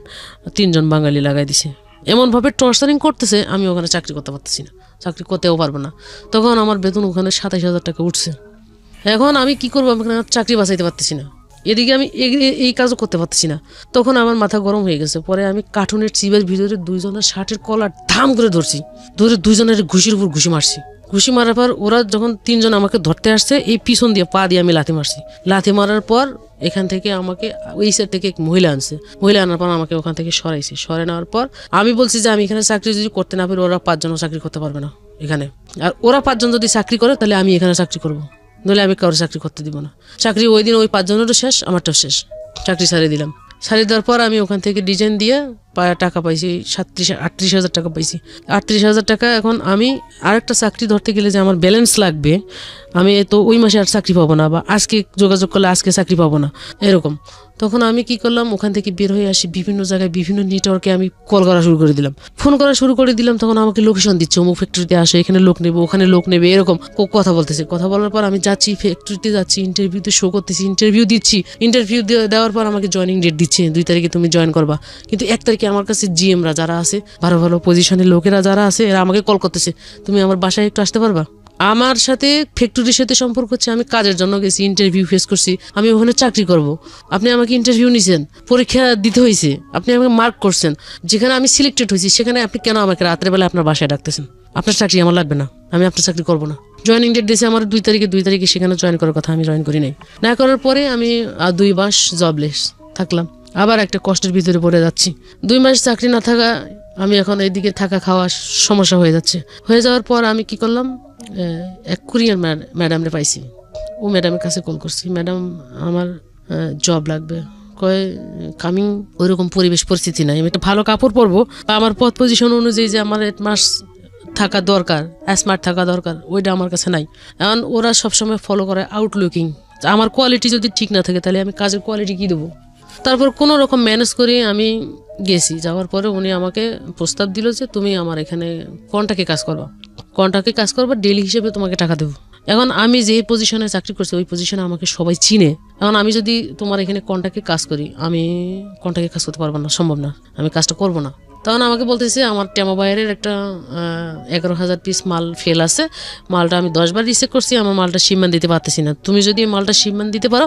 3 জন বাঙালি লাগাই দিছে। এমনভাবে টর্চারিং করতেছে আমি ওখানে চাকরি করতে পারতেছি না, চাকরি করতেও পারবো না। তখন আমার বেতন ওখানে 27,000 টাকা উঠছে। এখন আমি কি করবো, আমি চাকরি বাঁচাইতে পারতেছি না, এদিকে আমি এই কাজও করতে পারতেছি না। তখন আমার মাথা গরম হয়ে গেছে। পরে আমি কার্টুনের চিপের ভিতরে 2 জনের শার্টের কলার ধাম করে ধরে 2 জনের ঘুষির উপর ঘুষি মারছি। ঘুষি মারার পর ওরা যখন 3 জন আমাকে ধরতে আসছে, এই পিছন দিয়ে পা দিয়ে আমি লাথি মারছি। লাথি মারার পর এখান থেকে আমাকে ওই সাইড থেকে এক মহিলা আনার পর আমাকে ওখান থেকে সরে নেওয়ার পর আমি বলছি যে আমি এখানে চাকরি যদি করতে না পারি ওরা 5 জনও চাকরি করতে পারবে না এখানে, আর ওরা 5 জন যদি চাকরি করে তাহলে আমি এখানে চাকরি করবো, নইলে আমি কারো চাকরি করতে দিব না। চাকরি ওই দিন ওই 5 জনেরও শেষ, আমারটাও শেষ। চাকরি ছাড়িয়ে দিলাম। ছাড়িয়ে দেওয়ার পর আমি ওখান থেকে ডিজাইন দিয়ে টাকা পাইছি 38,000 টাকা পাইছি। 38,000 টাকা। এখন আমি আরেকটা চাকরি ধরতে গেলে যে আমার ব্যালেন্স লাগবে, আমি তো ওই মাসে আর চাকরি পাবো না, বা আজকে যোগাযোগ করলে আজকে চাকরি পাবো না, এরকম। তখন আমি কি করলাম, ওখান থেকে বের হয়ে আসি, বিভিন্ন জায়গায় বিভিন্ন নেটওয়ার্কে আমি কল করা শুরু করে দিলাম, ফোন করা শুরু করে দিলাম। তখন আমাকে লোকেশন দিচ্ছে, অমুক ফ্যাক্টরিতে আসে, এখানে লোক নেবে, ওখানে লোক নেবে, এরকম কথা বলতেছে। কথা বলার পর আমি যাচ্ছি ফ্যাক্টরিতে, যাচ্ছি, ইন্টারভিউতে শো করতেছি, ইন্টারভিউ দিচ্ছি। ইন্টারভিউ দেওয়ার পর আমাকে জয়েনিং ডেট দিচ্ছে, 2 তারিখে তুমি জয়েন করবা। কিন্তু 1 তারিখে আমার কাছে জিএমরা যারা আছে, ভালো পজিশনের লোকেরা যারা আছে, এরা আমাকে কল করতেছে, তুমি আমার বাসায় একটু আসতে পারবা? আমার সাথে ফ্যাক্টরির সাথে সম্পর্ক হচ্ছে, আমি কাজের জন্য গেছি, ইন্টারভিউ ফেস করছি, আমি ওখানে চাকরি করব। আপনি আমাকে ইন্টারভিউ নিছেন, পরীক্ষা দিতে হয়েছে, আপনি আমাকে মার্ক করছেন, যেখানে আমি সিলেক্টেড হয়েছি সেখানে আপনি কেন আমাকে রাত্রে বেলা আপনার বাসায় ডাকতেছেন? আপনার চাকরি আমার লাগবে না, আমি আপনার চাকরি করবো না। জয়েনিং ডেট দিয়েছে আমার 2 তারিখে সেখানে জয়েন করার কথা, আমি জয়েন করি নাই। না করার পরে আমি 2 মাস জবলেস থাকলাম, আবার একটা কষ্টের ভিতরে পড়ে যাচ্ছি। 2 মাস চাকরি না থাকা, আমি এখন এইদিকে থাকা খাওয়া সমস্যা হয়ে যাওয়ার পর আমি কি করলাম, এক কোরিয়ান ম্যাডামরে পাইছি। ও ম্যাডামের কাছে কল করছি, ম্যাডাম আমার জব লাগবে। কয় কামিং, ওইরকম পরিবেশ পরিস্থিতি নাই, আমি একটা ভালো কাপড় পরবো বা আমার পদ পজিশন অনুযায়ী যে আমার 8 মাস থাকা দরকার, স্মার্ট থাকা দরকার, ওইটা আমার কাছে নাই। এখন ওরা সবসময় ফলো করে আউটলুকিং। আমার কোয়ালিটি যদি ঠিক না থাকে তাহলে আমি কাজের কোয়ালিটি কি দেবো? তারপর কোনো রকম ম্যানেজ করে আমি গেছি। যাওয়ার পরে উনি আমাকে প্রস্তাব দিল যে তুমি আমার এখানে কন্ট্রাক্টে কাজ করবা, ডেলি হিসেবে তোমাকে টাকা দেবো। এখন আমি যে পজিশনে চাকরি করছি ওই পজিশনে আমাকে সবাই চিনে। এখন আমি যদি তোমার এখানে কন্ট্রাক্টে কাজ করি, আমি কন্ট্রাক্টে কাজ করতে পারবো না, সম্ভব না, আমি কাজটা করবো না। তখন আমাকে বলতেছে আমার টেমা বাইরের একটা 11,000 পিস মাল ফেল আছে, মালটা আমি 10 বার রিসেক্ট করছি, আমার মালটা শিপমেন্ট দিতে পারতেছি না। তুমি যদি মালটা শিপমেন্ট দিতে পারো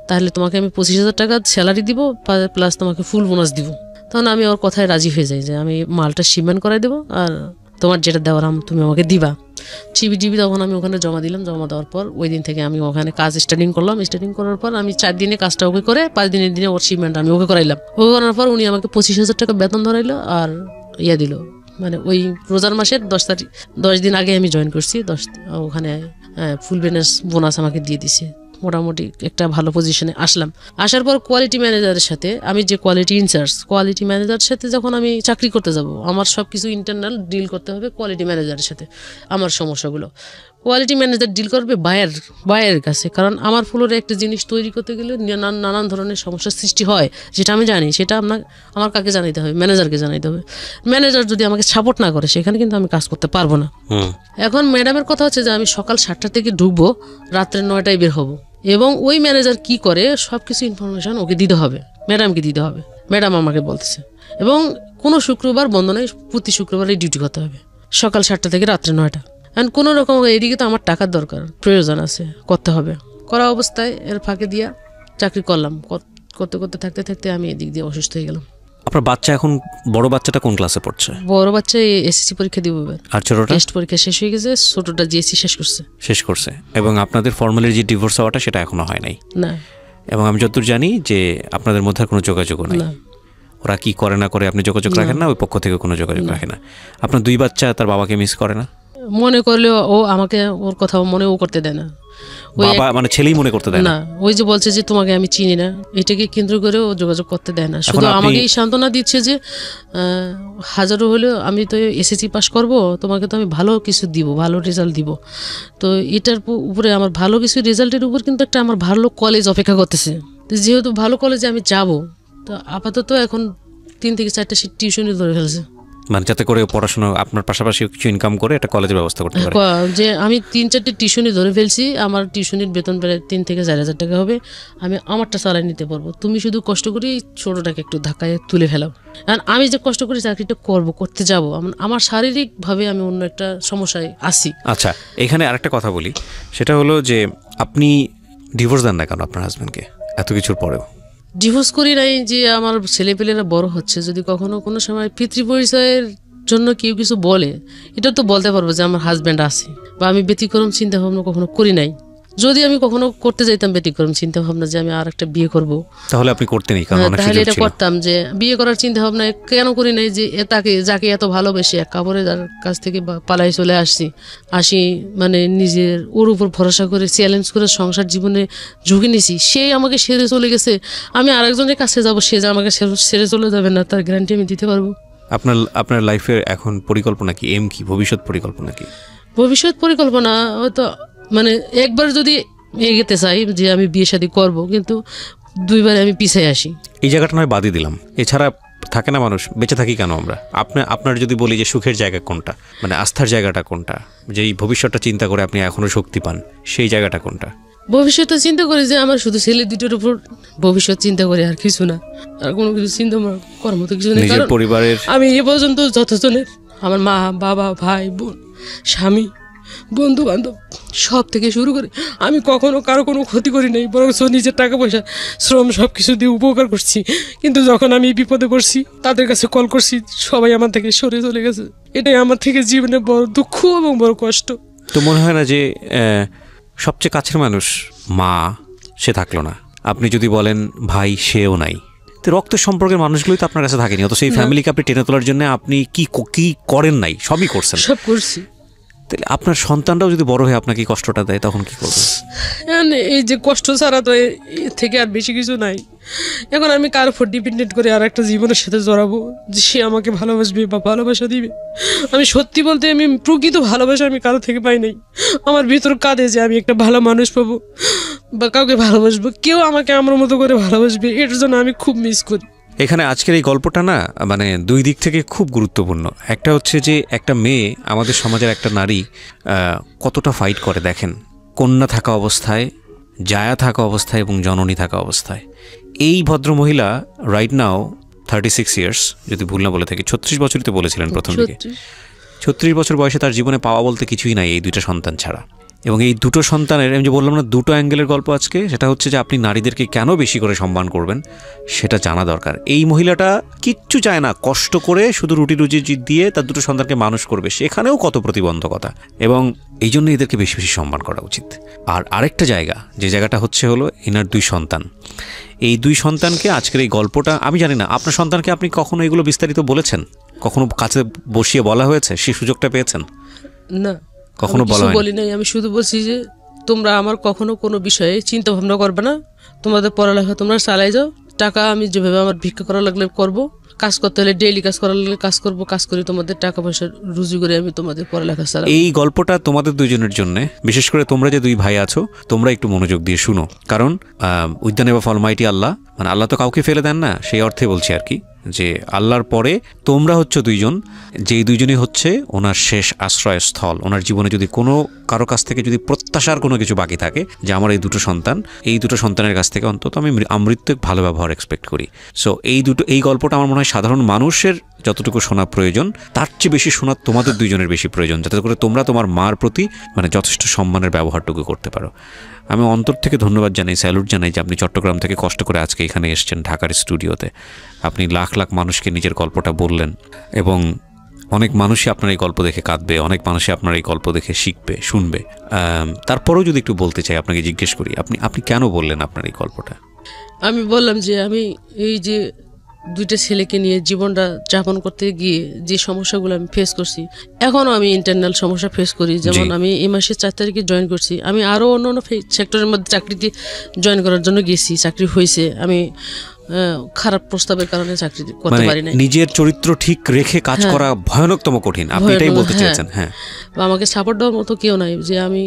তাহলে তোমাকে আমি 25,000 টাকা স্যালারি দিব, প্লাস তোমাকে ফুল বোনাস দিব। তখন আমি ওর কথায় রাজি হয়ে যাই যে আমি মালটা শিপমেন্ট করাই দেবো, আর তোমার যেটা দেওয়ার তুমি আমাকে দিবা। চিবি তখন আমি ওখানে জমা দিলাম। জমা দেওয়ার পর ওই দিন থেকে আমি ওখানে কাজ স্টার্টিং করলাম। স্টার্টিং করার পর আমি 4 দিনে কাজটা ওকে করে 5 দিনের দিনে ওর শিপমেন্ট আমি ওকে করাইলাম। ওকে করার পর উনি আমাকে 25,000 টাকা বেতন ধরাইলো আর দিল, মানে ওই রোজার মাসের 10 দিন আগে আমি জয়েন করছি। ওখানে ফুল বোনাস আমাকে দিয়ে দিছে। মোটামুটি একটা ভালো পজিশনে আসলাম। আসার পর কোয়ালিটি ম্যানেজারের সাথে, আমি যে কোয়ালিটি ইনচার্জ, কোয়ালিটি ম্যানেজারের সাথে যখন আমি চাকরি করতে যাব, আমার সব কিছু ইন্টারনাল ডিল করতে হবে কোয়ালিটি ম্যানেজারের সাথে। আমার সমস্যাগুলো কোয়ালিটি ম্যানেজার ডিল করবে বায়ের কাছে, কারণ আমার ফ্লোরে একটা জিনিস তৈরি করতে গেলে নানান ধরনের সমস্যার সৃষ্টি হয়, যেটা আমি জানি। সেটা আমার কাকে জানাইতে হবে? ম্যানেজারকে জানাইতে হবে। ম্যানেজার যদি আমাকে সাপোর্ট না করে সেখানে কিন্তু আমি কাজ করতে পারবো না। এখন ম্যাডামের কথা হচ্ছে যে আমি সকাল 7টা থেকে ঢুকবো, রাত্রে 9টায় বের হবো, এবং ওই ম্যানেজার কি করে সব কিছু ইনফরমেশন ওকে দিতে হবে, ম্যাডামকে দিতে হবে। ম্যাডাম আমাকে বলতেছে, এবং কোনো শুক্রবার বন্ধ নয়, প্রতি শুক্রবারই ডিউটি করতে হবে, সকাল 7টা থেকে রাত্রে 9টা। অ্যান্ড কোনো রকম এদিকে তো আমার টাকার দরকার, প্রয়োজন আছে, করতে হবে। করা অবস্থায় এর ফাঁকে দিয়া চাকরি করলাম। করতে থাকতে আমি এদিক দিয়ে অসুস্থ হয়ে গেলাম। আপনার বাচ্চা এখন, বড় বাচ্চাটা কোন ক্লাসে পড়ছে? বড় বাচ্চা এসএসসি পরীক্ষা দিব, আর ছোটটা টেস্ট পরীক্ষা শেষ হয়ে গেছে, ছোটটা জিএসসি শেষ করছে। এবং আপনাদের ফর্মালি যে ডিভোর্স হওয়াটা সেটা এখনো হয় নাই? না। এবং আমি যতদূর জানি যে আপনাদের মধ্যে কোনো যোগাযোগও নেই। ওরা কি করে না করে আপনি যোগাযোগ রাখেন না, ওই পক্ষ থেকে কোনো যোগাযোগ রাখে না। আপনার 2 বাচ্চা তার বাবাকে মিস করে না? মনে করলেও ও আমাকে ওর কথা মনেও করতে দেয় না। বাবা মানে ছেলেই মনে করতে দেয় না? ওই যে বলছে যে তোমাকে আমি চিনি না, এটাকে কেন্দ্র করে ও যোগাযোগ করতে দেয় না। শুধু আমাকেই সান্ত্বনা দিচ্ছে যে হাজারো হলেও আমি তো এসএসসি পাস করব, তোমাকে তো আমি ভালো কিছু দিব, ভালো রেজাল্ট দিব। তো এটার উপরে আমার ভালো কিছু রেজাল্টের উপর কিন্তু একটা আমার ভালো কলেজ অপেক্ষা করতেছে। যেহেতু ভালো কলেজে আমি যাব, তো আপাতত এখন 3 থেকে 4টা টিউশনই ধরে ফেলছে, মানে যাতে করে পড়াশোনা আপনার পাশাপাশি কিছু ইনকাম করে একটা কলেজের ব্যবস্থা করতে পারে। যে আমি 3-4টে টিউশনি ধরে ফেলছি, আমার টিউশনির বেতন প্রায় 3 থেকে 4,000 টাকা হবে, আমি আমারটা চালাই নিতে পারবো। তুমি শুধু কষ্ট করে ছোটটাকে একটু ধাক্কায় তুলে ফেলাও। কারণ আমি যে কষ্ট করে চাকরিটা করতে যাব, আমার শারীরিকভাবে আমি অন্য একটা সমস্যায় আছি। আচ্ছা, এখানে আরেকটা কথা বলি, সেটা হলো যে আপনি ডিভোর্স দেন না কেন আপনার হাজবেন্ডকে এত কিছুর পরেও? ডিভোর্স করি নাই যে আমার ছেলেপেলেরা বড় হচ্ছে, যদি কখনো কোনো সময় পিতৃ পরিচয়ের জন্য কেউ কিছু বলে, এটা তো বলতে পারবো যে আমার হাজব্যান্ড আছে, বা আমি ব্যতিক্রম চিন্তা ভাবনা কখনো করি নাই। যদি আমি কখনো করতে যাইতাম ব্যতিক্রম চিন্তা ভাবনা যে আমি আর একটা বিয়ে করব, তাহলে আপনি করতেনই, তাহলে এটা করতাম। যে বিয়ে করার চিন্তা ভাবনা কেন করি নাই, যে যাকে এত ভালোবেসে এক কাপড়ে যার কাছ থেকে পালাই চলে আসি, মানে নিজের ওর উপর ভরসা করে চ্যালেঞ্জ করে সংসার জীবনে ঝুঁকি নিছি, সে আমাকে ছেড়ে চলে গেছে। আমি আরেকজনের কাছে যাব, সে যে আমাকে ছেড়ে চলে যাবে না তার গ্যারান্টি আমি দিতে পারবো? আপনার লাইফের এখন পরিকল্পনা কি, এম কি, ভবিষ্যৎ পরিকল্পনা কি? ভবিষ্যৎ পরিকল্পনা হয়তো মানে একবার যদি এগোতে চাই যে আমি বিয়ে শাদী করবো, কিন্তু 2বার আমি পিছিয়ে আসি। এই জায়গাটা নয় বাদই দিলাম, এছাড়া থাকে না মানুষ, বেঁচে থাকি কেন আমরা? আপনার যদি বলি যে সুখের জায়গা কোনটা, মানে আস্থার জায়গাটা কোনটা, যে এই ভবিষ্যৎটা চিন্তা করে আপনি এখনো শক্তি পান, সেই জায়গাটা কোনটা? ভবিষ্যৎটা চিন্তা করি যে আমার শুধু ছেলে 2টোর উপর ভবিষ্যৎ চিন্তা করি, আর কিছু না, আর কোনো কিছু চিন্তা করার মতো কিছু নেই। নিজের পরিবারের, আমি এ পর্যন্ত যতজনের, আমার মা বাবা ভাই বোন স্বামী বন্ধু বান্ধব সব থেকে শুরু করে আমি কখনো কারো কোনো ক্ষতি করি নাই, বরং নিজের টাকা পয়সা শ্রম সব কিছু দিয়ে উপকার করছি। কিন্তু যখন আমি বিপদে পড়ছি, তাদের কাছে কল করছি, সবাই আমার থেকে সরে চলে গেছে। এটাই আমার থেকে জীবনে বড় দুঃখ এবং বড় কষ্ট। তো মনে হয় না যে সবচেয়ে কাছের মানুষ মা, সে থাকলো না, আপনি যদি বলেন ভাই, সেও নাই, তো রক্তের সম্পর্কের মানুষগুলোই তো আপনার কাছে থাকেনি। অত সেই ফ্যামিলিকে আপনি টেনে তোলার জন্য আপনি কি করেন নাই? সবই করছেন, সব করছি। তাহলে আপনার সন্তানরাও যদি বড় হয়ে আপনাকে কষ্টটা দেয়, তখন কি করবেন? এই যে কষ্ট ছাড়া তো এর থেকে আর বেশি কিছু নাই। এখন আমি কার উপর ডিপেন্ডেন্ট করে আর একটা জীবনের সাথে জড়াবো যে সে আমাকে ভালোবাসবে বা ভালোবাসা দিবে? আমি সত্যি বলতে আমি প্রকৃত ভালোবাসা আমি কারো থেকে পাই নাই। আমার ভিতর কাঁদে যে আমি একটা ভালো মানুষ পাবো, বা কাউকে ভালোবাসবো, কেউ আমাকে আমার মতো করে ভালোবাসবে, এটার জন্য আমি খুব মিস করি। এখানে আজকের এই গল্পটা না মানে দুই দিক থেকে খুব গুরুত্বপূর্ণ। একটা হচ্ছে যে একটা মেয়ে, আমাদের সমাজের একটা নারী কতটা ফাইট করে দেখেন, কন্যা থাকা অবস্থায়, জায়া থাকা অবস্থায় এবং জননী থাকা অবস্থায়। এই ভদ্রমহিলা রাইট নাও 36 ইয়ার্স, যদি ভুল না বলে থাকি, 36 বছরই তো বলেছিলেন প্রথম দিকে। 36 বছর বয়সে তার জীবনে পাওয়া বলতে কিছুই নাই এই দুইটা সন্তান ছাড়া। এবং এই দুটো সন্তানের, আমি যে বললাম না দুটো অ্যাঙ্গেলের গল্প আজকে, সেটা হচ্ছে যে আপনি নারীদেরকে কেন বেশি করে সম্মান করবেন সেটা জানা দরকার। এই মহিলাটা কিচ্ছু চায় না, কষ্ট করে শুধু রুটি রুজি দিয়ে তার দুটো সন্তানকে মানুষ করবে, সেখানেও কত প্রতিবন্ধকতা, এবং এই জন্য এদেরকে বেশি বেশি সম্মান করা উচিত। আর আরেকটা জায়গা, যে জায়গাটা হচ্ছে হলো এনার দুই সন্তান। এই দুই সন্তানকে আজকের এই গল্পটা, আমি জানি না আপনার সন্তানকে আপনি কখনো এগুলো বিস্তারিত বলেছেন, কখনো কাছে বসিয়ে বলা হয়েছে, সেই সুযোগটা পেয়েছেন? না, কখনো বলি নাই। আমি শুধু বলছি যে তোমরা আমার কখনো কোনো বিষয়ে চিন্তা ভাবনা করবে না, তোমাদের পড়ালেখা তোমরা চালাই যাও, টাকা আমি যেভাবে আমার ভিক্ষা করা লাগলে করব, কাজ করতে হলে ডেইলি কাজ করা লাগলে কাজ করব, কাজ করে তোমাদের টাকা পয়সা রুজি করে আমি তোমাদের পড়ালেখা চালাবো। এই গল্পটা তোমাদের দুইজনের জন্য, বিশেষ করে তোমরা যে দুই ভাই আছো, তোমরা একটু মনোযোগ দিয়ে শুনো, কারণ with the name of almighty Allah, মানে আল্লাহ তো কাউকে ফেলে দেন না, সেই অর্থে বলছি আর কি, যে আল্লাহর পরে তোমরা হচ্ছে দুইজন, যেই দুইজনই হচ্ছে ওনার শেষ আশ্রয়স্থল। ওনার জীবনে যদি কোনো কারো কাছ থেকে যদি প্রত্যাশার কোনো কিছু বাকি থাকে, যে আমার এই দুটো সন্তানের কাছ থেকে অন্তত আমি আমৃত্যু ভালো ব্যবহার এক্সপেক্ট করি। সো এই গল্পটা আমার মনে হয় সাধারণ মানুষের যতটুকু শোনা প্রয়োজন, তার চেয়ে বেশি শোনা তোমাদের দুইজনের বেশি প্রয়োজন, যাতে করে তোমরা তোমার মার প্রতি মানে যথেষ্ট সম্মানের ব্যবহারটুকু করতে পারো। আমি অন্তর থেকে ধন্যবাদ জানাই, স্যালুট জানাই যে আপনি চট্টগ্রাম থেকে কষ্ট করে আজকে এখানে এসেছেন ঢাকার স্টুডিওতে। আপনি লাখ লাখ মানুষকে নিজের গল্পটা বললেন, এবং অনেক মানুষই আপনার এই গল্প দেখে কাঁদবে, অনেক মানুষই আপনার এই গল্প দেখে শিখবে, শুনবে। তারপরেও যদি একটু বলতে চাই, আপনাকে জিজ্ঞেস করি, আপনি কেন বললেন আপনার এই গল্পটা? আমি বললাম যে আমি এই যে দুইটা ছেলেকে নিয়ে জীবনটা যাপন করতে গিয়ে যে সমস্যাগুলো আমি ফেস করছি, এখনও আমি ইন্টারনাল সমস্যা ফেস করি। যেমন আমি এই মাসের 4 তারিখে জয়েন করছি, আমি আরও অন্য অন্য সেক্টরের মধ্যে চাকরিতে জয়েন করার জন্য গেছি, চাকরি হয়েছে, আমি খারাপ প্রস্তাবের কারণে চাকরি করতে পারি না। নিজের চরিত্র ঠিক রেখে কাজ করা ভয়ানকতম কঠিন, আপনি এটাই বলতে চেয়েছেন? হ্যাঁ, আমাকে সাপোর্ট দেওয়ার মতো কেউ নাই, যে আমি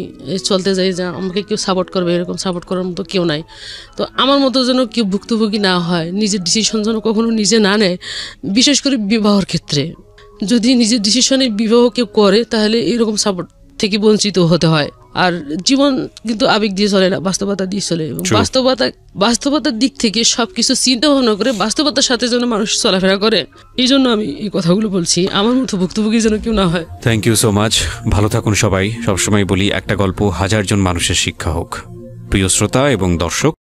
চলতে যাই যে আমাকে কেউ সাপোর্ট করবে, এরকম সাপোর্ট করার মতো কেউ নাই। তো আমার মতো যেন কেউ ভুক্তভোগী না হয়, নিজের ডিসিশন যেন কখনো নিজে না নেয়, বিশেষ করে বিবাহের ক্ষেত্রে। যদি নিজের ডিসিশনে বিবাহ কেউ করে, তাহলে এরকম সাপোর্ট থেকে বঞ্চিত হতে হয়। আর জীবন কিন্তু আবেগ দিয়ে চলে না, বাস্তবতা দিয়ে চলে। বাস্তবতার দিক থেকে সবকিছু চিন্তা ভাবনা করে বাস্তবতার সাথে যেন মানুষ চলাফেরা করে, এই জন্য আমি এই কথাগুলো বলছি, আমার মতো ভুক্তভোগী যেন কেউ না হয়। থ্যাংক ইউ সো মাচ, ভালো থাকুন সবাই। সবসময় বলি, একটা গল্প 1000 জন মানুষের শিক্ষা হোক। প্রিয় শ্রোতা এবং দর্শক,